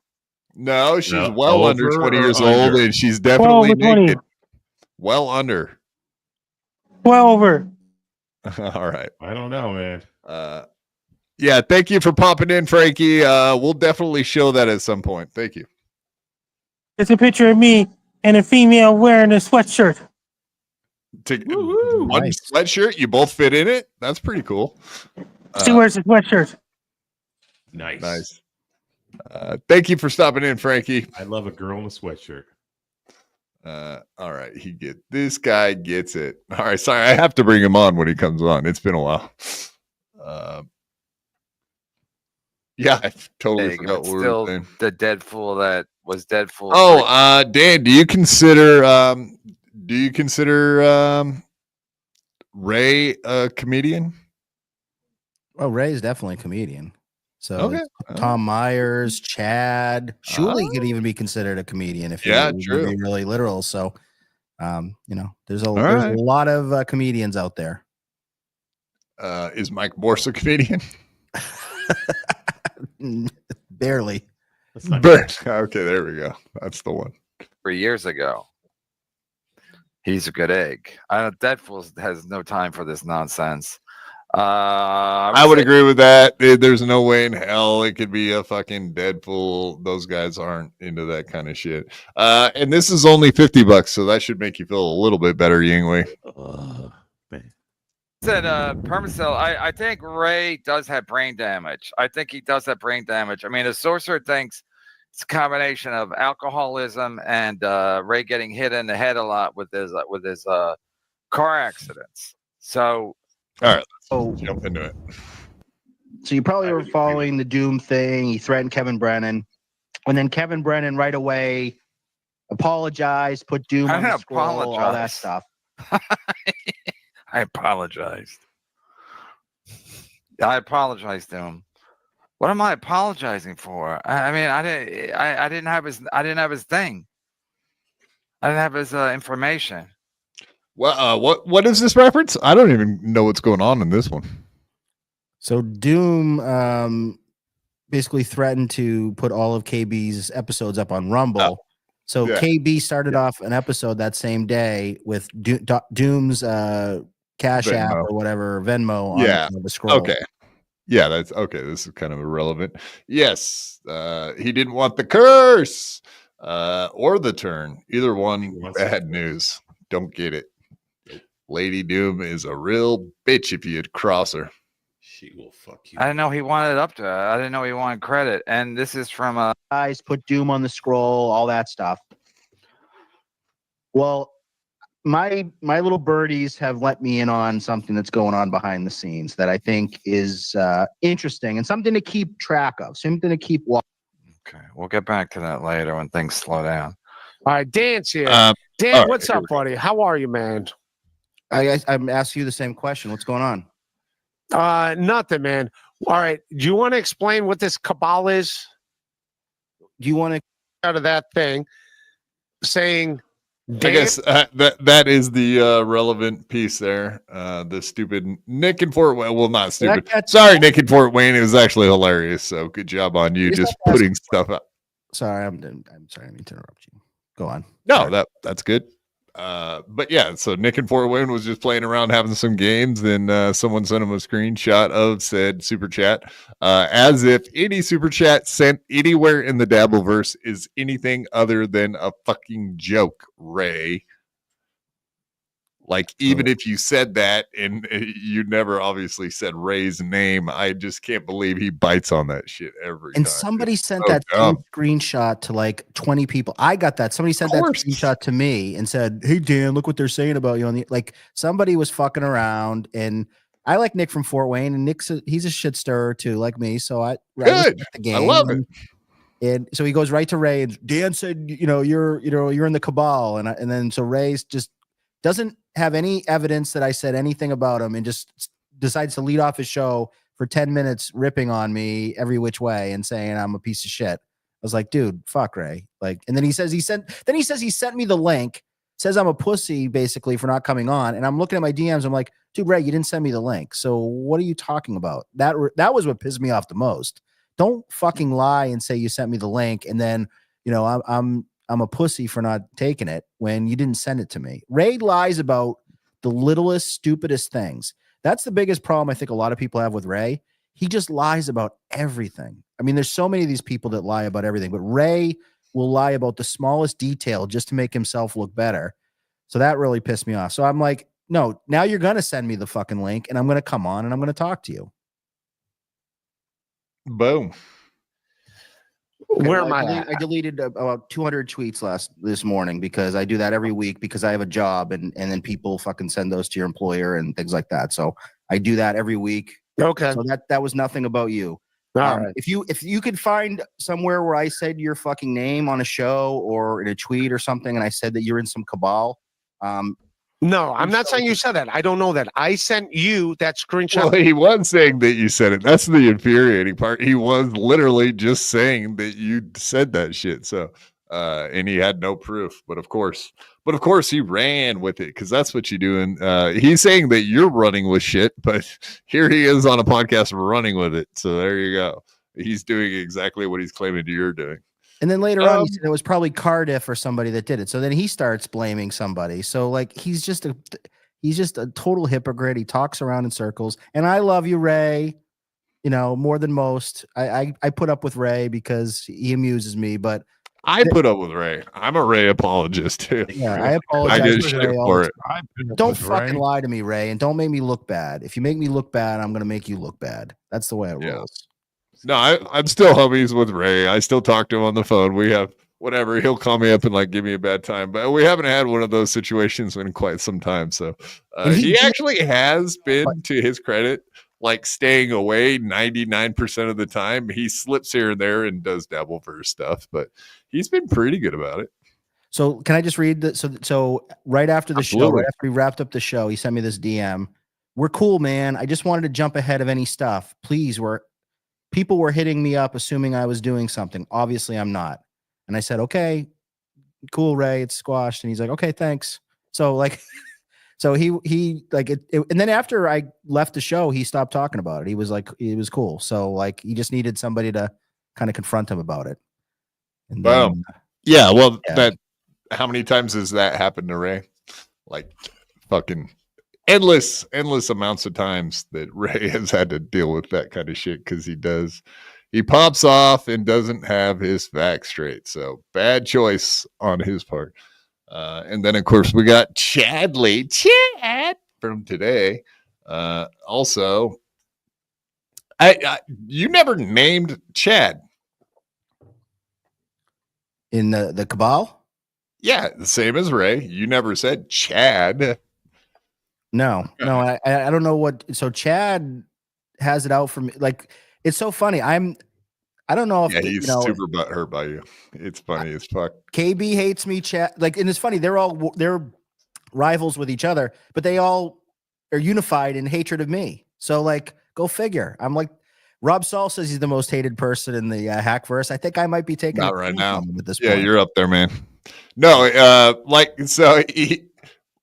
No, she's well under 20 years old, and she's definitely naked. Well under. Well over. All right. I don't know, man. Yeah, thank you for popping in, Frankie. We'll definitely show that at some point. Thank you. It's a picture of me and a female wearing a sweatshirt. One sweatshirt, you both fit in it? That's pretty cool. She wears a sweatshirt. Nice. Thank you for stopping in, Frankie. I love a girl in a sweatshirt. All right, this guy gets it. All right, sorry, I have to bring him on when he comes on. It's been a while. Yeah, I totally forgot what we were saying. The dead fool that was dead fool. Oh, Dan, do you consider Ray a comedian? Oh, Ray is definitely a comedian. So Okay. Tom Myers, Chad, Shuley could even be considered a comedian if Yeah, you true. be really literal. So, there's a right. lot of comedians out there. Is Mike Morse a comedian? Barely. Okay, there we go. That's the one. 3 years ago. He's a good egg. Deadpool has no time for this nonsense. I would agree with that. There's no way in hell it could be a fucking Deadpool. Those guys aren't into that kind of shit. And this is only $50, so that should make you feel a little bit better, Yingwei. Said Permacell, I think Ray does have brain damage. I think he does have brain damage. I mean, the sorcerer thinks it's a combination of alcoholism and Ray getting hit in the head a lot with his car accidents. So, all right, let's jump into it. So you probably were following the Doom thing. He threatened Kevin Brennan, and then Kevin Brennan right away apologized, put Doom on the scroll, all that stuff. I apologized. I apologized to him. What am I apologizing for? I mean, I didn't have his thing. I didn't have his information. Well, what is this reference? I don't even know what's going on in this one. So Doom basically threatened to put all of KB's episodes up on Rumble. So KB started off an episode that same day with Doom's Cash Venmo. App or whatever, Venmo on the scroll. Okay. Yeah, that's okay. This is kind of irrelevant. Yes, he didn't want the curse or the turn. Either one, bad news. Don't get it. Lady Doom is a real bitch if you'd cross her. She will fuck you. I didn't know he wanted up to it. I didn't know he wanted credit. And this is from guys put Doom on the scroll, all that stuff. Well, my little birdies have let me in on something that's going on behind the scenes that I think is interesting and something to keep track of, something to keep watching. Okay, we'll get back to that later when things slow down. All right, Dan's here. Dan, right, what's up, buddy? How are you, man? I'm asking you the same question. What's going on? Nothing, man. All right, do you want to explain what this cabal is? Do you want to out of that thing saying? I guess that is the relevant piece there. The stupid Nick in Fort Wayne. Well, not stupid. Sorry, Nick in Fort Wayne. It was actually hilarious. So good job on you just putting stuff up. Sorry, I'm sorry. I mean to interrupt you. Go on. No, that's good. But yeah, so Nick in Fort Wayne was just playing around having some games, and someone sent him a screenshot of said super chat, as if any super chat sent anywhere in the Dabbleverse is anything other than a fucking joke, Ray. Like, even if you said that and you never obviously said Ray's name, I just can't believe he bites on that shit every time. And somebody sent that same screenshot to like 20 people. I got that. Somebody sent that screenshot to me and said, "Hey, Dan, look what they're saying about you on the," like somebody was fucking around. And I like Nick from Fort Wayne, and he's a shit stirrer too, like me. So I good. The game. I love it. And so he goes right to Ray, and Dan said, you're in the cabal. And then so Ray's just doesn't have any evidence that I said anything about him and just decides to lead off his show for 10 minutes ripping on me every which way and saying I'm a piece of shit. I was like, dude, fuck Ray. Like, and then he says he sent me the link, says I'm a pussy basically for not coming on. And I'm looking at my DMs. I'm like, dude, Ray, you didn't send me the link. So what are you talking about? That was what pissed me off the most. Don't fucking lie and say you sent me the link. And then, I'm a pussy for not taking it when you didn't send it to me. Ray lies about the littlest, stupidest things. That's the biggest problem I think a lot of people have with Ray. He just lies about everything. I mean, there's so many of these people that lie about everything, but Ray will lie about the smallest detail just to make himself look better. So that really pissed me off. So I'm like, no, now you're going to send me the fucking link and I'm going to come on and I'm going to talk to you. Boom. Where Well, am I at? I deleted about 200 tweets this morning because I do that every week because I have a job and then people fucking send those to your employer and things like that. So I do that every week. Okay. So that was nothing about you. All right. If you could find somewhere where I said your fucking name on a show or in a tweet or something, and I said that you're in some cabal, No, I'm not saying you said that. I don't know that. I sent you that screenshot. Well, he was saying that you said it. That's the infuriating part. He was literally just saying that you said that shit. So, and he had no proof. But of course, he ran with it because that's what you do. And he's saying that you're running with shit, but here he is on a podcast running with it. So there you go. He's doing exactly what he's claiming you're doing. and then later on he said it was probably Cardiff or somebody that did it. So then he starts blaming somebody. So like he's just a total hypocrite. He talks around in circles. And I love you, Ray. You know, more than most. I put up with Ray because he amuses me, but I put up with Ray. I'm a Ray apologist too. yeah, I apologize. I get to shit Ray all for the it. time. Don't fucking lie to me, Ray, and don't make me look bad. If you make me look bad, I'm gonna make you look bad. That's the way it rolls. No, I'm still homies with Ray. I still talk to him on the phone. We have whatever. He'll call me up and like give me a bad time, but we haven't had one of those situations in quite some time. So he actually has been, to his credit, like staying away 99% of the time. He slips here and there and does Dabbleverse stuff, but he's been pretty good about it. So can I just read that? So right after the show, Absolutely. right after we wrapped up the show, he sent me this DM. We're cool, man. I just wanted to jump ahead of any stuff. Please, people were hitting me up assuming I was doing something. Obviously, I'm not. And I said, okay, cool, Ray, it's squashed. And he's like, okay, thanks. So like, so he like it, and then after I left the show, he stopped talking about it. He was like, it was cool. So like, he just needed somebody to kind of confront him about it. And Wow. then, Yeah. Well, yeah. how many times has that happened to Ray? Like fucking endless amounts of times that Ray has had to deal with that kind of shit because he pops off and doesn't have his facts straight. So bad choice on his part. And then of course we got Chad from today. Also, you never named Chad in the cabal. Yeah, the same as Ray. You never said Chad. No, I don't know what. So Chad has it out for me. Like it's so funny. I don't know if he's super butthurt by you. It's funny as fuck. KB hates me. Chad, like, and it's funny. They're rivals with each other, but they all are unified in hatred of me. So like, go figure. I'm like, Rob Saul says he's the most hated person in the Hackverse. I think I might be taking not right now at this point. point. You're up there, man. No,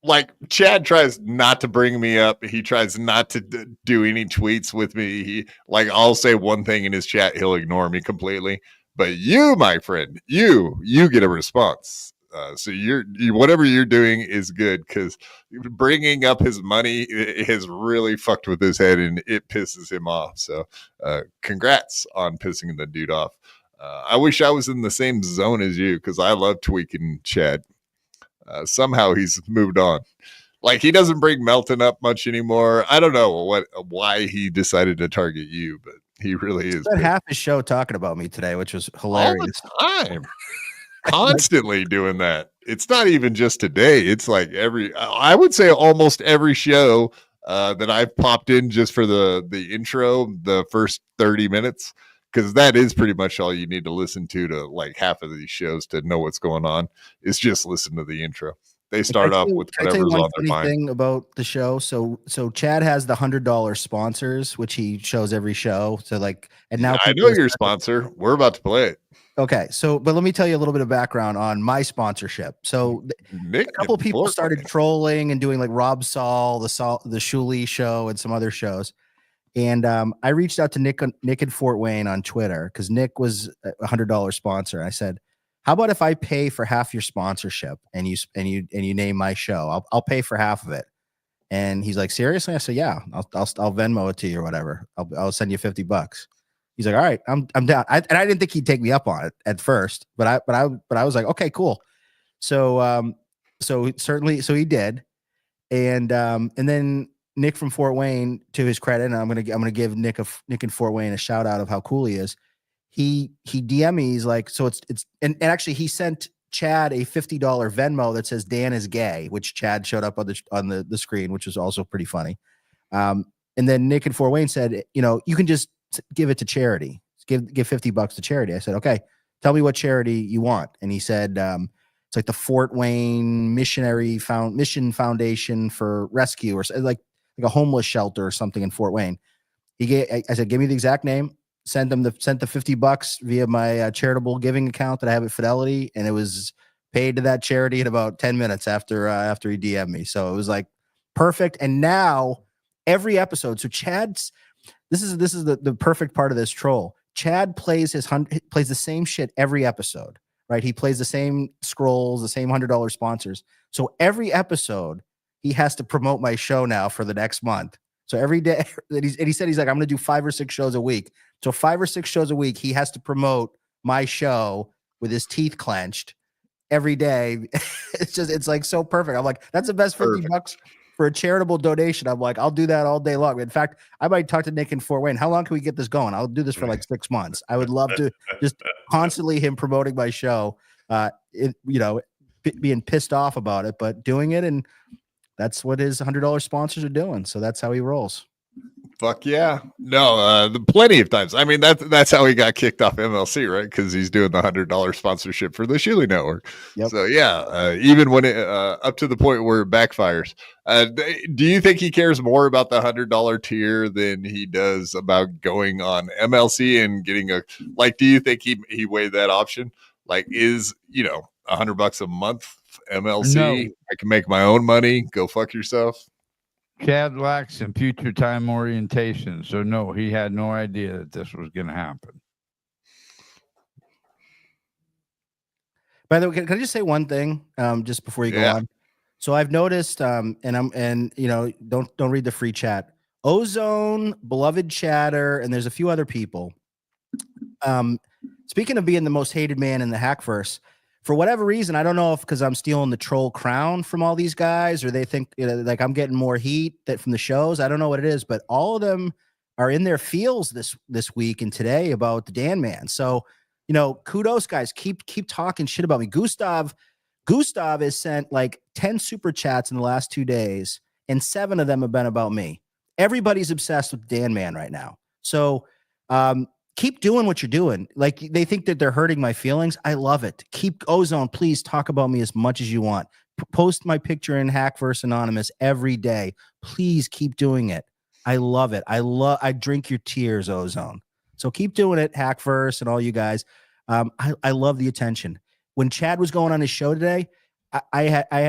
like Chad tries not to bring me up. He tries not to do any tweets with me. I'll say one thing in his chat, he'll ignore me completely. But you, my friend, you get a response. So whatever you're doing is good because bringing up his money has really fucked with his head and it pisses him off. So congrats on pissing the dude off. I wish I was in the same zone as you because I love tweaking Chad. Somehow he's moved on. Like he doesn't bring Melton up much anymore. I don't know why he decided to target you, but he really is. Spent half his show talking about me today, which was hilarious. All the time. Constantly doing that. It's not even just today. It's like I would say almost every show that I've popped in just for the intro, the first 30 minutes, because that is pretty much all you need to listen to like half of these shows to know what's going on. Is just listen to the intro. They start off with whatever's on their mind. Thing about the show. So Chad has the $100 sponsors, which he shows every show. So like, and now I know your sponsor. We're about to play it. Okay, but let me tell you a little bit of background on my sponsorship. So a couple of people started trolling and doing like Rob Saul, the Shuley show, and some other shows. And I reached out to Nick in Fort Wayne on Twitter because Nick was a $100 sponsor. I said, "How about if I pay for half your sponsorship and you name my show? I'll pay for half of it." And he's like, "Seriously?" I said, "Yeah, I'll Venmo it to you or whatever. I'll send you $50." He's like, "All right, I'm down." I didn't think he'd take me up on it at first, but I was like, "Okay, cool." So he did, and then Nick from Fort Wayne, to his credit, and I'm gonna give Nick in Fort Wayne a shout out of how cool he is. He DM me. He's like, so it's and actually he sent Chad a $50 Venmo that says Dan is gay, which Chad showed up on the screen, which was also pretty funny. And then Nick in Fort Wayne said, you can just give it to charity. Give $50 to charity. I said, okay, tell me what charity you want. And he said, it's like the Fort Wayne Mission Foundation for Rescue, or like a homeless shelter or something in Fort Wayne. I said, give me the exact name. Sent the $50 via my charitable giving account that I have at Fidelity, and it was paid to that charity in about 10 minutes after he DM'd me. So it was like perfect. And now every episode, so Chad's this is the perfect part of this troll. Chad plays the same shit every episode, right? He plays the same scrolls, the same $100 sponsors. So every episode he has to promote my show now for the next month. So every day he said, he's like, I'm going to do 5 or 6 shows a week. So 5 or 6 shows a week, he has to promote my show with his teeth clenched every day. It's like so perfect. I'm like, that's the best $50 for a charitable donation. I'm like, I'll do that all day long. In fact, I might talk to Nick in Fort Wayne. How long can we get this going? I'll do this for like 6 months. I would love to just constantly him promoting my show, being pissed off about it, but doing it. And that's what his $100 sponsors are doing. So that's how he rolls. Fuck yeah. No, plenty of times. I mean, that's how he got kicked off MLC, right? Because he's doing the $100 sponsorship for the Shuli Network. Yep. So yeah, even when it up to the point where it backfires. Do you think he cares more about the $100 tier than he does about going on MLC and getting do you think he weighed that option? Like, is $100 a month MLC? No. I can make my own money. Go fuck yourself. Chad lacks in future time orientation. So no, he had no idea that this was going to happen. By the way, can I just say one thing just before you go on? So I've noticed, don't read the free chat. Ozone, Beloved Chatter, and there's a few other people. Speaking of being the most hated man in the Hackverse, for whatever reason, I don't know if because I'm stealing the troll crown from all these guys, or they think like I'm getting more heat from the shows. I don't know what it is, but all of them are in their feels this week and today about the Dan Man. So, kudos, guys. Keep talking shit about me. Gustav has sent like 10 super chats in the last 2 days, and 7 of them have been about me. Everybody's obsessed with Dan Man right now. So, keep doing what you're doing. Like, they think that they're hurting my feelings. I love it. Keep Ozone. Please talk about me as much as you want. Post my picture in Hackverse Anonymous every day. Please keep doing it. I love it. I drink your tears, Ozone. So keep doing it, Hackverse and all you guys. I love the attention. When Chad was going on his show today, I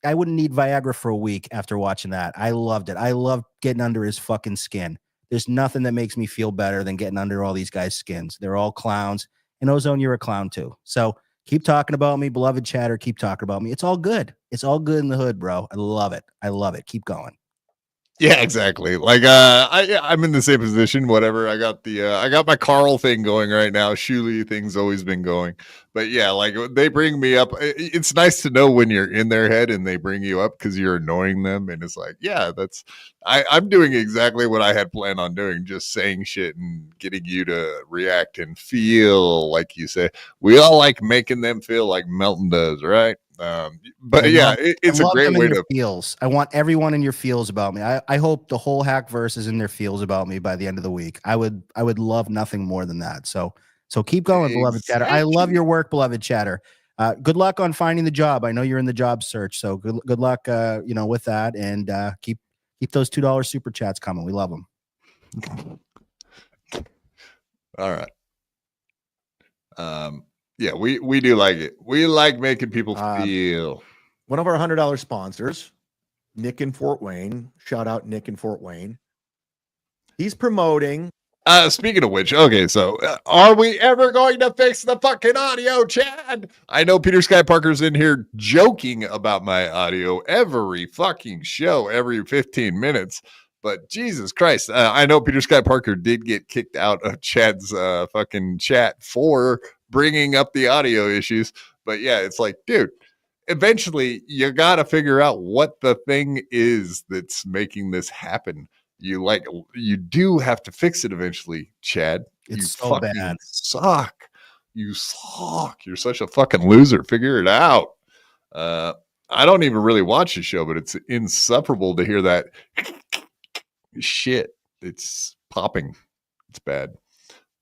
wouldn't need Viagra for a week after watching that. I loved it. I love getting under his fucking skin. There's nothing that makes me feel better than getting under all these guys' skins. They're all clowns. And Ozone, you're a clown too. So keep talking about me, Beloved Chatter. Keep talking about me. It's all good. It's all good in the hood, bro. I love it. I love it. Keep going. Yeah, exactly. Like, I'm in the same position. Whatever. I got my Karl thing going right now. Shuli thing's always been going, but yeah, like they bring me up. It's nice to know when you're in their head and they bring you up because you're annoying them, and it's like, yeah, I'm doing exactly what I had planned on doing, just saying shit and getting you to react and feel like you say. We all like making them feel like Melton does, right? But yeah, it's a great way to feels. I want everyone in your feels about me. I hope the whole Hackverse is in their feels about me by the end of the week. I would love nothing more than that. So keep going, Beloved Chatter. I love your work, Beloved Chatter. Good luck on finding the job. I know you're in the job search, so good luck with that, and keep those $2 super chats coming. We love them. All right. Yeah, we do like it. We like making people feel. One of our $100 sponsors, Nick in Fort Wayne. Shout out Nick in Fort Wayne. He's promoting. Speaking of which, okay, so are we ever going to fix the fucking audio, Chad? I know Peter Sky Parker's in here joking about my audio every fucking show, every 15 minutes. But Jesus Christ, I know Peter Sky Parker did get kicked out of Chad's fucking chat for bringing up the audio issues. But yeah, it's like, dude, eventually you got to figure out what the thing is that's making this happen. You do have to fix it eventually, Chad. It's you so fucking bad. suck. You suck. You're such a fucking loser. Figure it out. I don't even really watch the show, but it's insufferable to hear that shit. It's popping. It's bad.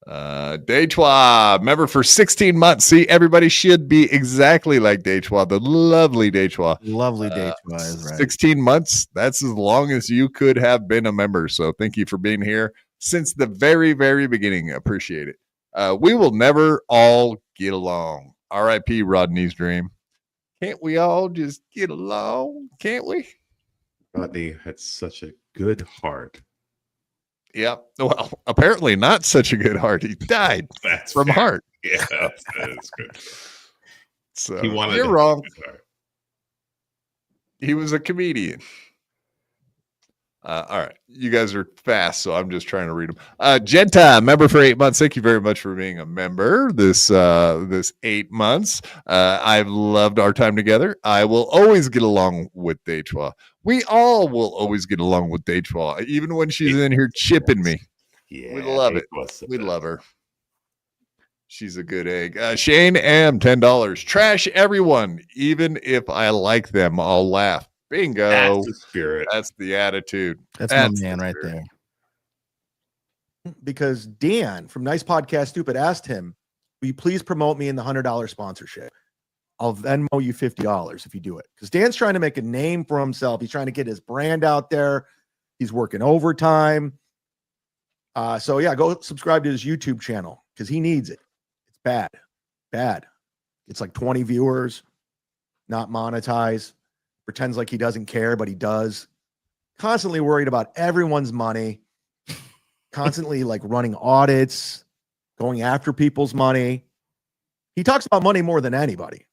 Dechois, member for 16 months. See, everybody should be exactly like Dechois, the lovely Dechois. Lovely Dechois is right. 16 months. That's as long as you could have been a member. So thank you for being here since the very, very beginning. Appreciate it. We will never all get along. R.I.P. Rodney's dream. Can't we all just get along? Can't we? Rodney had such a good heart. Yeah. Well, apparently not such a good heart. He died from heart. Yeah, that's good. So He wanted you're a wrong. good heart. He was a comedian. All right. You guys are fast, so I'm just trying to read them. Genta, member for 8 months. Thank you very much for being a member this 8 months. I've loved our time together. I will always get along with Dechois. We all will always get along with Dechois, even when she's in here chipping me. Yeah, we love it. We love her. She's a good egg. Shane M, $10. Trash everyone. Even if I like them, I'll laugh. Bingo. That's the spirit. That's the attitude. That's my man right there. Because Dan from Nice Podcast Stupid asked him, will you please promote me in the $100 sponsorship? I'll Venmo you $50 if you do it. Because Dan's trying to make a name for himself. He's trying to get his brand out there. He's working overtime. So yeah, go subscribe to his YouTube channel because he needs it. It's bad. It's like 20 viewers, not monetized. Pretends like he doesn't care, but he does. Constantly worried about everyone's money. Constantly like running audits, going after people's money. He talks about money more than anybody.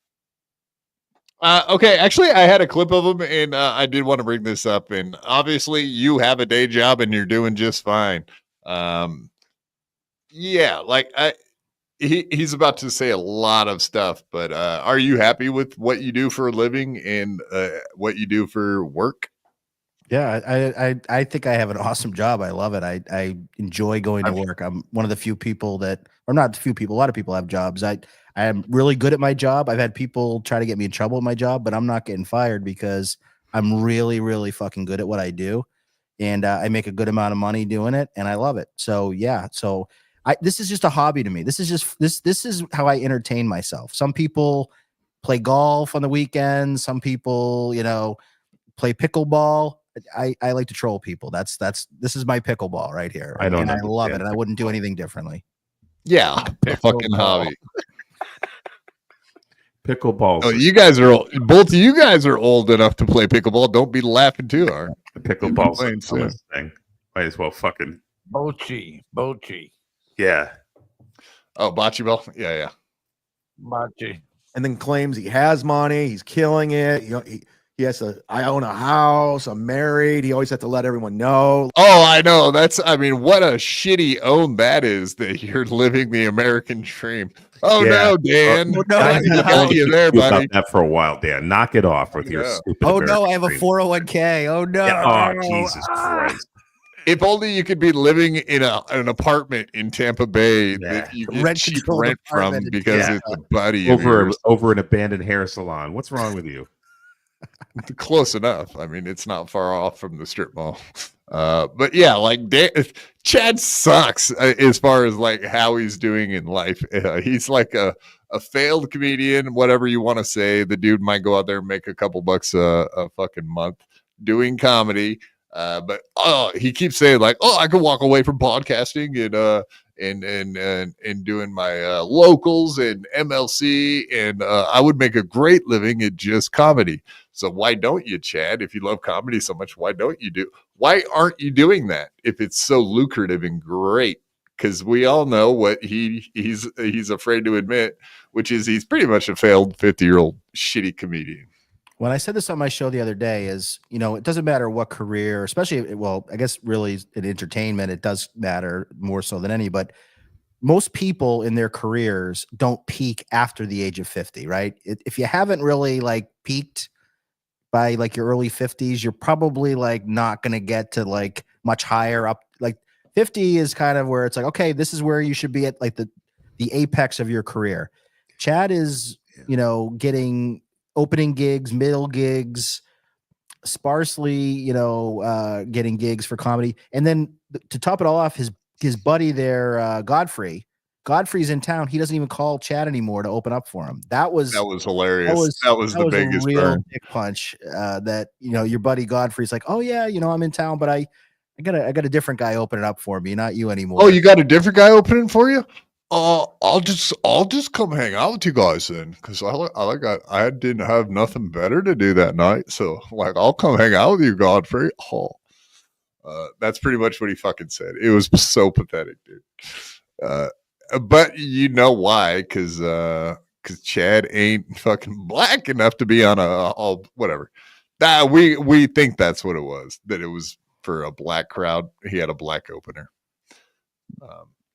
Okay, actually, I had a clip of him, and I did want to bring this up. And obviously, you have a day job, and you're doing just fine. Yeah, like he's about to say a lot of stuff, but are you happy with what you do for a living and what you do for work? Yeah, I think I have an awesome job. I love it. I enjoy going to work. I'm one of the few people that, or not few people, a lot of people have jobs. I am really good at my job. I've had people try to get me in trouble with my job, but I'm not getting fired because I'm really, really fucking good at what I do. And I make a good amount of money doing it, and I love it. So yeah, this is just a hobby to me. This is just this is how I entertain myself. Some people play golf on the weekends. Some people, play pickleball. I like to troll people. This is my pickleball right here. I love it, and I wouldn't do anything differently. Yeah, a fucking hobby. Pickleball. Oh, you guys are old. Both of you guys are old enough to play pickleball. Don't be laughing too hard. Pickleball's the thing. Might as well fucking Bocce. Yeah. Oh, bocce ball. Yeah. Bocce. And then claims he has money. He's killing it. He has I own a house. I'm married. He always has to let everyone know. Oh, I know. What a shitty own that is that you're living the American dream. Oh, yeah. No, Dan. I got you there, buddy. That for a while, Dan. Knock it off with your stupid. Oh, no. I have a 401k. Oh, no. Yeah. Oh, Jesus Christ. If only you could be living in an apartment in Tampa Bay that you get cheap rent from because it's a buddy. Over an abandoned hair salon. What's wrong with you? Close enough. I mean, it's not far off from the strip mall. But yeah, like Chad sucks as far as like how he's doing in life. He's like a failed comedian, whatever you want to say. The dude might go out there and make a couple bucks a fucking month doing comedy. But he keeps saying like, I could walk away from podcasting and doing my locals and MLC, and I would make a great living at just comedy. So why don't you, Chad? If you love comedy so much, why aren't you doing that if it's so lucrative and great? Because we all know what he's afraid to admit, which is he's pretty much a failed 50-year-old shitty comedian. When I said this on my show the other day is, it doesn't matter what career, especially, I guess really in entertainment, it does matter more so than any, but most people in their careers don't peak after the age of 50, right? If you haven't really like peaked by like your early 50s, you're probably like not going to get to like much higher up. Like 50 is kind of where it's like, okay, this is where you should be at like the apex of your career. Chad is, you know, getting opening gigs, middle gigs, sparsely, you know, getting gigs for comedy. And then to top it all off, his buddy there, Godfrey's in town. He doesn't even call Chad anymore to open up for him. That was hilarious. That was the biggest a real burn. dick punch. That, you know, your buddy Godfrey's like, oh yeah, you know, I'm in town, but I got a different guy opening up for me, not you anymore. Oh, you got a different guy opening for you? I'll just come hang out with you guys then, because I didn't have nothing better to do that night, so like I'll come hang out with you, Godfrey. Oh, that's pretty much what he fucking said. It was so pathetic, dude. But you know why? Because Chad ain't fucking black enough to be on all whatever. We think that's what it was. That it was for a black crowd. He had a black opener.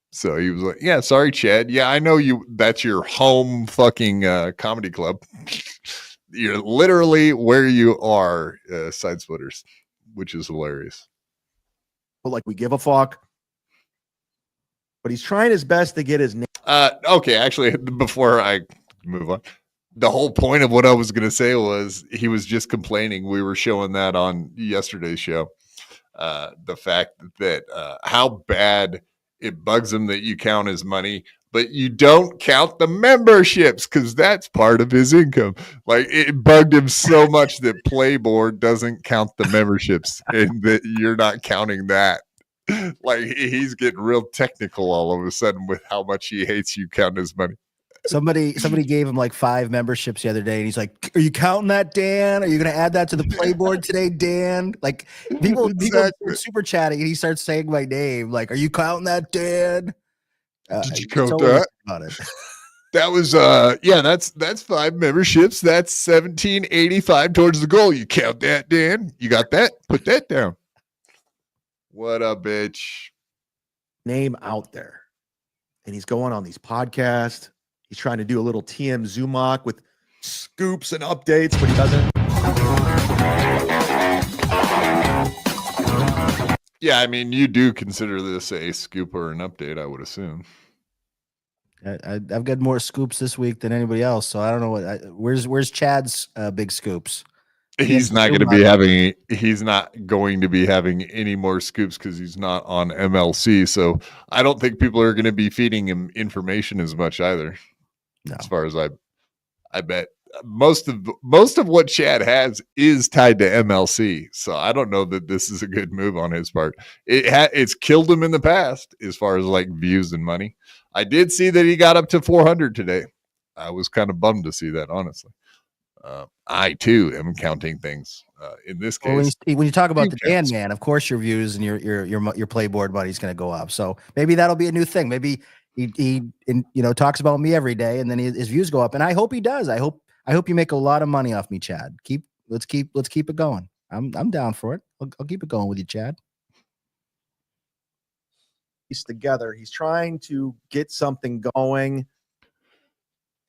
So he was like, yeah, sorry, Chad. Yeah, I know you. That's your home fucking comedy club. You're literally where you are, Side Splitters, which is hilarious. But like, we give a fuck. But he's trying his best to get his name. Okay, actually, before I move on, the whole point of what I was going to say was he was just complaining. We were showing that on yesterday's show. The fact that how bad it bugs him that you count his money, but you don't count the memberships because that's part of his income. Like, it bugged him so much that Playboard doesn't count the memberships and that you're not counting that. Like, he's getting real technical all of a sudden with how much he hates you counting his money. Somebody gave him like 5 memberships the other day, and he's like, "Are you counting that, Dan? Are you going to add that to the Playboard today, Dan?" Like, people are super chatting, and he starts saying my name. Like, "Are you counting that, Dan?" Did you count that? About it. That was yeah, that's 5 memberships. That's $17.85 towards the goal. You count that, Dan? You got that? Put that down. What a bitch. Name out there. And he's going on these podcasts. He's trying to do a little TM Zumach with scoops and updates, but he doesn't. Yeah, I mean, you do consider this a scoop or an update, I would assume. I've got more scoops this week than anybody else, so I don't know where's Chad's big scoops. He's not going to be having. He's not going to be having any more scoops because he's not on MLC. So I don't think people are going to be feeding him information as much either. No. As far as I bet most of what Chad has is tied to MLC. So I don't know that this is a good move on his part. It's killed him in the past as far as like views and money. I did see that he got up to 400 today. I was kind of bummed to see that, honestly. I too am counting things. In this case, when you talk about the Dan Man, of course your views and your Playboard money is going to go up. So maybe that'll be a new thing. Maybe he talks about me every day, and then his views go up. And I hope he does. I hope you make a lot of money off me, Chad. Let's keep it going. I'm down for it. I'll keep it going with you, Chad. He's together. He's trying to get something going.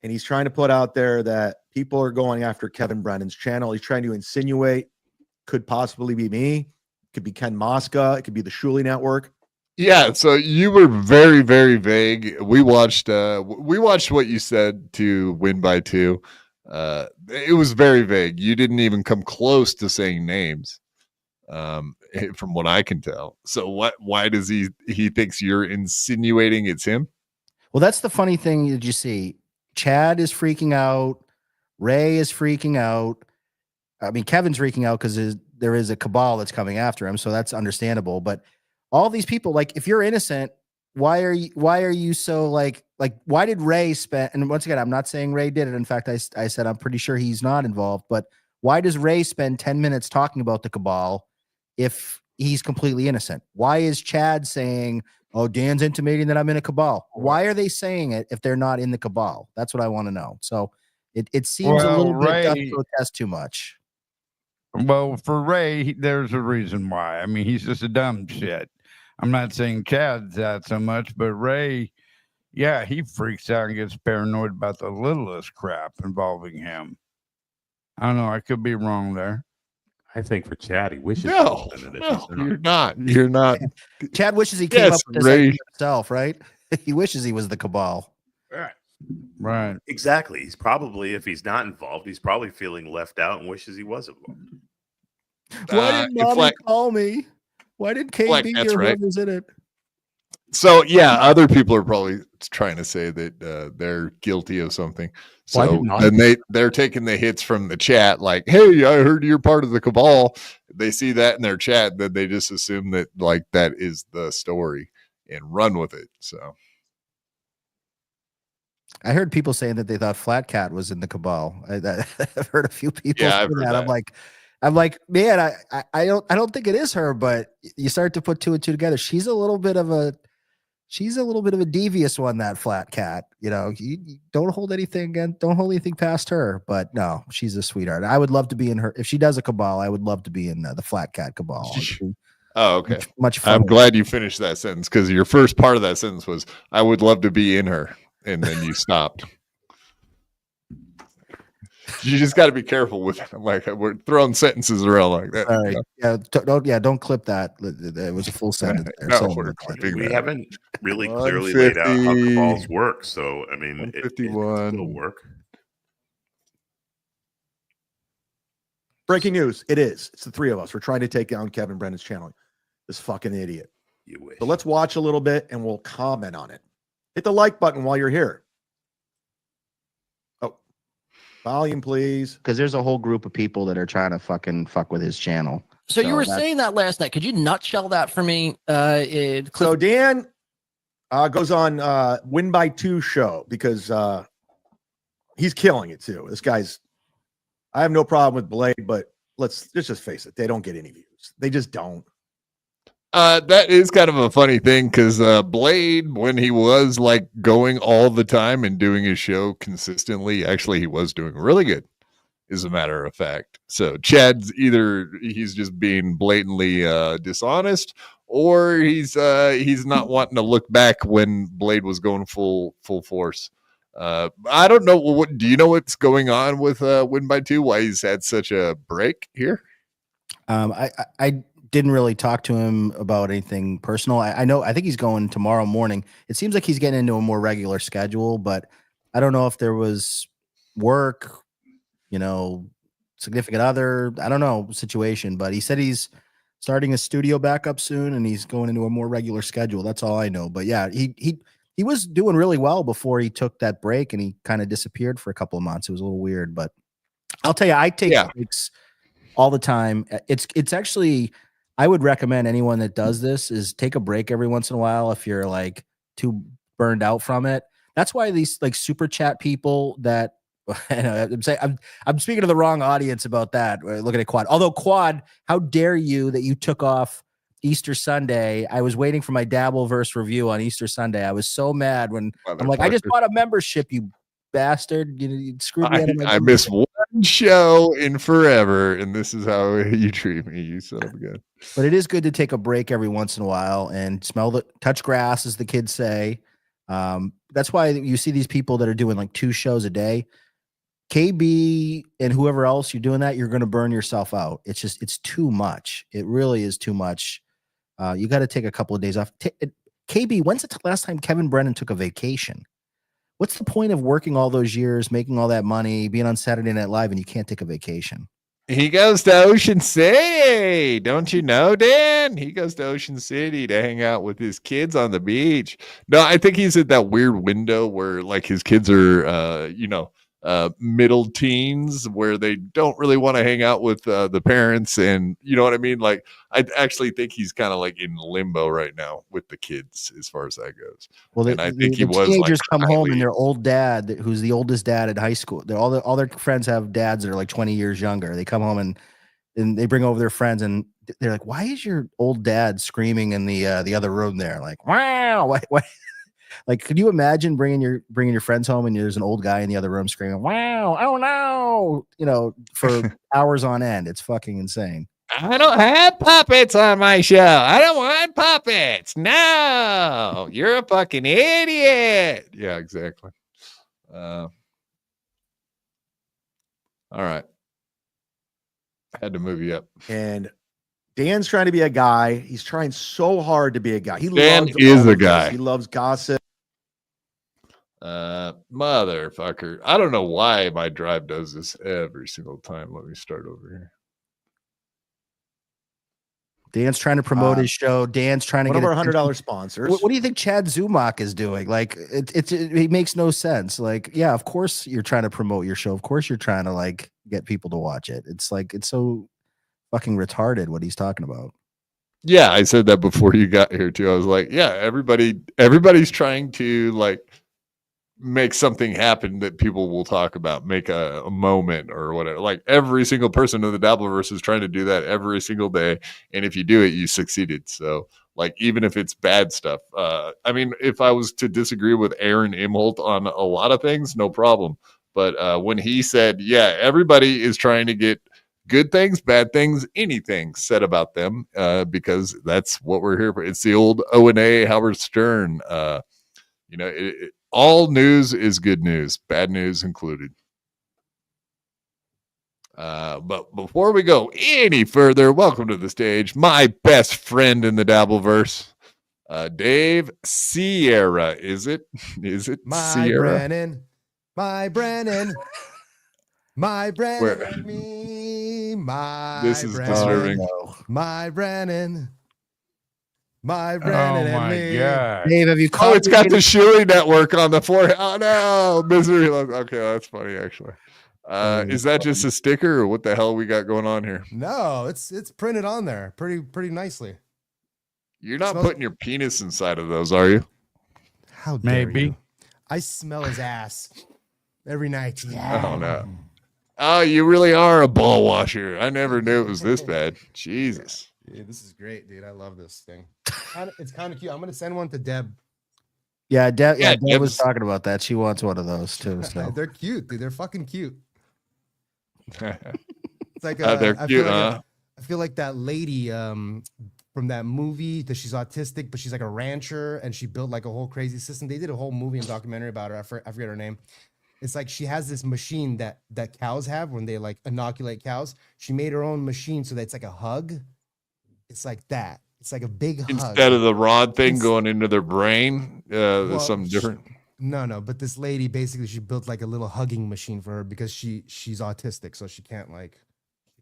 And he's trying to put out there that people are going after Kevin Brennan's channel. He's trying to insinuate could possibly be me. Could be Ken Mosca. It could be the Shuley Network. Yeah. So you were very, very vague. We watched what you said to Win by 2. It was very vague. You didn't even come close to saying names, from what I can tell. So why does he thinks you're insinuating it's him? Well, that's the funny thing that you see. Chad is freaking out. Ray is freaking out. I mean, Kevin's freaking out because there is a cabal that's coming after him, so that's understandable. But all these people, like, if you're innocent, why are you so like why did Ray spend? And once again, I'm not saying Ray did it. In fact, I said I'm pretty sure he's not involved. But why does Ray spend 10 minutes talking about the cabal if he's completely innocent? Why is Chad saying, "Oh, Dan's intimating that I'm in a cabal"? Why are they saying it if they're not in the cabal? That's what I want to know. So it seems a little bit does protest too much. Well, for Ray, there's a reason why. I mean, he's just a dumb shit. I'm not saying Chad's that so much, but Ray, Yeah, he freaks out and gets paranoid about the littlest crap involving him. I don't know. I could be wrong there. I think for Chad, he wishes. No, you're not. You're not. Chad wishes he came Yes, up with this Ray. idea himself, right? He wishes he was the cabal. Right. Right. Exactly. He's probably, if he's not involved, he's probably feeling left out and wishes he was involved. Why didn't if Mommy like- call me? Why did Like, KB that's or right. whoever's in it? So yeah, other people are probably trying to say that they're guilty of something. Why So did not- and they're taking the hits from the chat, like, "Hey, I heard you're part of the cabal." They see that in their chat, that they just assume that like that is the story and run with it. So I heard people saying that they thought Flat Cat was in the cabal. I've heard a few people Yeah, say I've heard that. that. I'm like, man, I don't think it is her, but you start to put two and two together. She's a little bit of a devious one, that Flat Cat. You know, you don't hold anything past her. But no, she's a sweetheart. I would love to be in her. If she does a cabal, I would love to be in the Flat Cat cabal. Oh, okay. Much fun. I'm glad you finished that sentence, because your first part of that sentence was, "I would love to be in her," and then you stopped. You just got to be careful with it. Like, we're throwing sentences around like that. All right. Don't clip that. It was a full sentence there. No, Sorry we're about that. clipping We that. haven't really clearly laid out how 150. cabals work. So, I mean, it can 151. still work. Breaking news. It's the three of us. We're trying to take down Kevin Brennan's channel. This fucking idiot. You wish. So let's watch a little bit and we'll comment on it. Hit the like button while you're here. Oh, volume, please. Because there's a whole group of people that are trying to fuck with his channel. So you were that's- saying that last night. Could you nutshell that for me? So Dan goes on Win by Two show because he's killing it too. This guy's, I have no problem with Blade, but let's just face it. They don't get any views. They just don't. That is kind of a funny thing, because Blade, when he was like going all the time and doing his show consistently, actually he was doing really good, as a matter of fact. So Chad's either he's just being blatantly dishonest, or he's not wanting to look back when Blade was going full force. I don't know. What do you know what's going on with Win by Two? Why he's had such a break here? I didn't really talk to him about anything personal. I think he's going tomorrow morning. It seems like he's getting into a more regular schedule, but I don't know if there was work, significant other, I don't know, situation, but he said he's starting a studio back up soon and he's going into a more regular schedule. That's all I know. But yeah, he was doing really well before he took that break and he kind of disappeared for a couple of months. It was a little weird, but I'll tell you, I take breaks all the time. It's actually, I would recommend anyone that does this is take a break every once in a while if you're like too burned out from it. That's why these like super chat people that I'm saying, I'm speaking to the wrong audience about that. Looking at Quad. Although Quad, how dare you that you took off Easter Sunday? I was waiting for my Dabbleverse review on Easter Sunday. I was so mad when I'm like, I just bought a membership, you bastard. You screwed me out of my I missed one show in forever, and this is how you treat me, you son of a gun. But it is good to take a break every once in a while and touch grass, as the kids say. That's why you see these people that are doing like 2 shows a day. KB and whoever else you're doing that, you're going to burn yourself out. It's too much. It really is too much. You got to take a couple of days off. KB, when's the last time Kevin Brennan took a vacation? What's the point of working all those years, making all that money, being on Saturday Night Live, and you can't take a vacation? He goes to Ocean City. Don't you know, Dan? He goes to Ocean City to hang out with his kids on the beach. No, I think he's at that weird window where like his kids are, middle teens, where they don't really want to hang out with the parents, and you know what I mean. Like, I actually think he's kind of like in limbo right now with the kids as far as that goes. Well, and I think he was teenagers like, come home and their old dad, who's the oldest dad at high school. All their friends have dads that are like 20 years younger. They come home and they bring over their friends, and they're like, "Why is your old dad screaming in the other room there?" Like, wow, why? Like, could you imagine bringing your friends home and there's an old guy in the other room screaming, "Wow, oh no," for hours on end? It's fucking insane. I don't have puppets on my show. I don't want puppets. No, you're a fucking idiot. Yeah, exactly. All right. Had to move you up. And Dan's trying to be a guy. He's trying so hard to be a guy. Dan loves is all a of this. guy. He loves gossip. Motherfucker. I don't know why my drive does this every single time. Let me start over here. Dan's trying to promote his show. Dan's trying to One get of our attention. $100 sponsors. What do you think Chad Zumach is doing? Like, it makes no sense. Like, yeah, of course you're trying to promote your show. Of course you're trying to like get people to watch it. It's like it's so fucking retarded what he's talking about. Yeah, I said that before you got here too. I was like, yeah, everybody's trying to like make something happen that people will talk about, make a moment or whatever. Like every single person in the Dabbleverse is trying to do that every single day. And if you do it, you succeeded. So like, even if it's bad stuff, I mean, if I was to disagree with Aaron Imholt on a lot of things, no problem. But when he said, yeah, everybody is trying to get good things, bad things, anything said about them, because that's what we're here for. It's the old O&A Howard Stern, all news is good news, bad news included. But before we go any further, welcome to the stage, my best friend in the Dabbleverse, Dave Sierra. Is it My Sierra? Brennan, my Brennan, my Brennan, Where- me, my This is Brennan, disturbing. my Brennan, my Brennan, Oh and my me. god. Dave, have you Oh, it's got the Shuey network on the forehead. Oh no, misery. Okay, that's funny actually. Is that just a sticker or what the hell we got going on here? No, it's printed on there pretty nicely. You're not Smells- putting your penis inside of those, are you? How dare Maybe. you. I smell his ass every night. Yeah. Oh no. Oh, you really are a ball washer. I never knew it was this bad. Jesus. Yeah, this is great, dude. I love this thing. It's kind of cute. I'm gonna send one to Deb. Yeah, Deb was Deb's- talking about that. She wants one of those too. So They're cute, dude. They're fucking cute. It's like They're I cute, feel like huh? I feel like that lady from that movie that she's autistic, but she's like a rancher and she built like a whole crazy system. They did a whole movie and documentary about her. I forget her name. It's like she has this machine that cows have when they like inoculate cows. She made her own machine so that it's like a hug. It's like that. It's like a big hug. Instead of the rod thing It's- going into their brain, Well, something different. No, but this lady basically she built like a little hugging machine for her because she's autistic, so she can't like.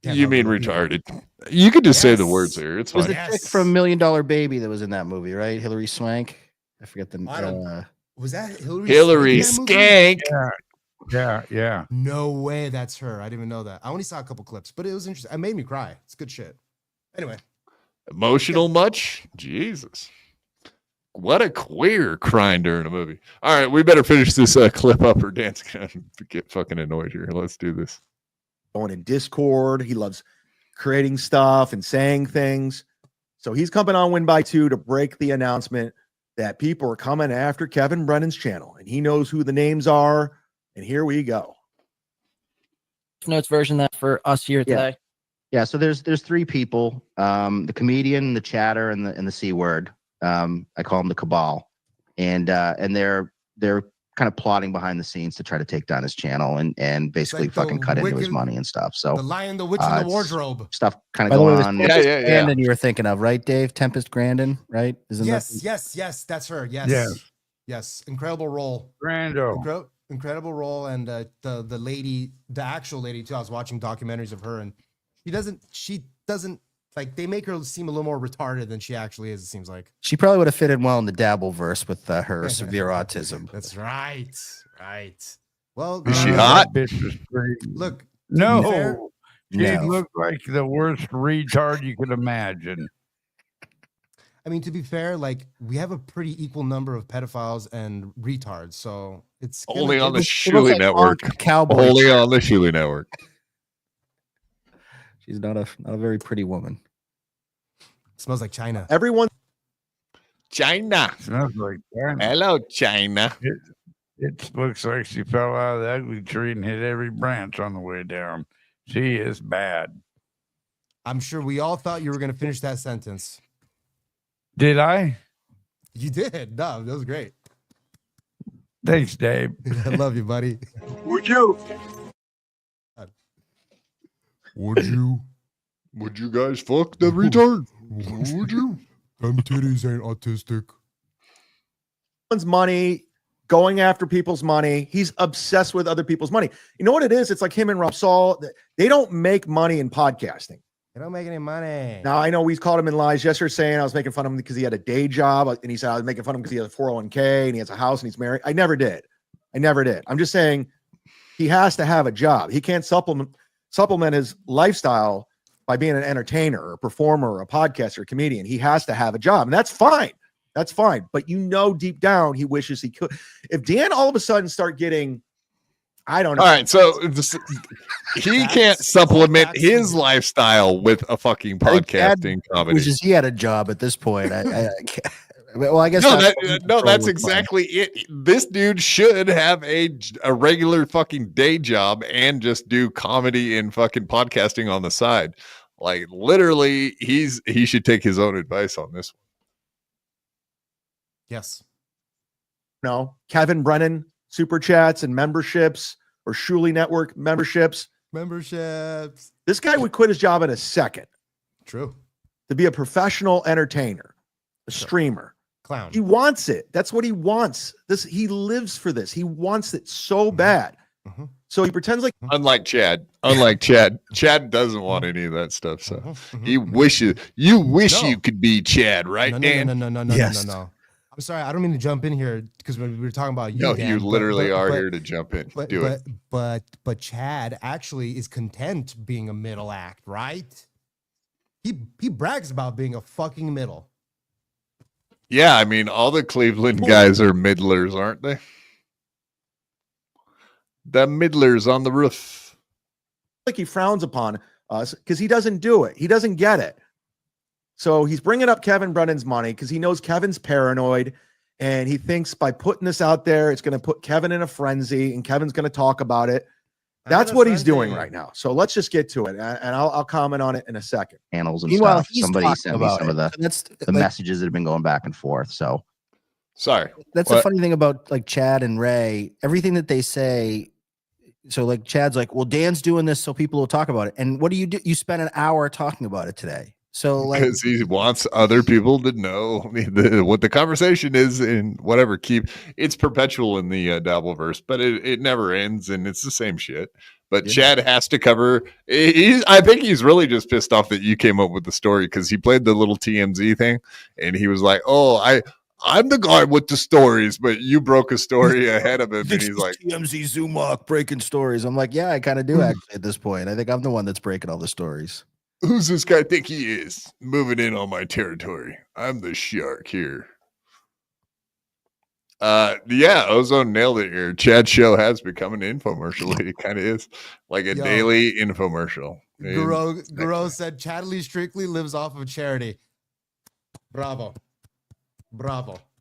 can't You hug mean other people. retarded? You could just say the Yes. words here. It's was fine. the chick from $1 Million Baby that was in that movie, right? Hillary Swank. I forget the. I don't- Was that Hillary? Hillary Swank in that movie? Skank. Yeah. No way, that's her. I didn't even know that. I only saw a couple clips, but it was interesting. It made me cry. It's good shit. Anyway, Emotional much? Jesus. What a queer crying during a movie. All right, we better finish this clip up or Dan's gonna get fucking annoyed here. Let's do this. Going in Discord. He loves creating stuff and saying things. So he's coming on Win by Two to break the announcement that people are coming after Kevin Brennan's channel, and he knows who the names are. And here we go. Notes version that for us here today. Yeah, so there's three people: the comedian, the chatter, and the C word. I call them the cabal, and they're kind of plotting behind the scenes to try to take down his channel and basically like the fucking cut into his wicked- money and stuff. So the Lion, the Witch, and the it's Wardrobe. stuff kind By of the way, going it was on. Tempest Yeah. Grandin you were thinking of, right, Dave? Tempest Grandin, right? Isn't Yes, that's her. Yes, Yes. yes. Incredible role. Brando. Incredible role, and the lady, the actual lady too. I was watching documentaries of her, and she doesn't like they make her seem a little more retarded than she actually is. It seems like. She probably would have fit in well in the Dabbleverse with her severe autism. That's right. Right. Well, Is she no, hot? That bitch was crazy. Look, No. fair- She No. looked like the worst retard you could imagine. I mean, to be fair, like we have a pretty equal number of pedophiles and retards, so it's gonna- Only on the It looks Shuli like Network. Honk Cowboy. Only on the Shuli Network. She's not a very pretty woman. smells like China. Everyone, China. Smells like that. Hello, China. It looks like she fell out of the ugly tree and hit every branch on the way down. She is bad. I'm sure we all thought you were going to finish that sentence. Did I? You did. No, that was great. Thanks, Dave. I love you, buddy. Would you? Would you guys fuck the retard? Would you? Them titties ain't autistic. Money, going after people's money. He's obsessed with other people's money. You know what it is? It's like him and Rob Saul. They don't make money in podcasting. They don't make any money. Now, I know we called him in lies yesterday saying I was making fun of him because he had a day job. And he said I was making fun of him because he has a 401k and he has a house and he's married. I never did. I'm just saying he has to have a job. He can't supplement his lifestyle by being an entertainer or a performer or a podcaster or a comedian. He has to have a job. And that's fine. That's fine. But you know, deep down, he wishes he could. If Dan all of a sudden start getting, I don't know. All right. So he can't supplement his lifestyle with a fucking podcasting comedy. Which is he had a job at this point. Well, I guess that's exactly it. This dude should have a regular fucking day job and just do comedy and fucking podcasting on the side. Like literally, he should take his own advice on this one. Yes. No, Kevin Brennan super chats and memberships or Shuli Network memberships. This guy would quit his job in a second. True. To be a professional entertainer, a streamer. Clown. He wants it. That's what he wants. He lives for this. He wants it so bad. So he pretends like Unlike Chad, Chad doesn't want any of that stuff. So he wishes you could be Chad, right, Dan? No. I'm sorry, I don't mean to jump in here because we were talking about you. No, Dan, you literally are here to jump in. Do it. But Chad actually is content being a middle act, right? He brags about being a fucking middle. Yeah, I mean, all the Cleveland guys are middlers, aren't they? The middlers on the roof. he frowns upon us because he doesn't do it. He doesn't get it. So he's bringing up Kevin Brennan's money because he knows Kevin's paranoid, and he thinks by putting this out there, it's going to put Kevin in a frenzy, and Kevin's going to talk about it. That's what he's doing right now. So let's just get to it, and I'll comment on it in a second. Panels and stuff. Somebody sent me some of the messages that have been going back and forth. So sorry. That's the funny thing about like Chad and Ray. Everything that they say. So like Chad's like, well, Dan's doing this so people will talk about it. And what do? You spent an hour talking about it today. So like, because he wants other people to know what the conversation is and whatever. It's perpetual in the Dabbleverse, but it never ends, and it's the same shit. But yeah. Chad has to cover. I think he's really just pissed off that you came up with the story because he played the little TMZ thing, and he was like, "Oh, I'm the guy with the stories, but you broke a story ahead of him." And he's like, TMZ Zumach breaking stories. I'm like, yeah, I kind of do actually at this point. I think I'm the one that's breaking all the stories. Who's this guy think he is? Moving in on my territory. I'm the shark here. Yeah, Ozone nailed it here. Chad's show has become an infomercial. It kind of is like a daily infomercial. Guro said Chad Lee Strictly lives off of charity. Bravo.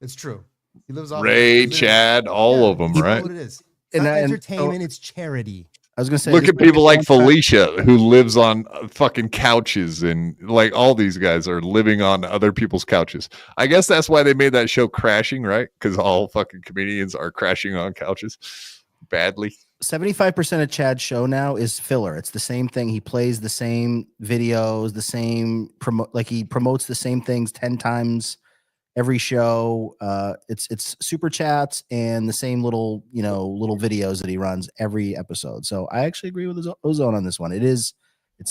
It's true. He lives off Ray, Chad, all of them, right? What it is. It's not entertainment, it's charity. I was gonna say, look at people like Felicia who lives on fucking couches, and like all these guys are living on other people's couches. I guess that's why they made that show Crashing, right? Because all fucking comedians are crashing on couches badly. 75% of Chad's show now is filler. It's the same thing. He plays the same videos, the same he promotes the same things 10 times every show. It's super chats and the same little videos that he runs every episode. So I actually agree with Ozone on this one. It's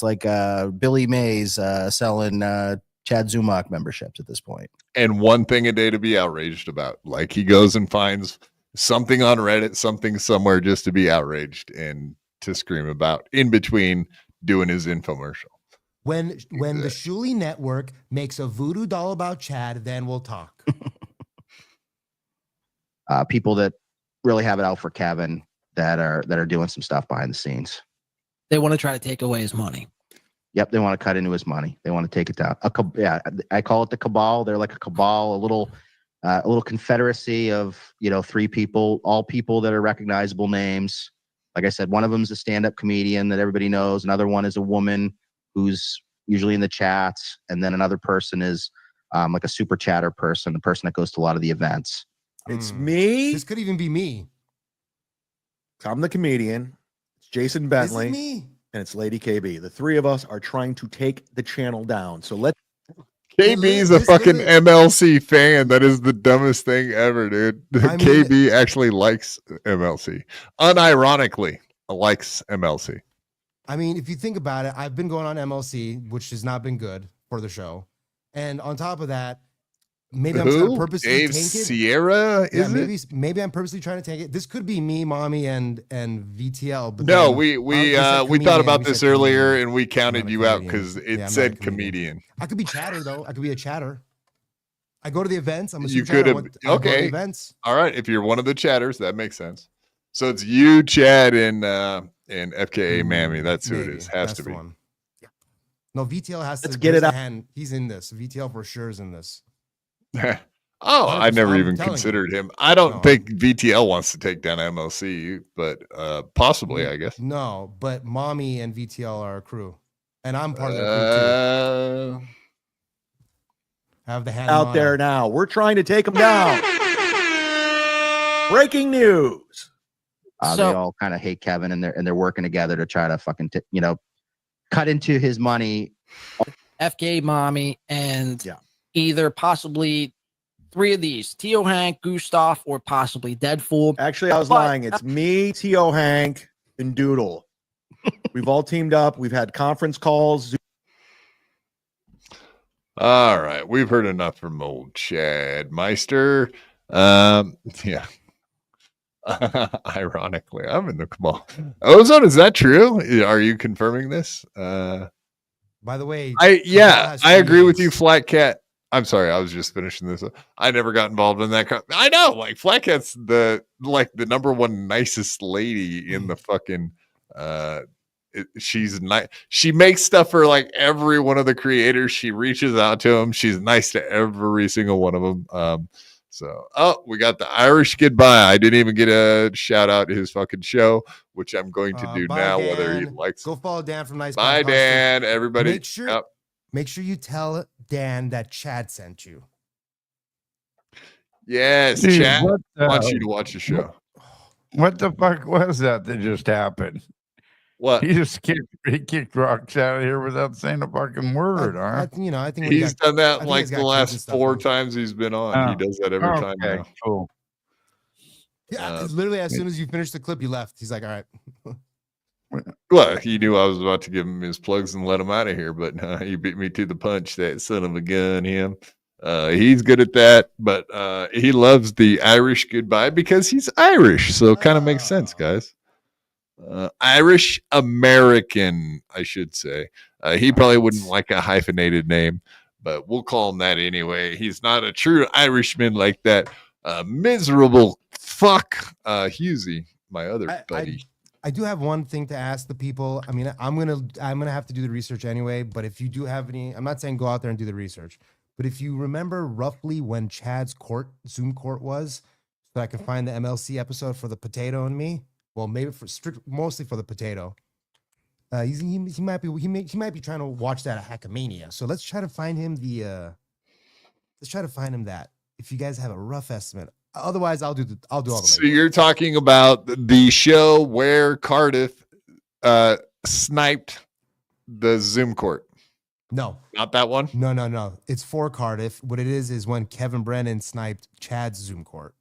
like Billy Mays selling Chad Zumach memberships at this point. And one thing a day to be outraged about. Like he goes and finds something on Reddit, something somewhere just to be outraged and to scream about in between doing his infomercial. When the Shuli Network makes a voodoo doll about Chad, then we'll talk. People that really have it out for Kevin that are doing some stuff behind the scenes. They want to try to take away his money. Yep, they want to cut into his money. They want to take it down. I call it the cabal. They're like a cabal, a little confederacy of 3 people, all people that are recognizable names. Like I said, one of them is a stand-up comedian that everybody knows. Another one is a woman who's usually in the chats, and then another person is like a super chatter person, the person that goes to a lot of the events. It's me. This could even be me. I'm the comedian. It's Jason Bentley. me? And it's Lady KB. The three of us are trying to take the channel down. So let's. KB's a fucking MLC fan. That is the dumbest thing ever, dude. KB actually likes MLC. Unironically, likes MLC. I mean, if you think about it, I've been going on MLC, which has not been good for the show. And on top of that, maybe I'm trying to purposely Dave tank it. Sierra, maybe I'm purposely trying to tank it. This could be me, Mommy, and VTL. But no, then we thought about this earlier, and we counted you out because it said comedian. I could be chatter though. I could be a chatter. I go to the events. I'm a You super could chatter. have I go to the okay. events. All right, if you're one of the chatters, that makes sense. So it's you, Chad, and FKA Mammy. That's who it is. Has to be. One. Yeah. No, VTL has to. Let's get it up. He's in this. VTL for sure is in this. Oh, I never even telling considered him. I don't think VTL wants to take down MLC, but possibly, I guess. No, but Mommy and VTL are a crew, and I'm part of the crew too. Have the hand out there now. We're trying to take them down. Breaking news. They all kind of hate Kevin, and they're working together to try to fucking cut into his money. FK Mommy and either possibly three of these: Tio Hank, Gustav, or possibly Dead Fool. Actually, I was lying. It's me, Tio Hank, and Doodle. We've all teamed up. We've had conference calls. All right, we've heard enough from old Chad Meister. Yeah. Ironically, I'm in the cabal. Ozone, is that true? Are you confirming this? By the way, I agree with you, Flat Cat. I'm sorry, I was just finishing this. I never got involved in that. I know, like Flat Cat's the number one nicest lady in the fucking. She's nice. She makes stuff for like every one of the creators. She reaches out to them. She's nice to every single one of them. We got the Irish goodbye. I didn't even get a shout out to his fucking show, which I'm going to do now, Dan. whether he likes. Go follow Dan from Nice. Bye, Podcast. Dan. Everybody. Make sure you tell Dan that Chad sent you. Yes, Dude, Chad what the- wants you to watch the show. What the fuck was that just happened? What? He just kicked rocks out of here without saying a fucking word. I think He's done that like the last 4 times he's been on. He does that every time now. Cool. Yeah, literally as soon as you finished the clip, he left. He's like, all right. Well, he knew I was about to give him his plugs and let him out of here, but he beat me to the punch. That son of a gun, him. He's good at that, but he loves the Irish goodbye because he's Irish, so it kind of makes sense, guys. Irish American, I should say. He probably wouldn't like a hyphenated name, but we'll call him that anyway. He's not a true Irishman like that miserable fuck Husey, my other buddy. I do have one thing to ask the people. I mean, I'm gonna have to do the research anyway. But if you do have any, I'm not saying go out there and do the research. But if you remember roughly when Chad's Zoom court was, so I can find the MLC episode for the potato and me. Well, maybe mostly for the potato. He might be trying to watch that at Hackmania. So let's try to find him that. If you guys have a rough estimate, otherwise I'll do all the. So you're talking about the show where Cardiff sniped the Zoom court. No, not that one. No. It's for Cardiff. What it is when Kevin Brennan sniped Chad's Zoom court.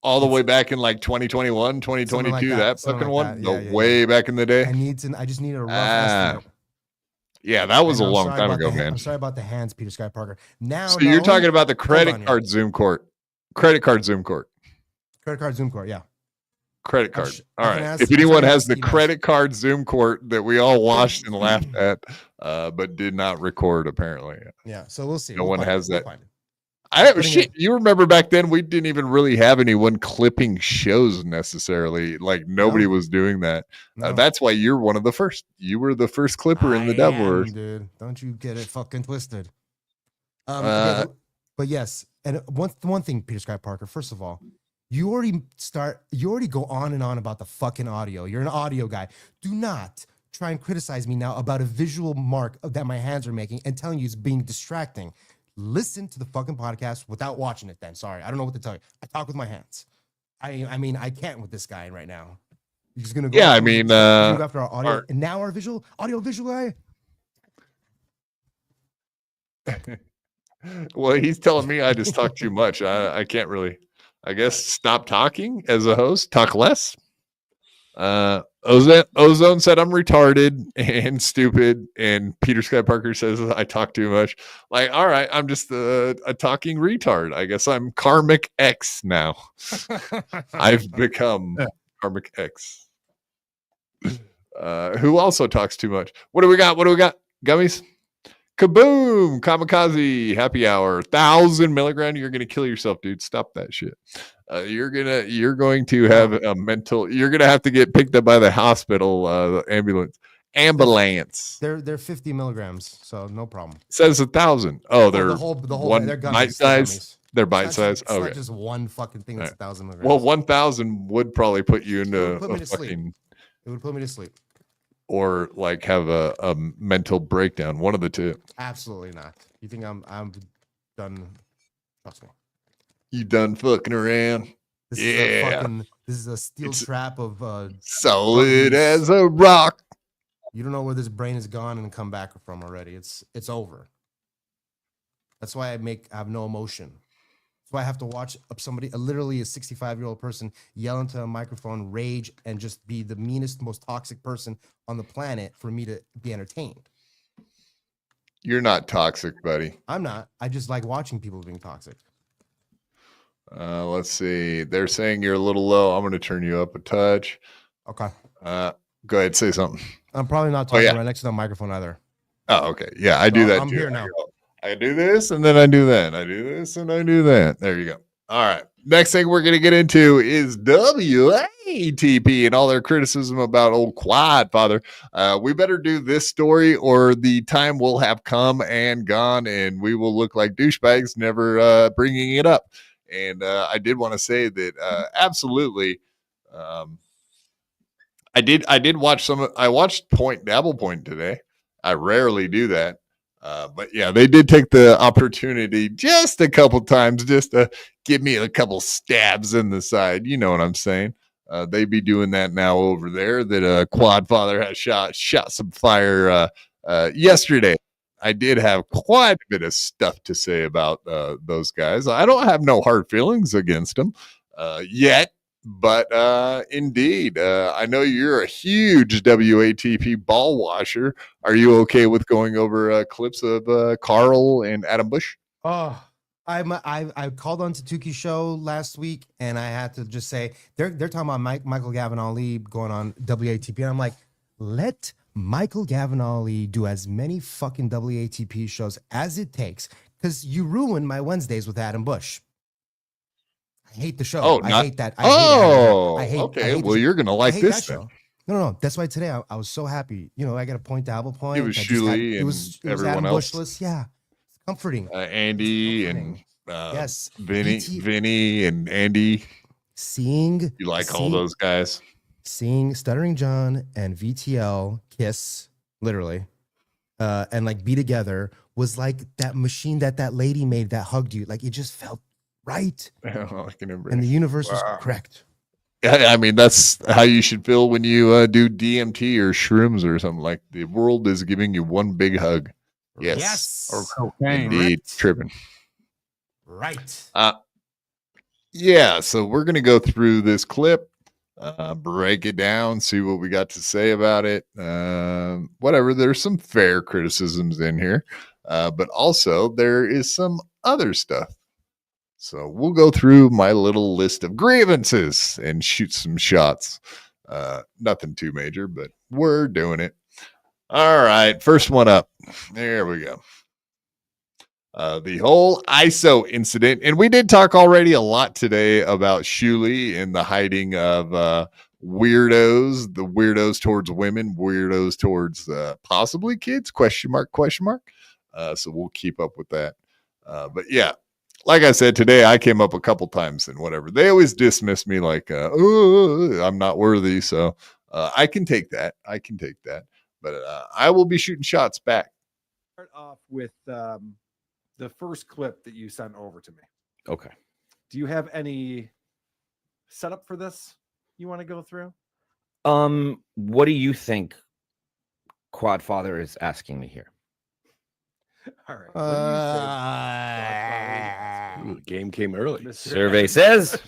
All the way back in like 2021, 2022, like that fucking one? Way back in the day? I just need a rough estimate. Yeah, that was a long time ago, man. I'm sorry about the hands, Peter Sky Parker. Now, so you're talking about the credit card Zoom court. Credit card Zoom court. Credit card Zoom court, yeah. Credit card. All right. If anyone has the credit card Zoom court that we all watched and laughed at, but did not record, apparently. Yeah, so we'll see. No one has that. You remember back then we didn't even really have anyone clipping shows necessarily. Like nobody was doing that. That's why you're one of the first. You were the first clipper in the Dabbleverse, dude. Don't you get it fucking twisted. But yes, and one thing, Peter Sky Parker. First of all, you already go on and on about the fucking audio. You're an audio guy. Do not try and criticize me now about a visual mark that my hands are making and telling you it's being distracting. Listen to the fucking podcast without watching it then. Sorry, I don't know what to tell you. I talk with my hands. I mean, I can't with this guy right now. He's gonna go. Yeah, I mean, go after our audio, and now our audio visual guy. Well, he's telling me I just talk too much. I can't really, I guess, stop talking as a host, talk less. Ozone said I'm retarded and stupid, and Peter Sky Parker says I talk too much. Like, all right, I'm just a talking retard. I guess I'm Karmic X now. I've become Karmic X. Who also talks too much. What do we got? Gummies? Kaboom! Kamikaze happy hour. 1,000 milligram. You're gonna kill yourself, dude. Stop that shit. You're going to have a mental. You're gonna have to get picked up by the hospital, the ambulance. They're 50 milligrams, so no problem. It says 1,000. Oh, they're the whole one they're gummies, bite size. They're bite size. It's Okay. not just one fucking thing that's 1,000 milligrams. Well, 1,000 would probably put you into put me a to sleep. fucking, It would put me to sleep. or like have a mental breakdown. One of the two. Absolutely not. You think I'm done? Trust me. You done fucking around? This Yeah. This is a steel trap of Solid gummies. as a rock. You don't know where this brain has gone and come back from already. It's over. That's why I have no emotion. That's why I have to watch somebody, literally a 65-year-old person, yell into a microphone, rage, and just be the meanest, most toxic person on the planet for me to be entertained. You're not toxic, buddy. I'm not. I just like watching people being toxic. Let's see. They're saying you're a little low. I'm going to turn you up a touch. Okay. Go ahead. Say something. I'm probably not talking right next to the microphone either. Oh, okay. Yeah, I do that I'm too. here now. I do this and then I do that. I do this and I do that. There you go. All right. Next thing we're going to get into is WATP and all their criticism about old Quad Father. We better do this story or the time will have come and gone and we will look like douchebags never bringing it up. And I did want to say that absolutely. I did watch I watched Dabble Point today. I rarely do that. But yeah, they did take the opportunity just a couple times just to give me a couple stabs in the side. You know what I'm saying? They be doing that now over there that Quad Father has shot some fire yesterday. I did have quite a bit of stuff to say about those guys. I don't have no hard feelings against them yet. But indeed, I know you're a huge WATP ball washer. Are you okay with going over clips of Karl and Adam Busch? Oh, I called on to Tuki's show last week, and I had to just say they're talking about Michael Gavin Ali going on WATP, and I'm like, let Michael Gavin Ali do as many fucking WATP shows as it takes, because you ruined my Wednesdays with Adam Busch. I hate the show. Oh, I hate that. Okay. Well, you're gonna like this then. No. That's why today I was so happy. You know, I got a point to Apple Point. It was Shuli and it was everyone Adam else. Bushless. Yeah, it's comforting. Andy and yes, Vinny and Andy. Seeing you like all those guys. Seeing Stuttering John and VTL kiss, literally, and like be together was like that machine that lady made that hugged you. Like it just felt right. And the universe was correct. I mean, that's how you should feel when you do DMT or shrooms or something. Like the world is giving you one big hug. Yes. Or cocaine. Indeed. Tripping. Right. Yeah. So we're going to go through this clip, break it down, see what we got to say about it. Whatever. There's some fair criticisms in here, but also there is some other stuff. So we'll go through my little list of grievances and shoot some shots. Nothing too major, but we're doing it. All right. First one up. There we go. The whole ISO incident. And we did talk already a lot today about Shuli and the hiding of weirdos, the weirdos towards women, weirdos towards possibly kids, question mark. So we'll keep up with that. But yeah. Like I said, today I came up a couple times and whatever. They always dismiss me like, I'm not worthy. So I can take that. But I will be shooting shots back. Start off with the first clip that you sent over to me. Okay. Do you have any setup for this you want to go through? What do you think Quadfather is asking me here? All right. The game came early. Survey says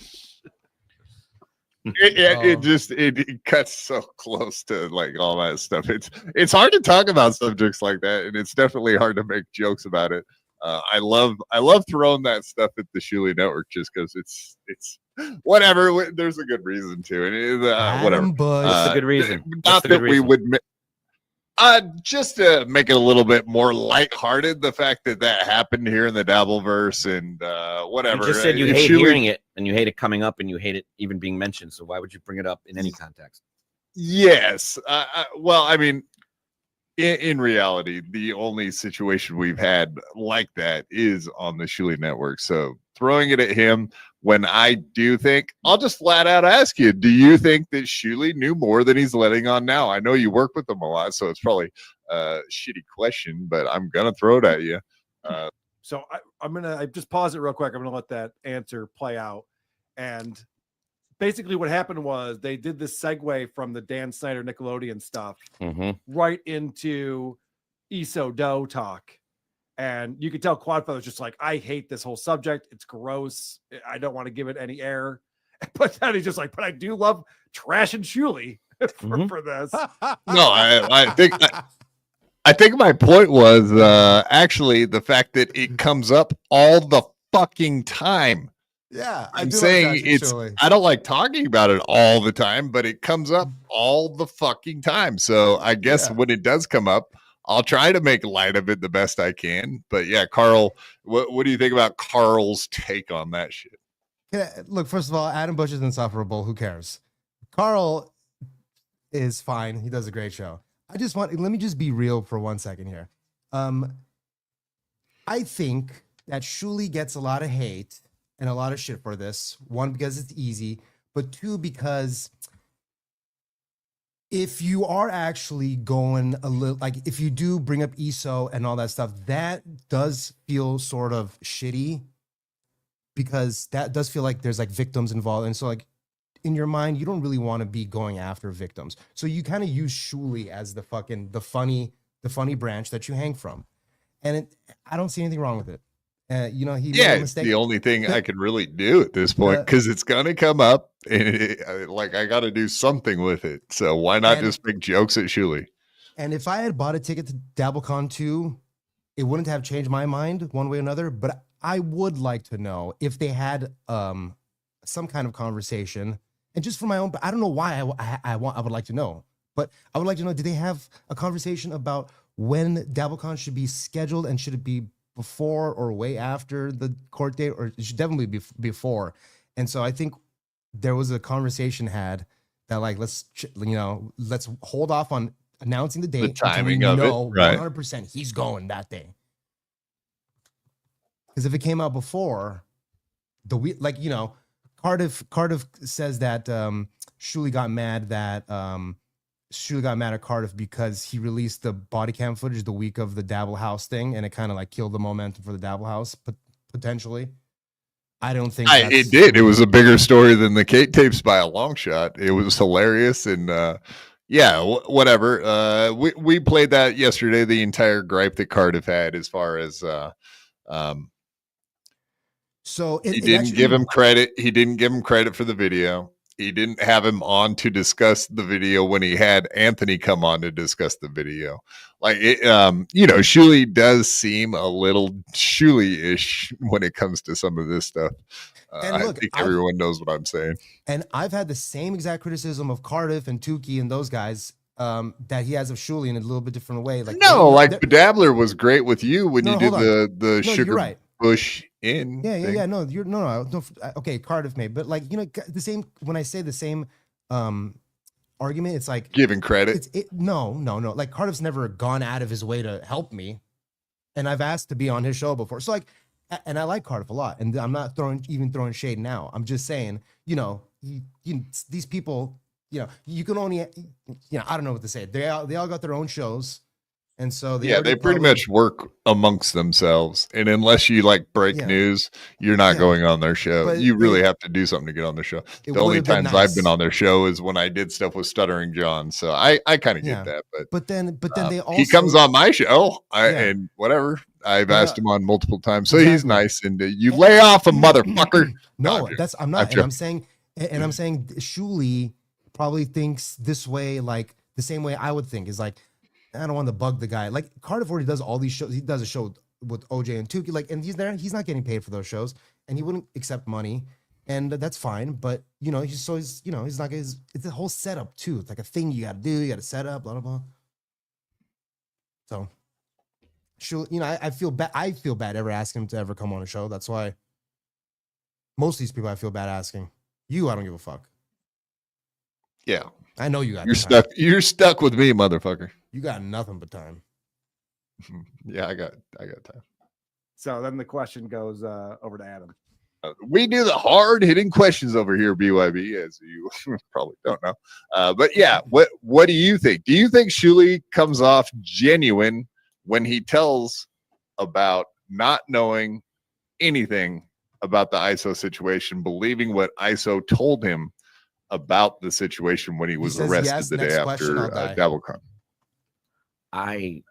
it cuts so close to like all that stuff. It's hard to talk about subjects like that, and it's definitely hard to make jokes about it. I love throwing that stuff at the Shuli Network just because it's whatever. There's a good reason to it. Whatever. What's the good reason? Not that we would. Just to make it a little bit more lighthearted, the fact that happened here in the Dabbleverse and whatever. You just said you hate hearing it and you hate it coming up and you hate it even being mentioned. So why would you bring it up in any context? Yes. Well, I mean, in reality, the only situation we've had like that is on the Shuli Network. So throwing it at him when I do think, I'll just flat out ask you, do you think that Shuli knew more than he's letting on now? I know you work with him a lot, so it's probably a shitty question, but I'm going to throw it at you. So I just pause it real quick. I'm going to let that answer play out. And basically what happened was they did this segue from the Dan Snyder Nickelodeon stuff right into ESO Doe talk. And you could tell Quadfather was just like, I hate this whole subject. It's gross. I don't want to give it any air. But then he's just like, but I do love trash and Shuli for this. No, I think my point was actually the fact that it comes up all the fucking time. Yeah, I'm saying I don't like talking about it all the time, but it comes up all the fucking time. So I guess when it does come up, I'll try to make light of it the best I can. But yeah, Karl, what do you think about Karl's take on that shit? Look, first of all, Adam Busch is insufferable. Who cares? Karl is fine. He does a great show. Let me just be real for 1 second here. I think that Shuli gets a lot of hate and a lot of shit for this. One, because it's easy, but two, because if you are actually going a little, like if you do bring up ESO and all that stuff, that does feel sort of shitty because that does feel like there's like victims involved. And so like in your mind, you don't really want to be going after victims. So you kind of use Shuli as the funny branch that you hang from. And I don't see anything wrong with it. He made a mistake. It's the only thing I can really do at this point because it's gonna come up, and I got to do something with it. So why not just make jokes at Shuli? And if I had bought a ticket to DabbleCon 2, it wouldn't have changed my mind one way or another. But I would like to know if they had some kind of conversation, and just for my own. I don't know why I would like to know, but I would like to know: did they have a conversation about when DabbleCon should be scheduled, and should it be before or way after the court date, or it should definitely be before? And so I think there was a conversation had that like, let's hold off on announcing the date. The timing of it, right? 100% he's going that day. Because if it came out before the week, Cardiff says that Shuli got mad at Cardiff because he released the body cam footage the week of the Dabble House thing, and it kind of like killed the momentum for the Dabble House, potentially. I don't think it did. It was a bigger story than the Kate tapes by a long shot. It was hilarious, and whatever. We played that yesterday. The entire gripe that Cardiff had, as far as he didn't give him credit. He didn't give him credit for the video. He didn't have him on to discuss the video when he had Anthony come on to discuss the video. Like, Shuli does seem a little Shuli-ish when it comes to some of this stuff. I think everyone knows what I'm saying. And I've had the same exact criticism of Cardiff and Tukey and those guys that he has of Shuli in a little bit different way. Like Dabbler was great with you when you did the Sugar Bush in. Yeah. No, okay, Cardiff may, but the same. When I say the same argument, it's like giving credit. No. Like Cardiff's never gone out of his way to help me, and I've asked to be on his show before. So and I like Cardiff a lot, and I'm not throwing shade now. I'm just saying, these people you can only, I don't know what to say. They all got their own shows. And so they pretty much work amongst themselves. And unless you like break news, you're not going on their show. But you really have to do something to get on their show. The only times I've been on their show is when I did stuff with Stuttering John. So I kind of get that. But then they also, he comes on my show and whatever. I've asked him on multiple times. So he's nice. And you lay off a motherfucker. No, I'm not. And I'm saying Shuli probably thinks this way, like the same way I would think, is like, I don't want to bug the guy. Like Cardiff already does all these shows. He does a show with OJ and Tukey, like, and he's not getting paid for those shows, and he wouldn't accept money, and that's fine. But he's not. It's a whole setup too. It's like a thing you got to do. You got to set up, blah blah blah. So, sure, I feel bad. I feel bad ever asking him to ever come on a show. That's why most of these people I feel bad asking. You, I don't give a fuck. Yeah, I know you got. You're stuck. You're stuck with me, motherfucker. You got nothing but time. Yeah, I got time. So then the question goes over to Adam. We do the hard hitting questions over here, BYB, as you probably don't know. But yeah, what do you think? Do you think Shuli comes off genuine when he tells about not knowing anything about the ISO situation, believing what ISO told him about the situation when he was arrested the day after DabbleCon? I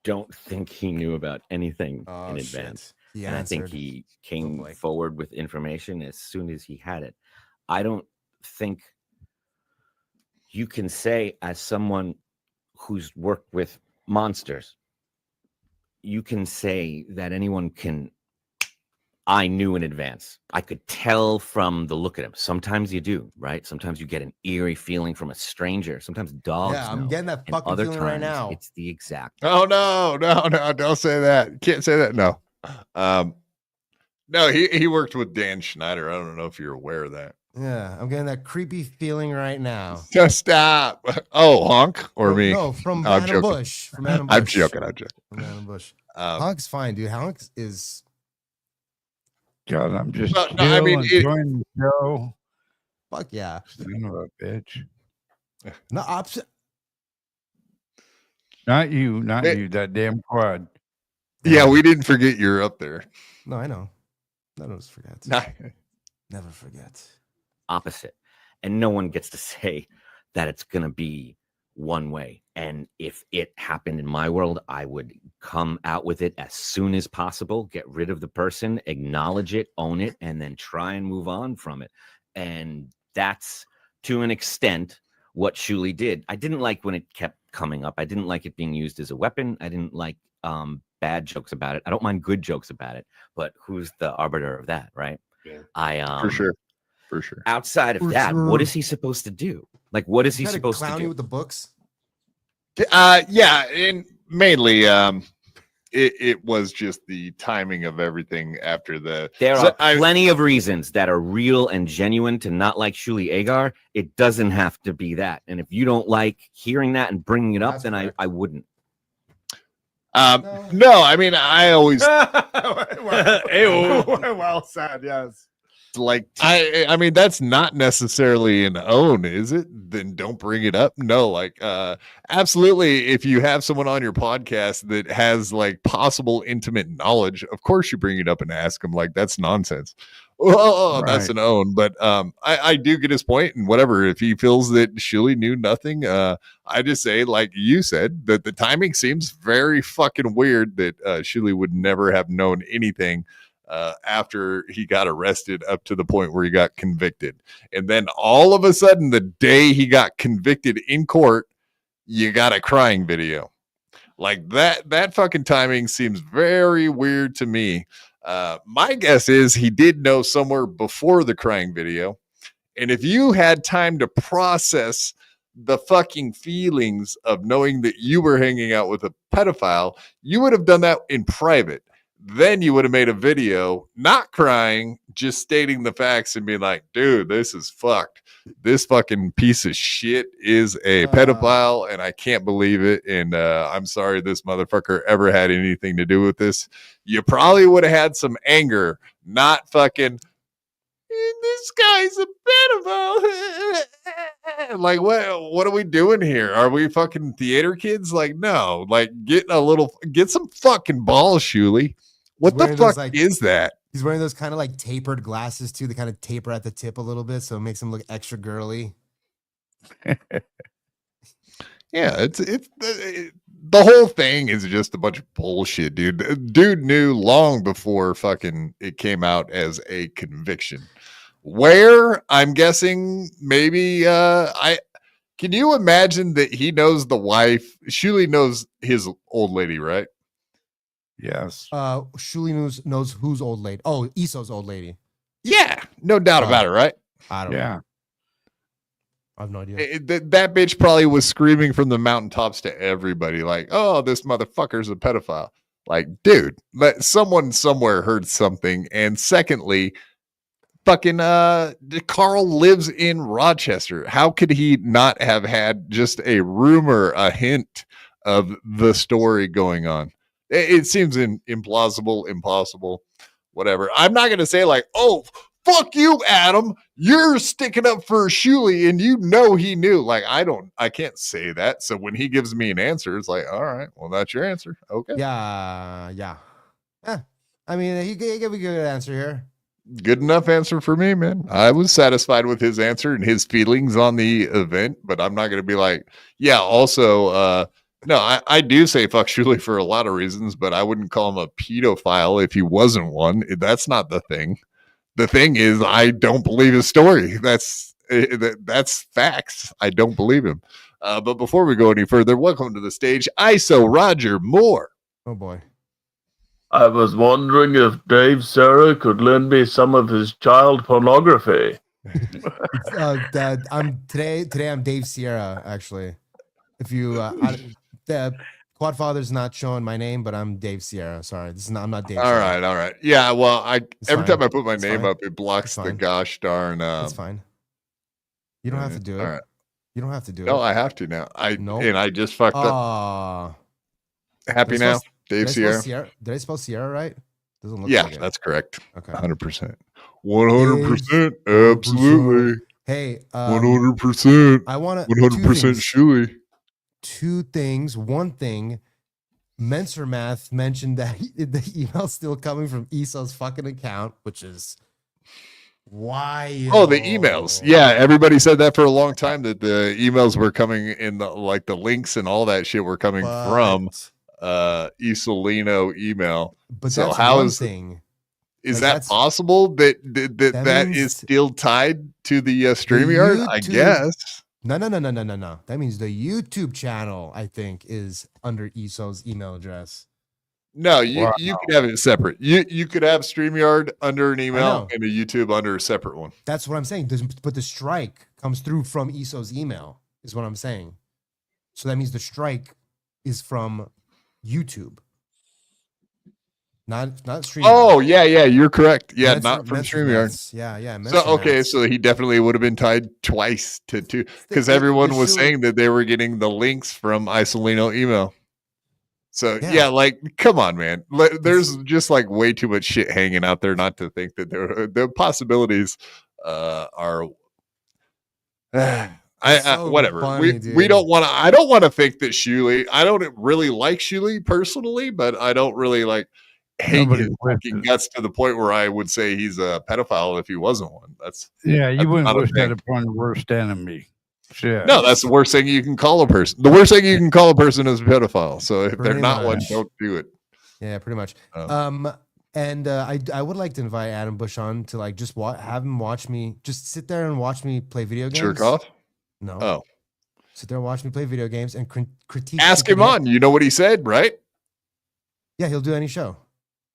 don't think he knew about anything in advance. And I think he came forward with information as soon as he had it. I don't think you can say, as someone who's worked with monsters, you can say that anyone can, I knew in advance. I could tell from the look at him. Sometimes you do, right? Sometimes you get an eerie feeling from a stranger. Sometimes dogs. Yeah, I'm getting that fucking feeling right now. It's the exact. Oh no! Don't say that. Can't say that. No. No, he worked with Dan Schneider. I don't know if you're aware of that. Yeah, I'm getting that creepy feeling right now. Just stop. Oh, Honk or me? No, from Adam Busch. From Adam Busch. I'm joking. From Adam Busch. Honk's fine, dude. Honk is. God, I'm just enjoying the show. Fuck yeah. Son of a bitch. No, opposite. Not you, that damn quad. Yeah, we didn't forget you're up there. No, I know. None of us forget. Never forget. Opposite. And no one gets to say that it's going to be one way. And if it happened in my world, I would come out with it as soon as possible, get rid of the person, acknowledge it, own it, and then try and move on from it. And that's, to an extent, what Shuli did. I didn't like when it kept coming up. I didn't like it being used as a weapon. I didn't like bad jokes about it. I don't mind good jokes about it, but who's the arbiter of that, right? Yeah. For sure. Outside of that, what is he supposed to do? Like, what is he supposed to do? Clown you with the books? Yeah, and mainly it was just the timing of everything after the. There are plenty of reasons that are real and genuine to not like Shuli Agar. It doesn't have to be that. And if you don't like hearing that and bringing it up, then I wouldn't. No, I mean, I always. Well said, yes. Like, I mean, that's not necessarily an own, is it? Then don't bring it up. No, like, absolutely. If you have someone on your podcast that has like possible intimate knowledge, of course you bring it up and ask them. Like, that's nonsense. Oh, that's an own. But I do get his point, and whatever. If he feels that Shuli knew nothing, I just say, like you said, that the timing seems very fucking weird. That Shuli would never have known anything after he got arrested up to the point where he got convicted. And then all of a sudden, the day he got convicted in court, you got a crying video. Like that fucking timing seems very weird to me. My guess is he did know somewhere before the crying video. And if you had time to process the fucking feelings of knowing that you were hanging out with a pedophile, you would have done that in private. Then you would have made a video, not crying, just stating the facts and being like, dude, this is fucked. This fucking piece of shit is a pedophile, and I can't believe it. And I'm sorry this motherfucker ever had anything to do with this. You probably would have had some anger, not fucking, this guy's a pedophile. Like what are we doing here? Are we fucking theater kids? Like, no, like get some fucking balls, Shuli. What the fuck is that? He's wearing those kind of like tapered glasses too. They kind of taper at the tip a little bit, so it makes him look extra girly. Yeah, it's the whole thing is just a bunch of bullshit, dude. Dude knew long before fucking it came out as a conviction. Where I'm guessing maybe can you imagine that he knows the wife? Shuli knows his old lady, right? Yes. Shuli knows whose old lady. Oh, Esau's old lady. Yeah, no doubt about it, right? I don't know. I have no idea. That bitch probably was screaming from the mountaintops to everybody, like, "Oh, this motherfucker's a pedophile." Like, dude, but someone somewhere heard something. And secondly, fucking Karl lives in Rochester. How could he not have had just a rumor, a hint of the story going on? It seems implausible, impossible, whatever. I'm not going to say like, oh, fuck you, Adam. You're sticking up for Shuli and you know he knew. Like, I can't say that. So when he gives me an answer, it's like, all right, well, that's your answer. Okay. Yeah. I mean, he gave a good answer here. Good enough answer for me, man. I was satisfied with his answer and his feelings on the event, but I'm not going to be like, yeah, also, no, I do say fuck Shuli for a lot of reasons, but I wouldn't call him a pedophile if he wasn't one. That's not the thing. The thing is, I don't believe his story. That's facts. I don't believe him. But before we go any further, welcome to the stage, ISO Roger Moore. Oh boy. I was wondering if Dave Sarra could lend me some of his child pornography. Today I'm Dave Sierra, actually. If you the Quadfather's not showing my name, but I'm Dave Sierra. Sorry, I'm not Dave. All right. Yeah, well, every time I put my name up, it blocks It's the fine. gosh darn. It's fine. You don't have to do it. All right. You don't have to do it. No, I have to now. Nope. And I just fucked up. Happy Did I now, spell- Dave did I spell Sierra. Sierra? Did I spell Sierra right? Doesn't look Yeah, like it. that's correct. Okay. 100%. 100%. Absolutely. Hey, 100%. I want to 100% Shuli. Two things. One thing, Menser Math mentioned that the email's still coming from Esau's fucking account, which is why. Oh, the emails. Yeah, everybody said that for a long time that the emails were coming in the links and all that shit were coming from Isolino email. But so that's how one is thing. Is Like, that that's- possible that is means still tied to the StreamYard? I YouTube- guess. No. That means the YouTube channel, I think, is under Esau's email address. No, you could have it separate. You could have StreamYard under an email know. and a YouTube under a separate one. That's what I'm saying. But the strike comes through from Esau's email, is what I'm saying. So that means the strike is from YouTube. Not StreamYard. Oh, yeah, you're correct. Yeah, Menser- not from Menser StreamYard. Maths. Yeah. So Menser okay, Maths. so he definitely would have been tied twice to two because the everyone was Shuli- saying that they were getting the links from Isolino email. So yeah, like come on, man. There's just like way too much shit hanging out there not to think that the possibilities are. So Whatever. funny, we dude. don't want to. I don't want to think that Shuli. I don't really like Shuli personally, but I don't really like hate Nobody his fucking guts to the point where I would say he's a pedophile if he wasn't one. That's Yeah, you that's wouldn't not a wish thing. that upon your worst enemy. Shit. No, that's the worst thing you can call a person. The worst thing you can call a person is a pedophile. So if they're Pretty not one, much. don't do it. Yeah, pretty much. Oh. And I would like to invite Adam Busch on to like just have him watch me, just sit there and watch me play video games. Jerk off? No. Oh. Sit there and watch me play video games and critique. Ask him on. You know what he said, right? Yeah, he'll do any show.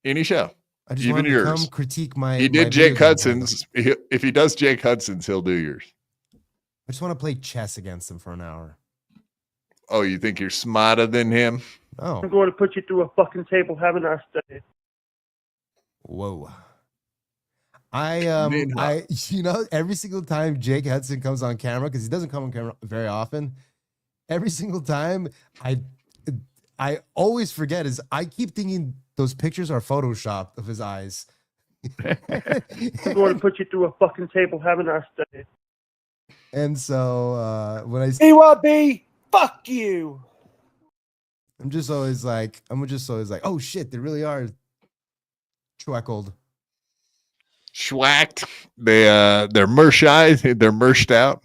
Any show. I just Even want him to yours. come critique my. He my did Jake video game play. Hudson's. If he does Jake Hudson's, he'll do yours. I just want to play chess against him for an hour. Oh, you think you're smarter than him? Oh. I'm going to put you through a fucking table. Have a nice day. Whoa. I every single time Jake Hudson comes on camera, because he doesn't come on camera very often, every single time I always forget I keep thinking those pictures are photoshopped of his eyes. I'm going to put you through a fucking table. Have a nice day. And so when I BYB, fuck you. I'm just always like, oh shit, they really are schwackled. Schwacked. They're mershized. They're mershed out.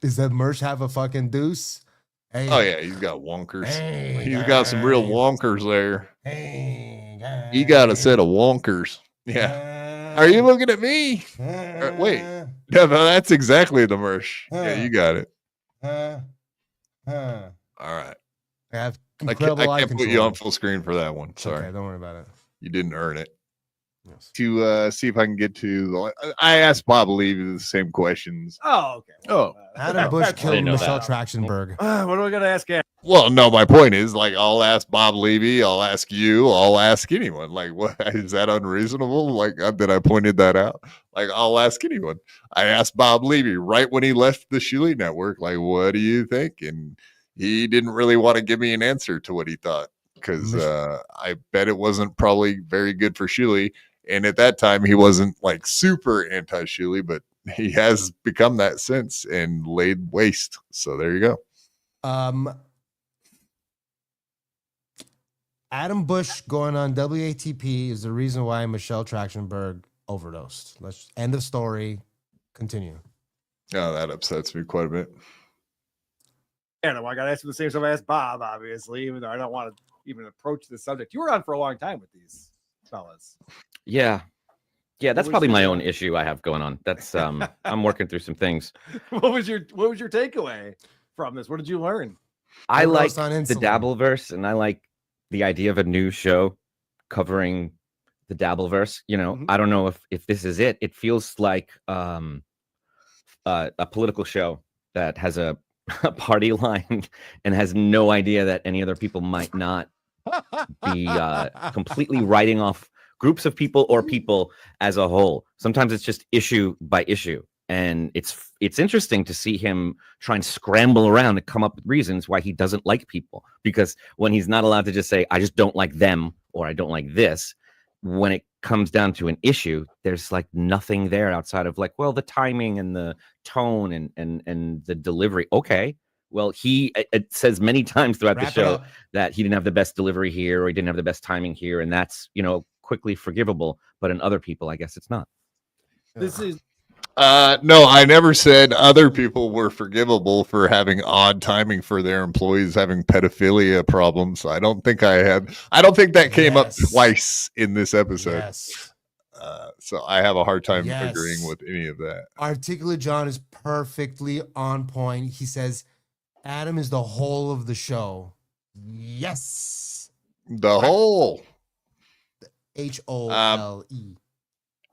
Does that Mersh have a fucking deuce? Hey, Oh yeah, he's got wonkers. Hey, He's got some real wonkers there. He got a set of wonkers. Yeah. Are you looking at me? Wait. No, that's exactly the Mersh. Yeah, you got it. All right. I have I incredible eye can't put you control. on full screen for that one. Sorry. Okay, don't worry about it. You didn't earn it. To see if I can get to I asked Bob Levy the same questions. Oh, okay. Oh, Adam Busch killed Michelle Trachtenberg. What are we gonna ask Adam? well, no, my point is like I'll ask Bob Levy, I'll ask you, I'll ask anyone. Like, what is that unreasonable? Like that I pointed that out. Like, I'll ask anyone. I asked Bob Levy right when he left the Shuli Network, like, what do you think? And he didn't really want to give me an answer to what he thought because I bet it wasn't probably very good for Shuli. And at that time, he wasn't like super anti-Shuli, but he has become that since and laid waste. So there you go. Adam Busch going on WATP is the reason why Michelle Trachtenberg overdosed. Let's end of story. Continue. Oh, that upsets me quite a bit. I got to ask him the same stuff I asked Bob, obviously, even though I don't want to even approach this subject. You were on for a long time with these fellas. Yeah. Yeah, that's was probably my your- own issue I have going on. That's I'm working through some things. What was your takeaway from this? What did you learn? I like on the insulin. Dabbleverse, and I like the idea of a new show covering the Dabbleverse. You know, I don't know if this is it. It feels like a political show that has a party line and has no idea that any other people might not be completely writing off groups of people or people as a whole. Sometimes it's just issue by issue. And it's interesting to see him try and scramble around to come up with reasons why he doesn't like people. Because when he's not allowed to just say, I just don't like them or I don't like this, when it comes down to an issue, there's like nothing there outside of like, well, the timing and the tone and the delivery. Okay. Well, it says many times throughout the Wrap it show up. that he didn't have the best delivery here or he didn't have the best timing here. And that's, quickly forgivable. But in other people, I guess it's not. This is No, I never said other people were forgivable for having odd timing for their employees having pedophilia problems. I don't think that came up twice in this episode. Yes. So I have a hard time Yes. agreeing with any of that. Articulate John is perfectly on point. He says, Adam is the whole of the show. Yes. The whole. HOLE.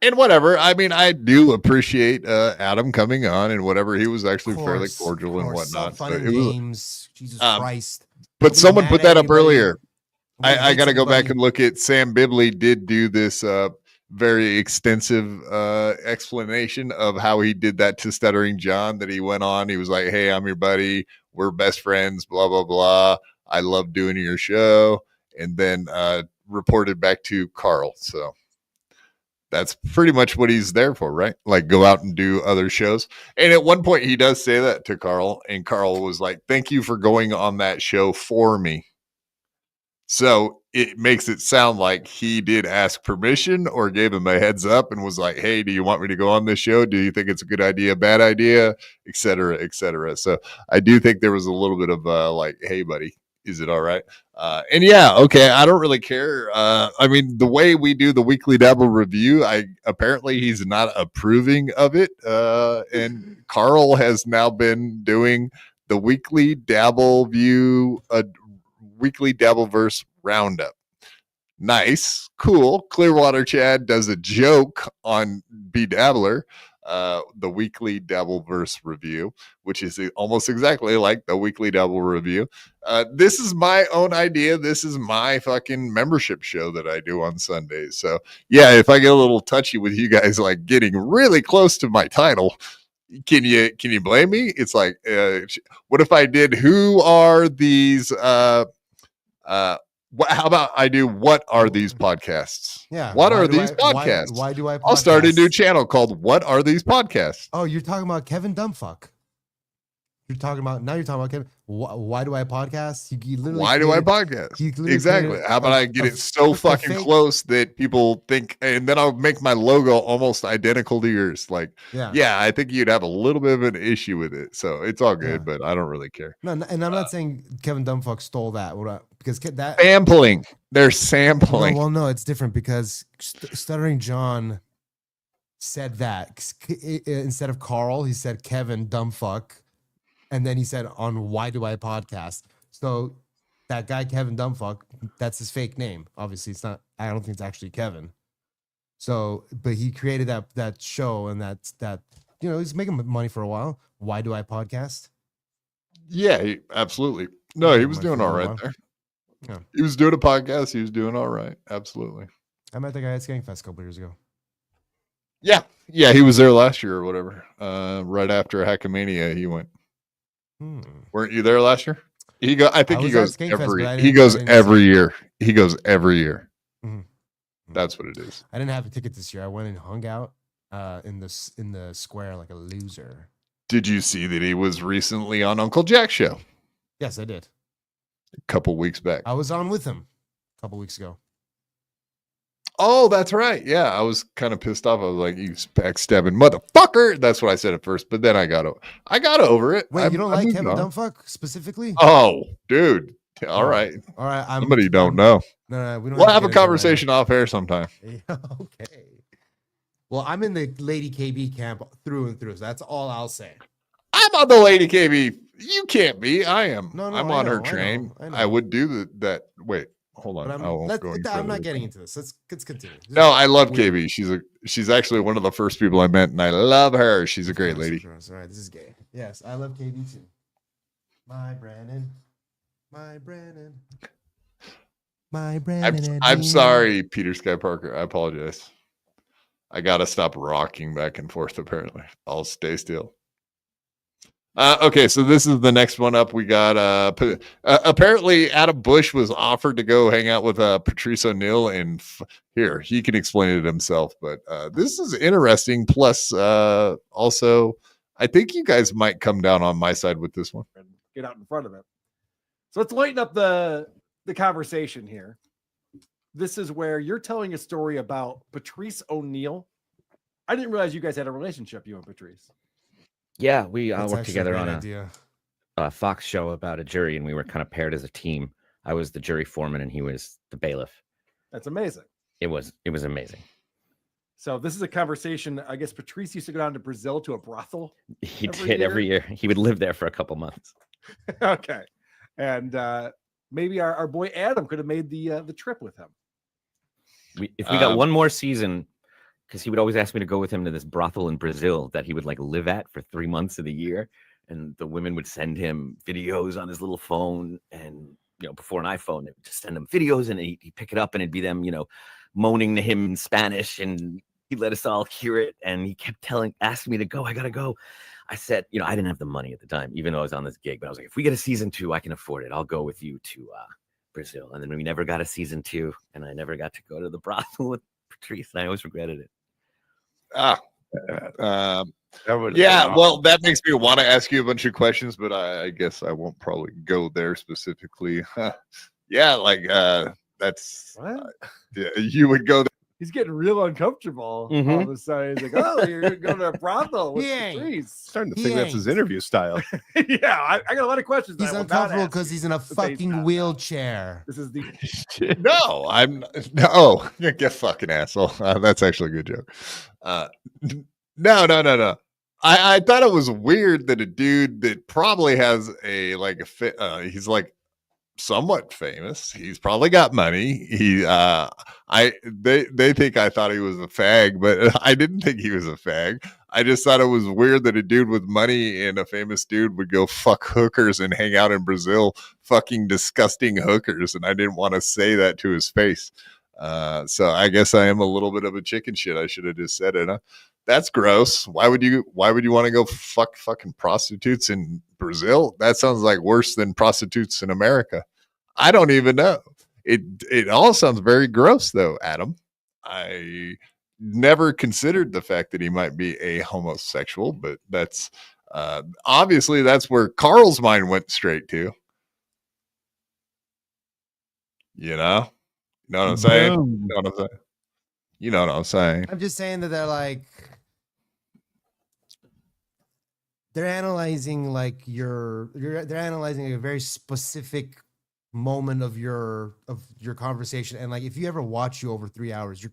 And whatever. I mean, I do appreciate Adam coming on and whatever. He was actually fairly cordial and whatnot. Fun But and it was- games. Jesus Christ. But Nobody someone mad put at that up anybody. earlier. Nobody I hates got to go back anybody. and look at Sam Bibley did do this very extensive explanation of how he did that to Stuttering John, that he went on. He was like, hey, I'm your buddy. We're best friends, blah, blah, blah. I love doing your show. And then reported back to Karl. So that's pretty much what he's there for, right? Like go out and do other shows. And at one point he does say that to Karl, and Karl was like, thank you for going on that show for me. So it makes it sound like he did ask permission or gave him a heads up and was like, hey, do you want me to go on this show? Do you think it's a good idea, bad idea, et cetera, et cetera. So I do think there was a little bit of like, hey, buddy, is it all right? And yeah, okay, I don't really care. I mean, the way we do the weekly Dabble review, apparently he's not approving of it. And Karl has now been doing the weekly Dabble view, weekly Dabbleverse roundup. Nice, cool. Clearwater Chad does a joke on B Dabbler, the weekly Dabbleverse review, which is almost exactly like the weekly Dabble review. This is my own idea. This is my fucking membership show that I do on Sundays. So yeah, if I get a little touchy with you guys, like getting really close to my title, can you blame me? It's like, what if I did? Who are these? How about I do? What are these podcasts? Yeah. What why are do these I- podcasts? Why do I? I'll start a new podcast? channel called "What Are These Podcasts?" Oh, you're talking about Kevin Dumbfuck. You're talking about Kevin. Why do I podcast? You literally Why do I created- podcast? you literally Exactly. created How about I get it so a fucking fake- close that people think, and then I'll make my logo almost identical to yours. Like, Yeah. I think you'd have a little bit of an issue with it. So it's all good, Yeah. but I don't really care. No, and I'm not saying Kevin Dumbfuck stole that. Because that Sampling. They're sampling. No, well, no, it's different because Stuttering John said that instead of Karl, he said Kevin Dumbfuck, and then he said on Why Do I Podcast. So that guy Kevin Dumbfuck, that's his fake name. Obviously, it's not. I don't think it's actually Kevin. So, but he created that show, and that he's making money for a while. Why Do I Podcast? Yeah, absolutely. No, he was Might doing feel all a right while. there. Yeah. He was doing a podcast. He was doing all right. Absolutely. I met the guy at Skating Fest a couple years ago. Yeah. Yeah, he was there last year or whatever. Right after Hackmania, he went. Weren't you there last year? I think I he was goes at Skate Fest, every. but I He didn't- goes I didn't see every it. year. He goes every year. Mhm. That's what it is. I didn't have a ticket this year. I went and hung out in the square like a loser. Did you see that he was recently on Uncle Jack's show Yes, I did. a couple weeks back? I was on with him a couple weeks ago. Oh, that's right. Yeah, I was kind of pissed off. I was like, "You backstabbing motherfucker!" That's what I said at first, but then I got over it. Wait, you don't I like moved Kevin on. Dumbfuck specifically? Oh, dude. All right. All right. Somebody don't know. No, we don't. We'll to have get a into it right conversation off air sometime. now. Okay. Well, I'm in the Lady KB camp through and through. So that's all I'll say. I'm on the Lady KB. You can't be. I am. No, I'm I on her know, I know, train. I know. I would do that. Wait, hold on. But I won't go any I'm further. not getting into this. Let's continue. This No, is I love weird. KB. She's actually one of the first people I met, and I love her. She's a great lady. All right, this is gay. Yes, I love KB too. My Brandon. My Brandon. My Brandon. and I'm me. sorry, Peter Sky Parker. I apologize. I gotta stop rocking back and forth. Apparently, I'll stay still. Okay, so this is the next one up. We got apparently Adam Busch was offered to go hang out with Patrice O'Neill, and here he can explain it himself. But this is interesting. Plus, also, I think you guys might come down on my side with this one. Get out in front of it. So let's lighten up the conversation here. This is where you're telling a story about Patrice O'Neill. I didn't realize you guys had a relationship, you and Patrice. Yeah, we That's worked actually together a on great a idea. Fox show about a jury, and we were kind of paired as a team. I was the jury foreman, and he was the bailiff. That's amazing. It was amazing. So this is a conversation. I guess Patrice used to go down to Brazil to a brothel. He did every year. He would live there for a couple months. Okay, and maybe our boy Adam could have made the trip with him. If we got one more season, because he would always ask me to go with him to this brothel in Brazil that he would like live at for 3 months of the year, and the women would send him videos on his little phone, and before an iPhone, they would just send him videos, and he'd pick it up, and it'd be them, moaning to him in Spanish, and he let us all hear it, and he kept asking me to go. I gotta go. I said, I didn't have the money at the time, even though I was on this gig, but I was like, if we get a season 2, I can afford it. I'll go with you to Brazil. And then we never got a season 2, and I never got to go to the brothel with Patrice, and I always regretted it. Yeah, well, that makes me want to ask you a bunch of questions, but I guess I won't probably go there specifically. Yeah, like that's yeah, you would go there. He's getting real uncomfortable all of a sudden. He's like, "Oh, you're gonna go to a brothel with Patrice." Starting to think that's his interview style. Yeah, I got a lot of questions. He's I will not uncomfortable ask because you. he's in a The base fucking not. wheelchair. This is the No, I'm no. Get fucking asshole. That's actually a good joke. No. I thought it was weird that a dude that probably has he's like somewhat famous. He's probably got money. They think I thought he was a fag, but I didn't think he was a fag. I just thought it was weird that a dude with money and a famous dude would go fuck hookers and hang out in Brazil, fucking disgusting hookers. And I didn't want to say that to his face. So I guess I am a little bit of a chicken shit. I should have just said it. Huh? That's gross. Why would you want to go fuck fucking prostitutes in Brazil? That sounds like worse than prostitutes in America. I don't even know. It all sounds very gross, though, Adam. I never considered the fact that he might be a homosexual, but that's obviously that's where Karl's mind went straight to. You know what I'm saying? Boom. You know what I'm saying? I'm just saying that they're analyzing like they're analyzing a very specific moment of your conversation, and like if you ever watch you over 3 hours, you're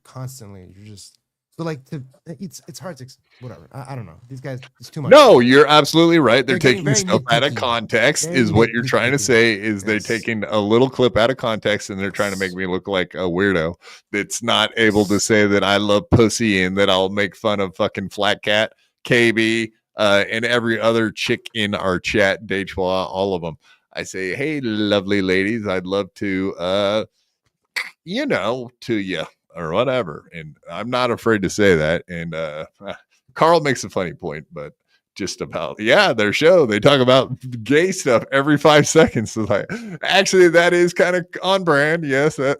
just so like it's hard to whatever. I don't know, these guys, it's too much. No, you're absolutely right. They're taking very stuff out of nitpicky. context, Very is what you're trying to nitpicky. say. Is they're Yes. taking a little clip out of context and they're trying to make me look like a weirdo that's not able to say that I love pussy and that I'll make fun of fucking Flat Cat, KB, and every other chick in our chat, Dechois, all of them. I say, hey, lovely ladies, I'd love to, to you or whatever. And I'm not afraid to say that. And Karl makes a funny point, but just about, their show, they talk about gay stuff every 5 seconds. So like, actually, that is kind of on brand. Yes, I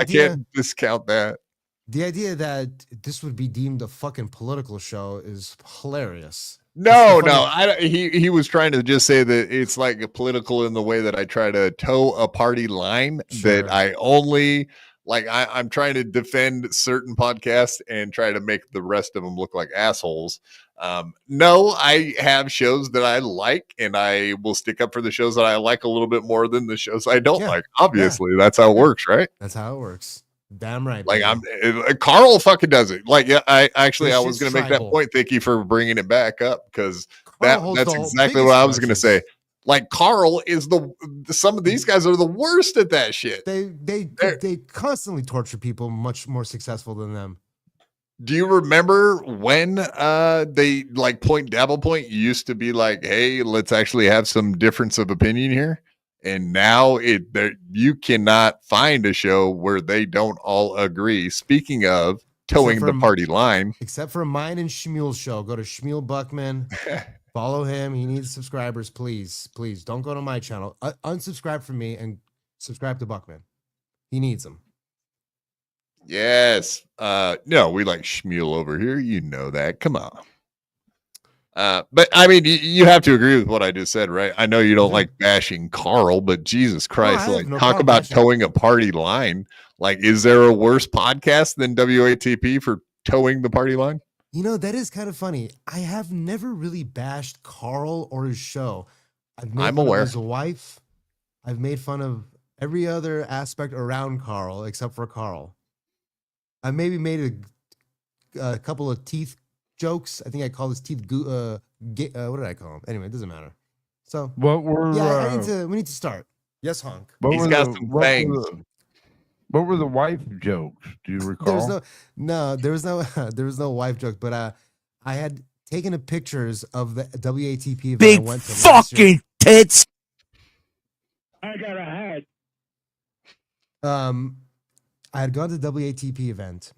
can't discount that. The idea that this would be deemed a fucking political show is hilarious. No, he was trying to just say that it's like a political in the way that I try to toe a party line, that I only like I'm trying to defend certain podcasts and try to make the rest of them look like assholes. No, I have shows that I like, and I will stick up for the shows that I like a little bit more than the shows I don't like. Obviously, that's how it works, right? That's how it works. Damn right. Like Karl fucking does it. Like, I was going to make that tribal. point. Thank you for bringing it back up, because that's exactly biggest what I was going to grudges. say. Like, Karl is some of these guys are the worst at that shit. They constantly torture people much more successful than them. Do you remember when they like Dabble Point used to be like, hey, let's actually have some difference of opinion here? And now you cannot find a show where they don't all agree. Speaking of towing the party line, except for mine and Shmuel's show, go to Shmuel Buckman, follow him. He needs subscribers, please. Don't go to my channel. Unsubscribe from me and subscribe to Buckman. He needs them. yes. No, we like Shmuel over here. You know that. Come on. But I mean, you have to agree with what I just said, right? I know you don't like bashing Karl, but Jesus Christ, I have no talk problem about bashing. towing a party line. Like, is there a worse podcast than WATP for towing the party line? You know, that is kind of funny. I have never really bashed Karl or his show. I've made I'm fun aware. of his wife. I've made fun of every other aspect around Karl except for Karl. I maybe made a couple of teeth jokes. I think I called his teeth what did I call them? Anyway, it doesn't matter. So What were we need to start. Yes, Honk. He's got some fangs. What were the wife jokes? Do you recall? There was no wife joke, but I had taken pictures of the WATP event. Big I went to last year. fucking tits. I got a hat. I had gone to the WATP event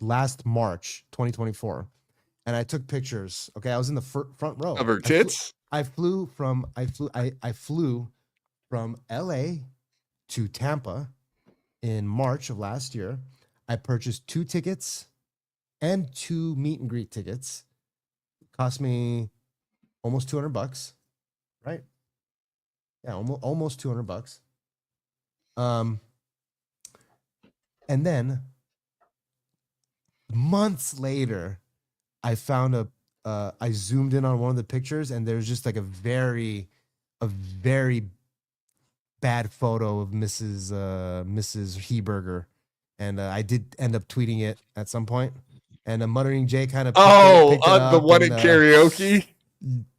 last March 2024, and I took pictures. Okay, I was in the front row Of her tits? I flew from LA to Tampa in March of last year. I purchased 2 tickets and 2 meet and greet tickets. Cost me almost $200, right? Yeah, almost $200. And then months later, I found I zoomed in on one of the pictures, and there's just like a very bad photo of Mrs. Heberger, and I did end up tweeting it at some point. And Muttering Jay kind of the one in karaoke.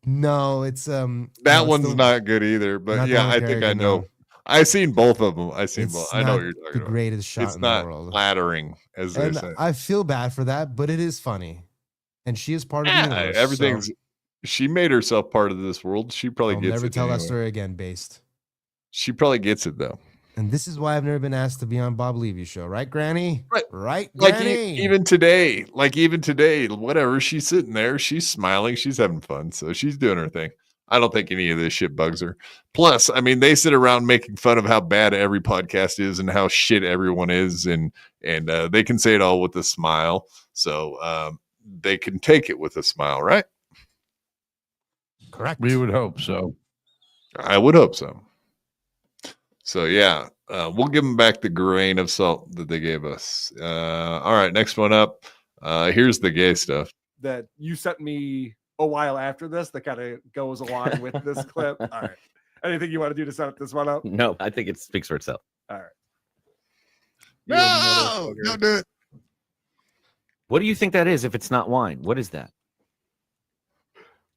No, it's that one's not good either. But not the yeah, one I with think I karaoke, know. no. I've seen both of them. I've seen It's both. I know not what you're talking the about. greatest shot It's in not the world. flattering, as they And say. I feel bad for that, but it is funny, and she is part of the Yeah, universe. everything's. So She made herself part of this world. She probably I'll gets never it. tell that anyway. story again. Based. She probably gets it though. And this is why I've never been asked to be on Bob Levy's show, right, Granny? Right, Like Granny. even today, whatever. She's sitting there. She's smiling. She's having fun. So she's doing her thing. I don't think any of this shit bugs her. Plus, I mean, they sit around making fun of how bad every podcast is and how shit everyone is, and they can say it all with a smile. So they can take it with a smile, right? Correct. We would hope so. I would hope so. So yeah, we'll give them back the grain of salt that they gave us. All right, next one up. Here's the gay stuff. That you sent me a while after this that kind of goes along with this clip. All right. Anything you want to do to set this one up? No, I think it speaks for itself. All right. No, don't do it. What do you think that is if it's not wine? What is that?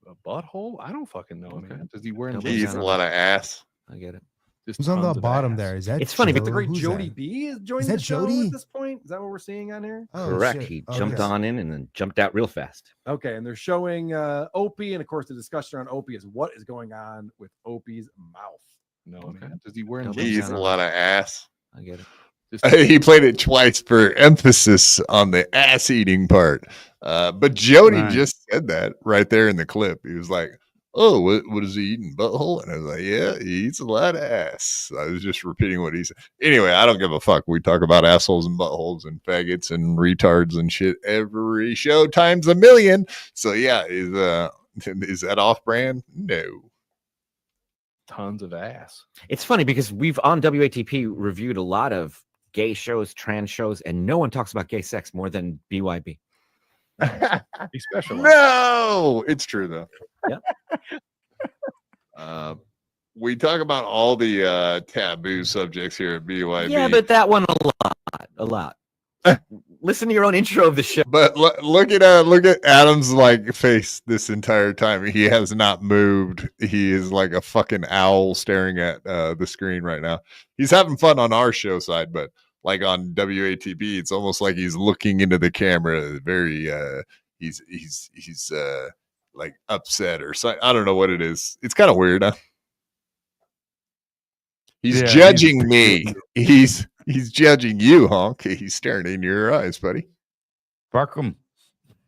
A butthole? I don't fucking know, man. Does he wear? He eats a lot of ass. I get it. Who's on the bottom there? Is that It's funny, but The the great Who's Jody that? B is joining Is the that show Jody? at this point. Is that what we're seeing on here? Oh, Correct. shit. He Oh, jumped yes. on in and then jumped out real fast. Okay, and they're showing Opie, and of course the discussion on Opie is what is going on with Opie's mouth. No, man. Does he wear? He eats a lot of ass. I get it. He played it twice for emphasis on the ass eating part. But Jody Right. just said that right there in the clip. He was like, "Oh, what is he eating? Butthole?" And I was like, "Yeah, he eats a lot of ass." I was just repeating what he said. Anyway, I don't give a fuck. We talk about assholes and buttholes and faggots and retards and shit every show times a million. So yeah, is that off brand? No. Tons of ass. It's funny because we've on WATP reviewed a lot of gay shows, trans shows, and no one talks about gay sex more than BYB. He specializes. No, it's true though. Yeah. We talk about all the taboo subjects here at BYB. Yeah, but that one a lot. Listen to your own intro of the show. But look at Adam's like face this entire time. He has not moved. He is like a fucking owl staring at the screen right now. He's having fun on our show side, but like on WATB, it's almost like he's looking into the camera. Very he's like upset or something. I don't know what it is. It's kind of weird, huh? He's Yeah, judging me. He's judging you, honk. He's staring in your eyes, buddy. Fuck him.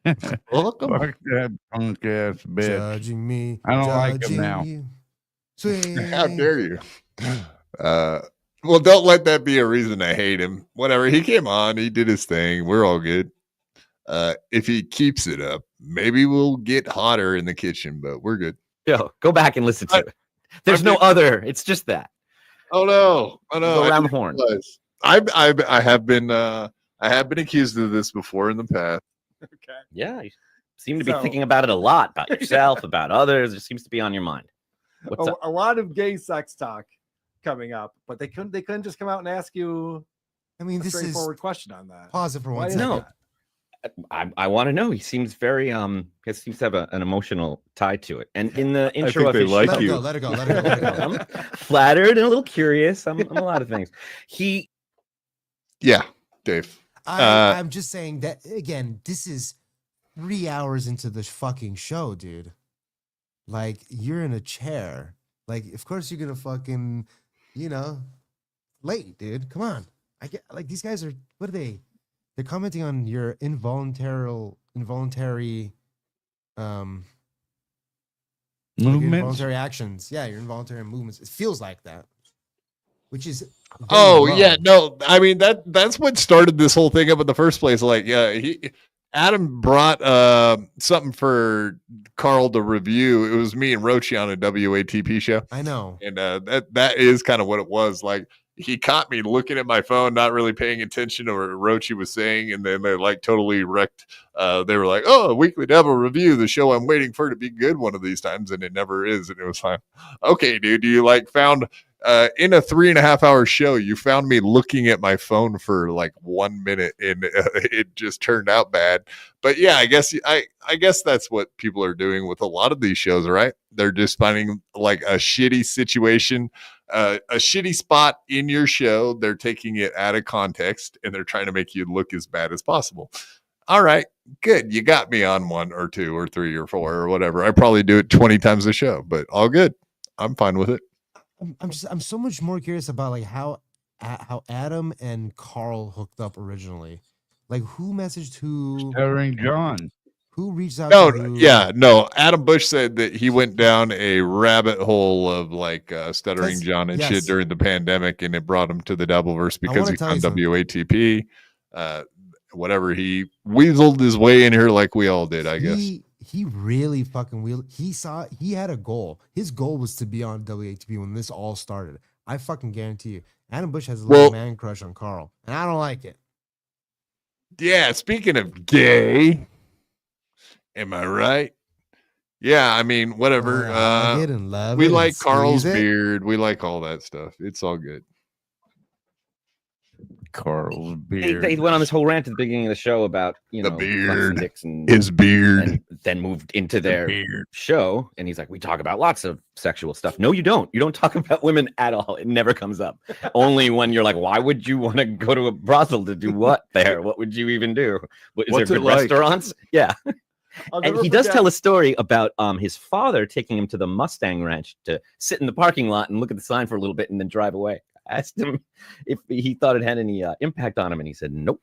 Fuck him. Fuck that punk ass bitch. Judging me. I don't like him judging now. you. How dare you? Well, don't let that be a reason to hate him. Whatever. He came on. He did his thing. We're all good. If he keeps it up, maybe we'll get hotter in the kitchen, but we're good. Yo, go back and listen to it. There's no other. It's just that. Oh no! Oh no! Go around the horn. I have been accused of this before in the past. Okay. Yeah, you seem to be So- thinking about it a lot, about yourself, about others. It seems to be on your mind. What's up? A lot of gay sex talk coming up, but they couldn't just come out and ask you I mean, a this is straightforward question on that. pause it for Why one is second. No. I want to know. He seems very he seems to have an emotional tie to it. And in the intro think of they his like show, you. Let it go. Let it go. Let it go. I'm flattered and a little curious. I'm a lot of things. Yeah, Dave. I'm just saying that again. This is 3 hours into the fucking show, dude. Like you're in a chair. Like, of course you're gonna fucking, late, dude. Come on. I get like these guys are. What are they? They're commenting on your involuntary like your Movements. involuntary actions. Yeah, your involuntary movements. It feels like that. Which is very Oh low. yeah, no. I mean that's what started this whole thing up in the first place. Like, Adam brought something for Karl to review. It was me and Rochi on a WATP show. I know. And that is kind of what it was. Like, he caught me looking at my phone, not really paying attention to what Rochi was saying, and then they like totally wrecked. They were like, "Oh, Weekly Devil review, the show I'm waiting for to be good one of these times," and it never is. And it was like, okay, dude, you like found in a 3.5 hour show, you found me looking at my phone for like 1 minute, and it just turned out bad. But yeah, I guess that's what people are doing with a lot of these shows, right? They're just finding like a shitty situation, a shitty spot in your show. They're taking it out of context and they're trying to make you look as bad as possible. All right, good. You got me on 1 or 2 or 3 or 4 or whatever. I probably do it 20 times a show, but all good. I'm fine with it. I'm so much more curious about like how Adam and Karl hooked up originally. Like who messaged who? Starring John. Who reached out? No, to who? no. Adam Busch said that he went down a rabbit hole of like Stuttering John and shit during the pandemic, and it brought him to the Dabbleverse because he's on WATP. Whatever, he weaseled his way in here like we all did, I guess. He really fucking wheeled. He had a goal. His goal was to be on WATP when this all started. I fucking guarantee you. Adam Busch has a little man crush on Karl, and I don't like it. Yeah, speaking of gay, am I right? Yeah, I mean, whatever. I get in love. We like Karl's beard. We like all that stuff. It's all good. Karl's beard. He went on this whole rant at the beginning of the show about the beard, his beard, and then moved into their show. And he's like, "We talk about lots of sexual stuff." No, you don't. You don't talk about women at all. It never comes up. Only when you're like, "Why would you want to go to a brothel to do what there? What would you even do? Is there good restaurants?" Yeah. And he does tell a story about his father taking him to the Mustang Ranch to sit in the parking lot and look at the sign for a little bit and then drive away. I asked him if he thought it had any impact on him, and he said nope.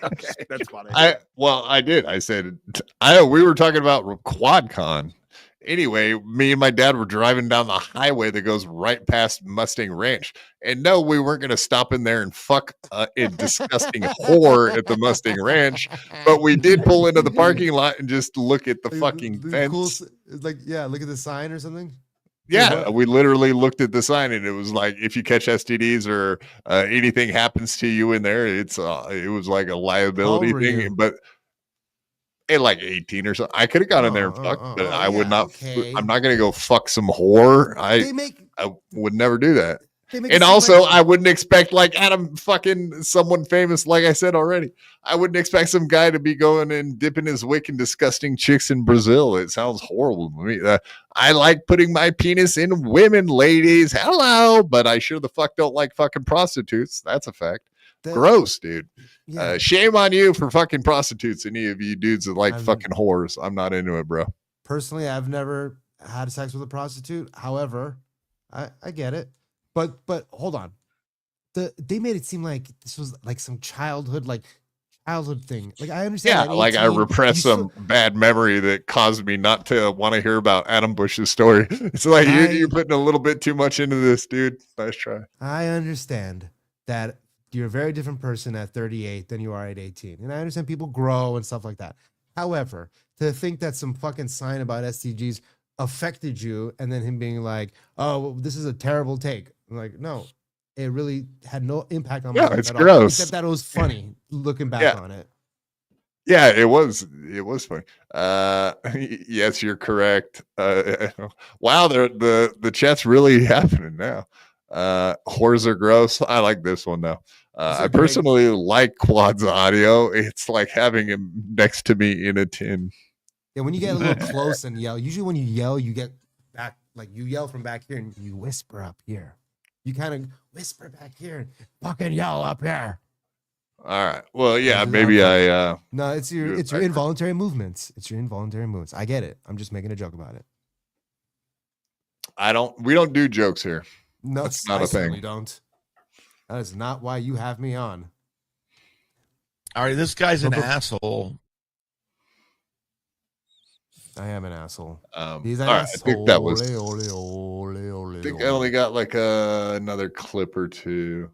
Okay, that's funny. I did. I said we were talking about QuadCon. Anyway, me and my dad were driving down the highway that goes right past Mustang Ranch, and no, we weren't going to stop in there and fuck a disgusting whore at the Mustang Ranch, but we did pull into the parking lot and just look at the fucking fence. Cool, it's like, look at the sign or something. Yeah, we literally looked at the sign, and it was like, if you catch STDs or anything happens to you in there, it was like a liability thing. But at like 18 or so, I could have gone in there and fucked, but I would not. Okay. I'm not gonna go fuck some whore. I would never do that. And also, I wouldn't expect like Adam fucking someone famous, like I said already. I wouldn't expect some guy to be going and dipping his wick in disgusting chicks in Brazil. It sounds horrible to me. I like putting my penis in women, ladies. Hello, but I sure the fuck don't like fucking prostitutes. That's a fact. Gross, dude. Yeah. Shame on you for fucking prostitutes. Any of you dudes that like fucking whores. I'm not into it, bro. Personally, I've never had sex with a prostitute. However, I get it. But hold on. They made it seem like this was like some childhood thing. Like I understand. Yeah, like I repressed some bad memory that caused me not to want to hear about Adam Busch's story. It's like you're putting a little bit too much into this, dude. Nice try. I understand that you're a very different person at 38 than you are at 18. And I understand people grow and stuff like that. However, to think that some fucking sign about STGs affected you and then him being like, "Oh, well, this is a terrible take." I'm like, no, it really had no impact on my life it's at gross. all, except that it was funny looking back on it. Yeah, it was funny. Yes, you're correct. Wow, the chat's really happening now. Whores are gross. I like this one though. I personally like Quad's audio. It's like having him next to me in a tin. Yeah, when you get a little close and yell, usually when you yell, you get back, like you yell from back here and you whisper up here. You kind of whisper back here and fucking yell up here. All right. Well, yeah, maybe I. No, it's your involuntary movements. It's your involuntary movements. I get it. I'm just making a joke about it. We don't do jokes here. No, that's not a thing. We don't. That is not why you have me on. All right, this guy's an asshole. I am an asshole. He's an asshole. I think that was. I think I only got like another clip or two.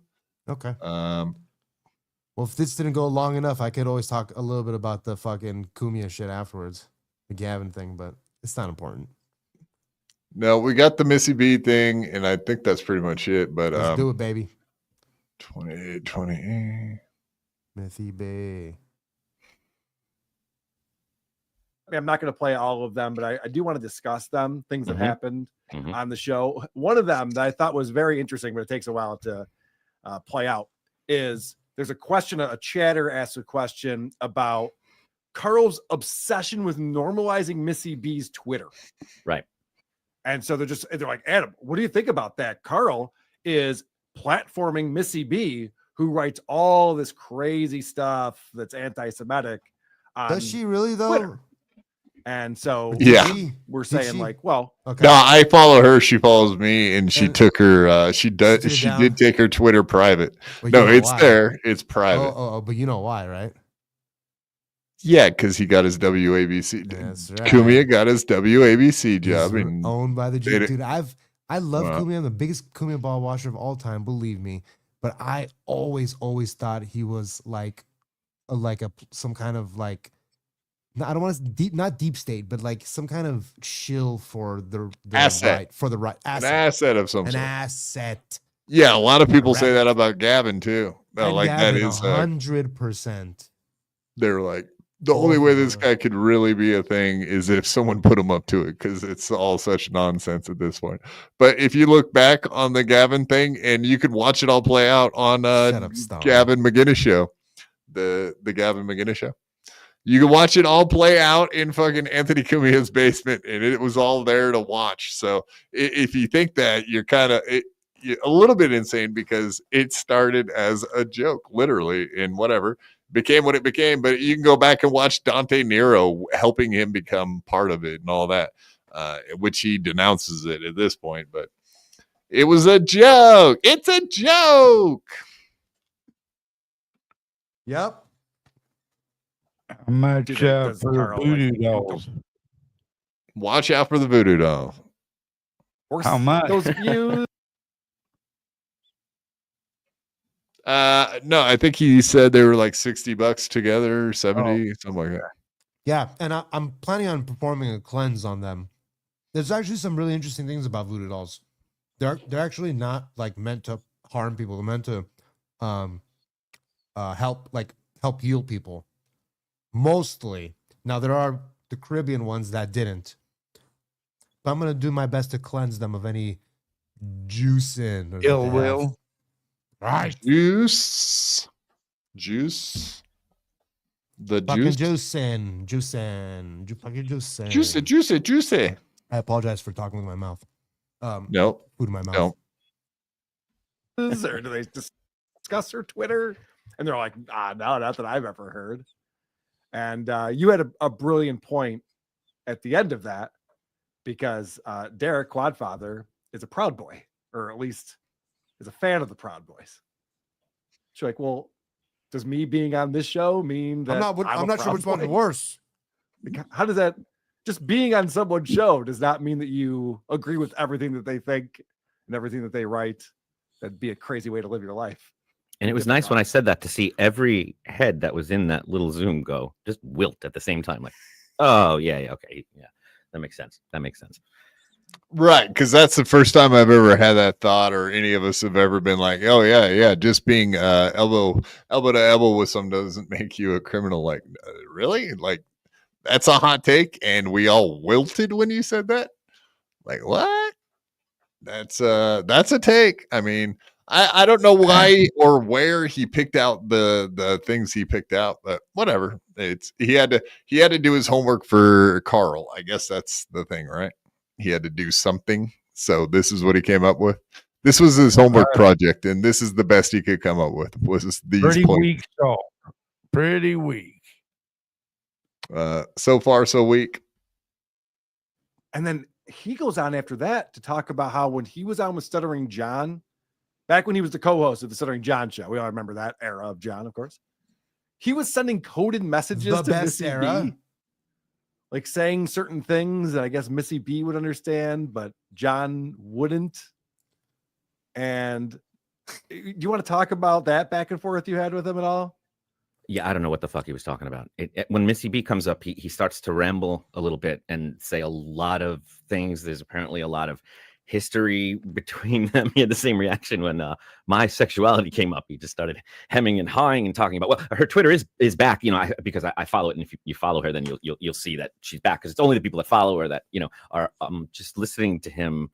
Okay. Well, if this didn't go long enough, I could always talk a little bit about the fucking Kumia shit afterwards, the Gavin thing, but it's not important. No, we got the Missy B thing, and I think that's pretty much it. But let's do it, baby. 28. Missy B. I'm not going to play all of them, but I do want to discuss them, things that happened on the show. One of them that I thought was very interesting, but it takes a while to play out, is there's a question, a chatter asked a question about Karl's obsession with normalizing Missy B's Twitter. Right. And so they're like, Adam, what do you think about that? Karl is platforming Missy B, who writes all this crazy stuff that's anti-Semitic. Does she really though? Twitter. And so we're saying like, well, okay. No, I follow her. She follows me, and she took her. She did take her Twitter private. No, it's why? There. It's private. Oh, but you know why, right? Yeah, because he got his WABC. That's right. Cumia got his WABC job. He's And owned by the G. they- Dude, I love Wow. Cumia. I'm the biggest Cumia ball washer of all time. Believe me. But I always thought he was like some kind of like. I don't want to not deep state, but like some kind of shill for the Asset. right, for the right an asset of some an sort. asset. Yeah, a lot of people say that about Gavin too. And Like that Gavin, is 100%. they're like the only way this guy could really be a thing is if someone put him up to it, because it's all such nonsense at this point. But if you look back on the Gavin thing, and you could watch it all play out on Gavin McGinnis show, the Gavin McGinnis show. You can watch it all play out in fucking Anthony Cumia's basement, and it was all there to watch. So if you think that, you're kind of a little bit insane, because it started as a joke, literally, and whatever became what it became. But you can go back and watch Dante Nero helping him become part of it and all that, which he denounces it at this point. But it was a joke. It's a joke. Yep. How much Do they- for does the Karl, like, voodoo dolls? Watch out for the voodoo doll. How much? Those views. No, I think he said they were like $60 together, 70, something like that. Yeah, and I'm planning on performing a cleanse on them. There's actually some really interesting things about voodoo dolls. They're actually not like meant to harm people. They're meant to help heal people. Mostly. Now there are the Caribbean ones that didn't. But I'm gonna do my best to cleanse them of any juice in that Ill they have. will. Right. Juice. The Fucking juice. fucking juice. Juicy. I apologize for talking with my mouth. Nope. Food in my mouth. Nope. Or do they discuss her Twitter? And they're like, no, not that I've ever heard. And you had a brilliant point at the end of that, because Derek Quadfather is a Proud Boy, or at least is a fan of the Proud Boys. She's like, well, does me being on this show mean that I'm not sure which one's worse. How does that, just being on someone's show does not mean that you agree with everything that they think and everything that they write? That'd be a crazy way to live your life. And it was nice when I said that to see every head that was in that little Zoom go just wilt at the same time. Like, oh, yeah, okay. Yeah, that makes sense. Right, because that's the first time I've ever had that thought, or any of us have ever been like, oh, yeah, just being elbow to elbow with someone doesn't make you a criminal. Like, really? Like, that's a hot take, and we all wilted when you said that? Like, what? That's a take. I mean, I don't know why or where he picked out the things he picked out, but whatever. He had to do his homework for Karl. I guess that's the thing, right? He had to do something. So this is what he came up with. This was his homework project, and this is the best he could come up with. Was these Pretty points. weak, so pretty weak. So far so weak. And then he goes on after that to talk about how when he was on with Stuttering John, back when he was the co-host of the Stuttering John show, we all remember that era of John, of course. He was sending coded messages The to best Missy era. B, like saying certain things that I guess Missy B would understand, but John wouldn't. And do you want to talk about that back and forth you had with him at all? Yeah, I don't know what the fuck he was talking about. When Missy B comes up, he starts to ramble a little bit and say a lot of things. There's apparently a lot of history between them. He had the same reaction when my sexuality came up. He just started hemming and hawing and talking about, well, her Twitter is back, because I follow it, and if you follow her, then you'll see that she's back, because it's only the people that follow her that are just listening to him,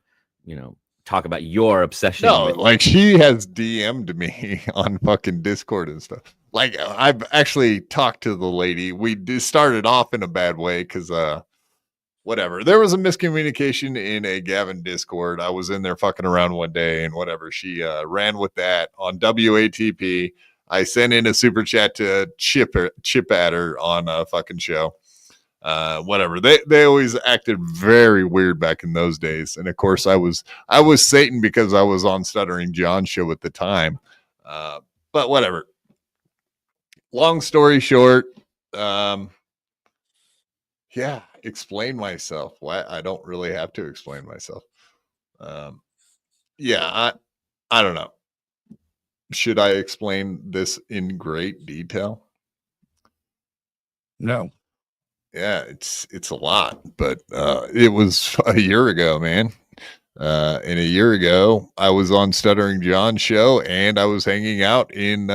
talk about your obsession. No, with- like she has DM'd me on fucking Discord and stuff. Like I've actually talked to the lady. We started off in a bad way because whatever. There was a miscommunication in a Gavin Discord. I was in there fucking around one day and whatever. She ran with that on WATP. I sent in a super chat to chip at her on a fucking show. Whatever. They always acted very weird back in those days. And of course I was Satan because I was on Stuttering John's show at the time. But whatever. Long story short, Yeah, explain myself. Why I don't really have to explain myself. Yeah, I don't know. Should I explain this in great detail? No. Yeah, it's a lot, but it was a year ago, man. And a year ago, I was on Stuttering John's show, and I was hanging out in.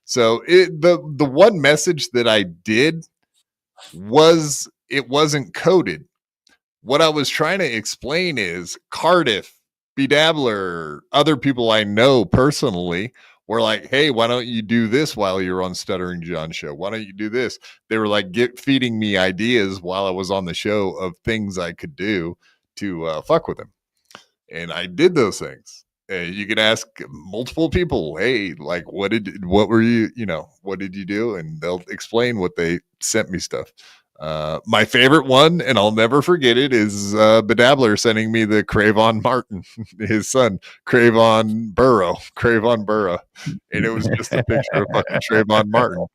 So the one message that I did was it wasn't coded. What I was trying to explain is Cardiff, Bedabbler, other people I know personally were like, hey, why don't you do this while you're on Stuttering John show? Why don't you do this? They were like feeding me ideas while I was on the show of things I could do to fuck with him. And I did those things. You can ask multiple people, hey, like, what did you do? And they'll explain what they sent me stuff. My favorite one, and I'll never forget it, is Bedabbler sending me the Cravon Martin, his son, Cravon Burrow, and it was just a picture of fucking Trayvon Martin.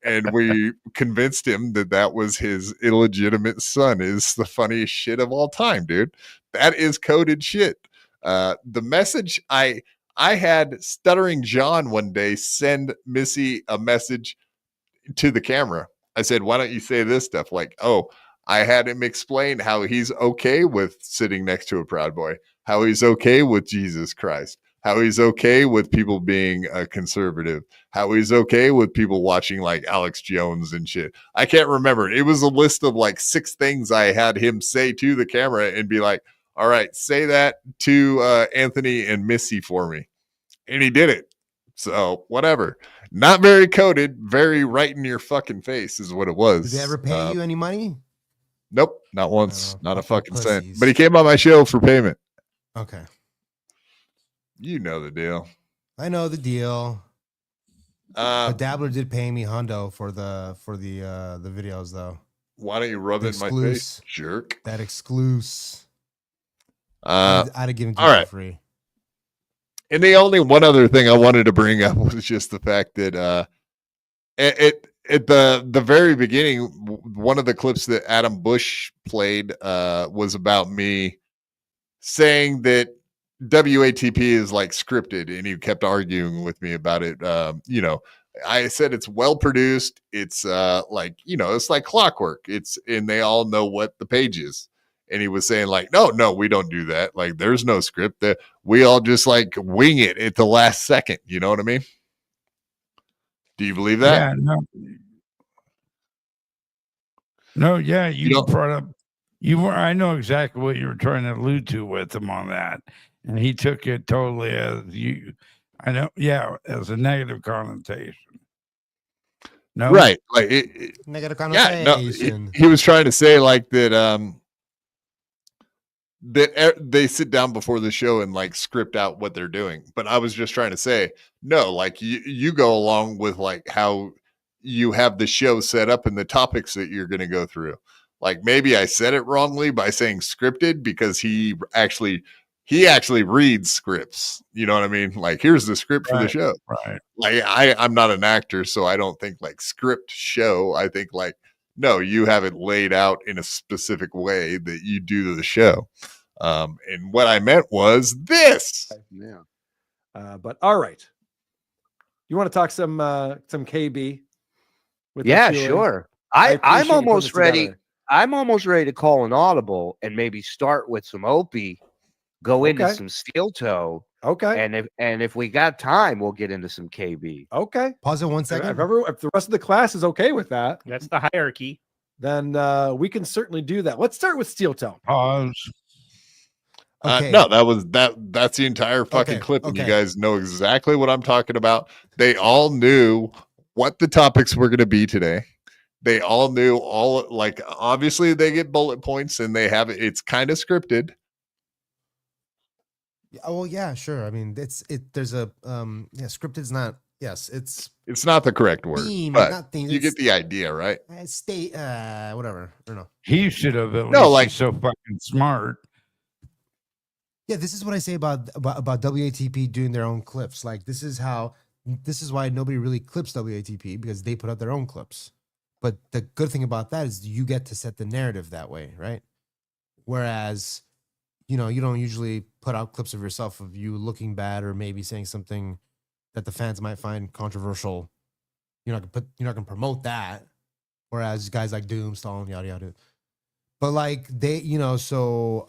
And we convinced him that was his illegitimate son. Is the funniest shit of all time, dude. That is coded shit. The message I had Stuttering John one day send Missy a message to the camera. I said, why don't you say this stuff? Like, oh, I had him explain how he's okay with sitting next to a Proud Boy, how he's okay with Jesus Christ, how he's okay with people being conservative, how he's okay with people watching like Alex Jones and shit. I can't remember. It was a list of like 6 things I had him say to the camera and be like, all right, say that to Anthony and Missy for me. And he did it. So whatever. Not very coded, very right in your fucking face is what it was. Did they ever pay you any money? Nope, not once, not a fucking cent. But he came on my show for payment. Okay. You know the deal. I know the deal. But Dabbler did pay me hundo for the videos though. Why don't you rub it in my face, jerk? That exclusive. I'd have given it all right. for free. And the only one other thing I wanted to bring up was just the fact that at the very beginning, one of the clips that Adam Busch played was about me saying that WATP is like scripted, and he kept arguing with me about it. I said it's well produced. It's like, it's like clockwork. And they all know what the page is. And he was saying like, no, we don't do that. Like, there's no script. That we all just like wing it at the last second. You know what I mean? Do you believe that? Yeah, no. Yeah, you brought up. I know exactly what you were trying to allude to with him on that, and he took it totally as you. I know. Yeah, as a negative connotation. No, right? Like negative connotation. No, he was trying to say like that. That they sit down before the show and like script out what they're doing. But I was just trying to say, no, like you go along with like how you have the show set up and the topics that you're going to go through. Like maybe I said it wrongly by saying scripted because he actually reads scripts. You know what I mean? Like, here's the script for the show. Right. Like I'm not an actor, so I don't think like script show. I think like, no, you have it laid out in a specific way that you do the show. And what I meant was this. Yeah. But all right. You want to talk some KB? Yeah, sure. I'm almost ready. I'm almost ready to call an audible and maybe start with some Opie, go into some steel toe. Okay. And if we got time, we'll get into some KB. Okay. Pause it 1 second. If the rest of the class is okay with that, that's the hierarchy. Then we can certainly do that. Let's start with steel toe. Pause. Okay. No, that's the entire fucking clip, and you guys know exactly what I'm talking about. They all knew what the topics were going to be today. They all knew like obviously they get bullet points and they have it's kind of scripted. Oh, well, yeah, sure. I mean, there's a scripted is not. Yes, it's not the correct word, theme, but not theme, you get the idea, right? State, whatever. I don't know. He should have at least he's so fucking smart. Yeah, this is what I say about WATP doing their own clips. Like, this is why nobody really clips WATP, because they put out their own clips. But the good thing about that is you get to set the narrative that way, right? Whereas, you know, you don't usually put out clips of yourself of you looking bad or maybe saying something that the fans might find controversial. You're not gonna promote that. Whereas guys like Doom, Stalin, yada yada. But like they, you know, so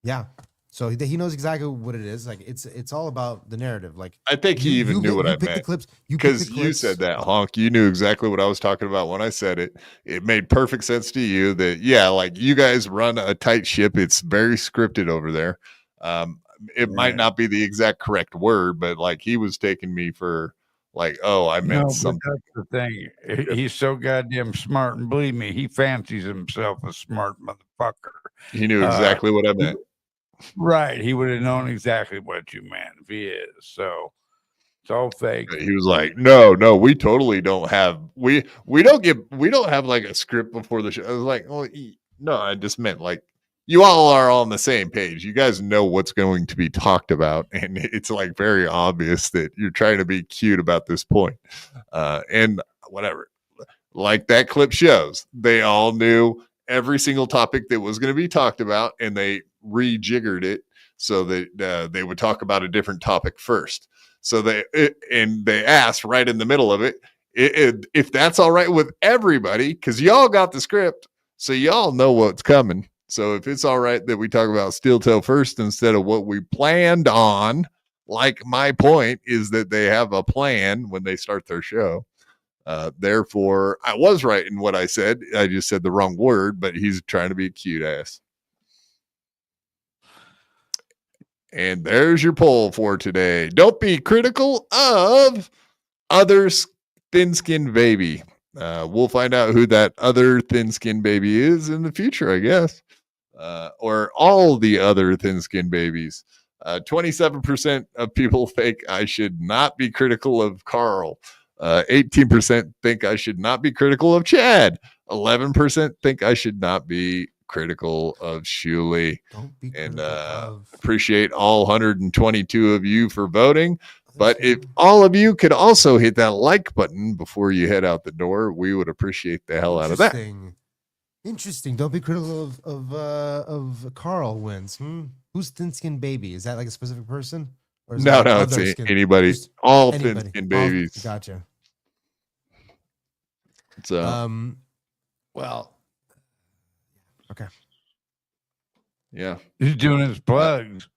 yeah. So he knows exactly what it is. Like it's all about the narrative. Like I think he even knew what I meant because you said that, Honk. You knew exactly what I was talking about when I said it. It made perfect sense to you that like you guys run a tight ship. It's very scripted over there. It might not be the exact correct word, but like he was taking me for like, oh, I meant something. That's the thing. He's so goddamn smart, and believe me, he fancies himself a smart motherfucker. He knew exactly what I meant. Right. He would have known exactly what you meant if he is. So it's all fake. He was like, no, we totally don't have we don't have like a script before the show. I was like, well, no, I just meant like you all are on the same page. You guys know what's going to be talked about, and it's like very obvious that you're trying to be cute about this point. And whatever. Like that clip shows, they all knew every single topic that was going to be talked about, and they rejiggered it so that they would talk about a different topic first. So they asked right in the middle of it if that's all right with everybody, because y'all got the script, so y'all know what's coming. So if it's all right that we talk about Steel Toe first instead of what we planned on, like my point is that they have a plan when they start their show. Therefore, I was right in what I said. I just said the wrong word, but he's trying to be a cute ass. And there's your poll for today. Don't be critical of others' thin-skinned baby. We'll find out who that other thin-skinned baby is in the future, I guess. Or all the other thin-skinned babies. 27% of people think I should not be critical of Karl. 18% think I should not be critical of Chad. 11% think I should not be critical of Shuley. And appreciate all 122 of you for voting. But if all of you could also hit that like button before you head out the door, we would appreciate the hell out of that. Interesting. Don't be critical of Karl wins. Who's thin-skinned baby? Is that like a specific person? Or is No, that it's other skin- anybody. just All anybody? thin-skinned babies. Gotcha. So, well, okay. Yeah. He's doing his plugs.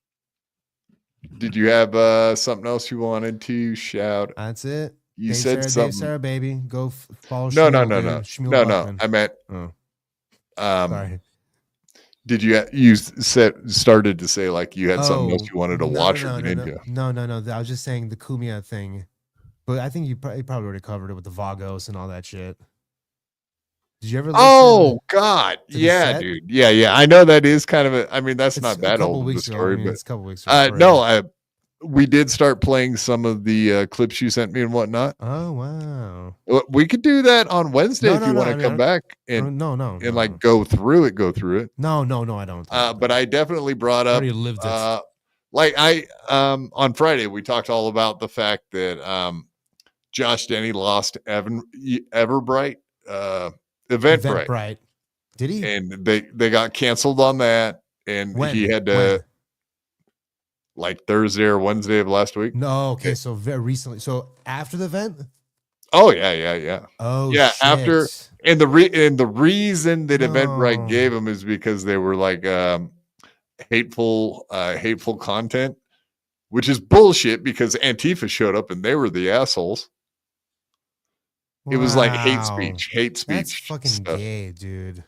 Did you have something else you wanted to shout? That's it. You said something. Dave Sarra, baby. Go follow. No. Shmuel Buckman. I meant. Sorry. Did you started to say like you had something else you wanted to watch or get into? No. I was just saying the Kumia thing, but I think you probably already covered it with the Vagos and all that shit. Did you ever? Oh God, yeah, dude, yeah. I know that is kind of a. I mean, that's not that old of a story, but it's a couple weeks. No, we did start playing some of the clips you sent me and whatnot. Oh wow. We could do that on Wednesday if you want to come back and like go through it. No, I don't. But I definitely brought up. Already lived it. Like on Friday we talked all about the fact that Josh Denny lost Everbright. Eventbrite. Did he? And they got canceled on that, and he had to like Thursday or Wednesday of last week. No, okay, so very recently. So after the event? Oh yeah. Oh yeah, shit. after and the reason that Eventbrite gave them is because they were like hateful content, which is bullshit because Antifa showed up and they were the assholes. It was like hate speech. That's fucking stuff. gay, dude.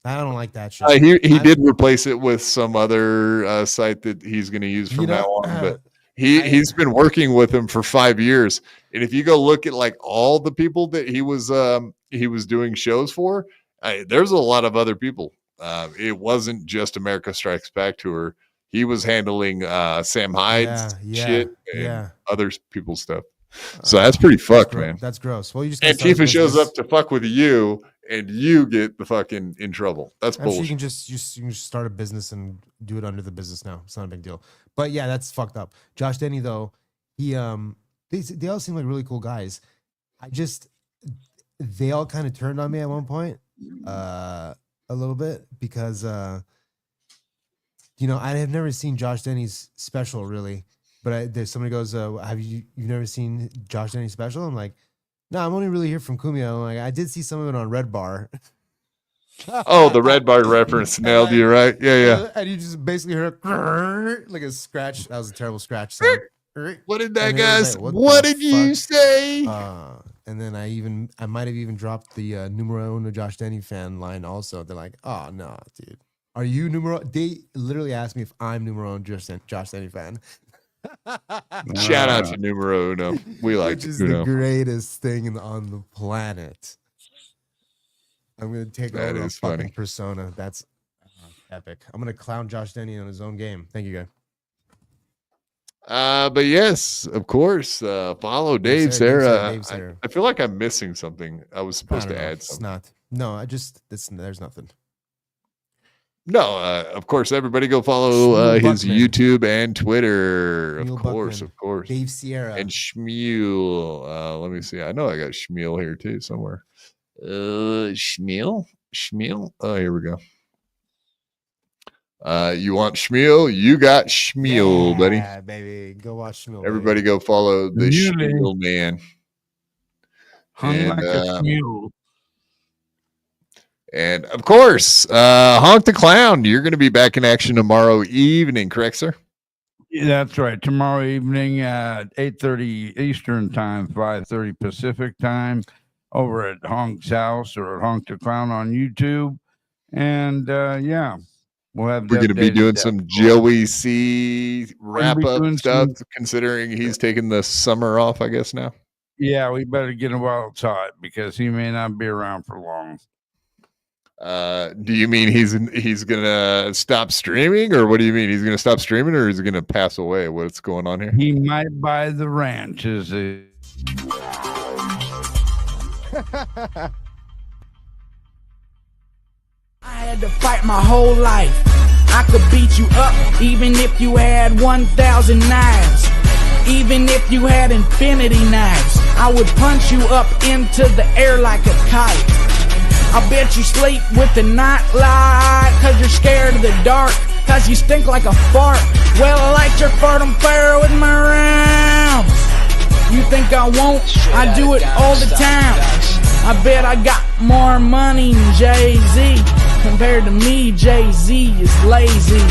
I don't like that shit. He did replace it with some other site that he's going to use from now on. But he's been working with him for 5 years, and if you go look at like all the people that he was doing shows for, there's a lot of other people. It wasn't just America Strikes Back tour. He was handling Sam Hyde's shit and other people's stuff. So that's pretty fucked, man. That's gross. Well, you just Antifa shows up to fuck with you, and you get the fucking in trouble. That's bullshit. You can just start a business and do it under the business now. It's not a big deal. But yeah, that's fucked up. Josh Denny though, they all seem like really cool guys. they all kind of turned on me at one point, a little bit, because I have never seen Josh Denny's special really, but there's somebody goes, you've never seen Josh Denny's special? I'm like, no, I'm only really here from Kumio. I'm like, I did see some of it on Red Bar. Oh, the Red Bar reference nailed you, right? Yeah. And you just basically heard like a scratch. That was a terrible scratch sound. What did that guy say? What did you say? And then I might have even dropped the numero uno Josh Denny fan line also. They're like, oh no, dude. Are you numero? They literally asked me if I'm numero uno Josh Denny fan. Shout out to numero uno. We like Which is Uno. the greatest thing on the planet. I'm gonna take That over a is fucking funny. persona. That's epic. I'm gonna clown Josh Denny on his own game. Thank you, guy. But yes, of course. Follow Dave Sarra. Dave Sarra. I feel like I'm missing something. I was supposed I don't to know. add It's something. not. No, there's nothing. No, of course, everybody go follow Shmuel his Buckman. YouTube and Twitter. Shmuel Of Buckman. course. Dave Sierra. And Shmuel. Let me see. I know I got Shmuel here too somewhere. Shmuel? Oh, here we go. You want Shmuel? You got Shmuel, buddy. Yeah, baby. Go watch Shmuel. Everybody go follow the Muley. Shmuel man. Hung And, like a mule. And of course, Honk the Clown, you're going to be back in action tomorrow evening, correct, sir? Yeah, that's right. Tomorrow evening at 8:30 Eastern time, 5:30 Pacific time, over at Honk's house or at Honk the Clown on YouTube. And yeah, we'll have. We're going to be doing some Joey C wrap up doing stuff, some- considering he's taking the summer off, I guess, now. Yeah, we better get him while it's hot because he may not be around for long. Do you mean he's gonna stop streaming, or what do you mean he's gonna stop streaming, or is he gonna pass away? What's going on here? He might buy the ranch. Is a I had to fight my whole life. I could beat you up even if you had 1,000 knives. Even if you had infinity knives, I would punch you up into the air like a kite. I bet you sleep with the night light, cause you're scared of the dark, cause you stink like a fart. Well, I light your fartum fire with my rhymes. You think I won't? I do it all the time. I bet I got more money than Jay-Z. Compared to me, Jay-Z is lazy.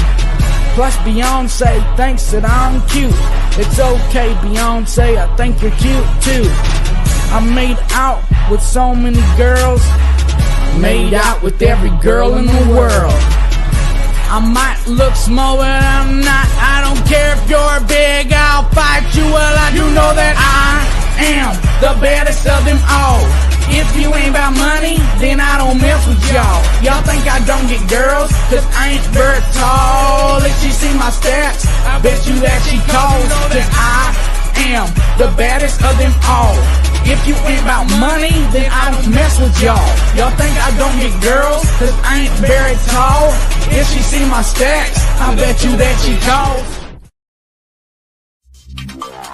Plus Beyonce thinks that I'm cute. It's okay, Beyonce, I think you're cute too. I made out with so many girls. Made out with every girl in the world. I might look small, but I'm not. I don't care if you're big, I'll fight you. Well, I do know that I am the baddest of them all. If you ain't about money, then I don't mess with y'all. Y'all think I don't get girls, cause I ain't very tall. If she see my stats, I bet you that she calls. Cause I am the baddest of them all. If you ain't about money, then I don't mess with y'all. Y'all think I don't get girls, cause I ain't very tall. If she see my stacks, I bet you that she calls.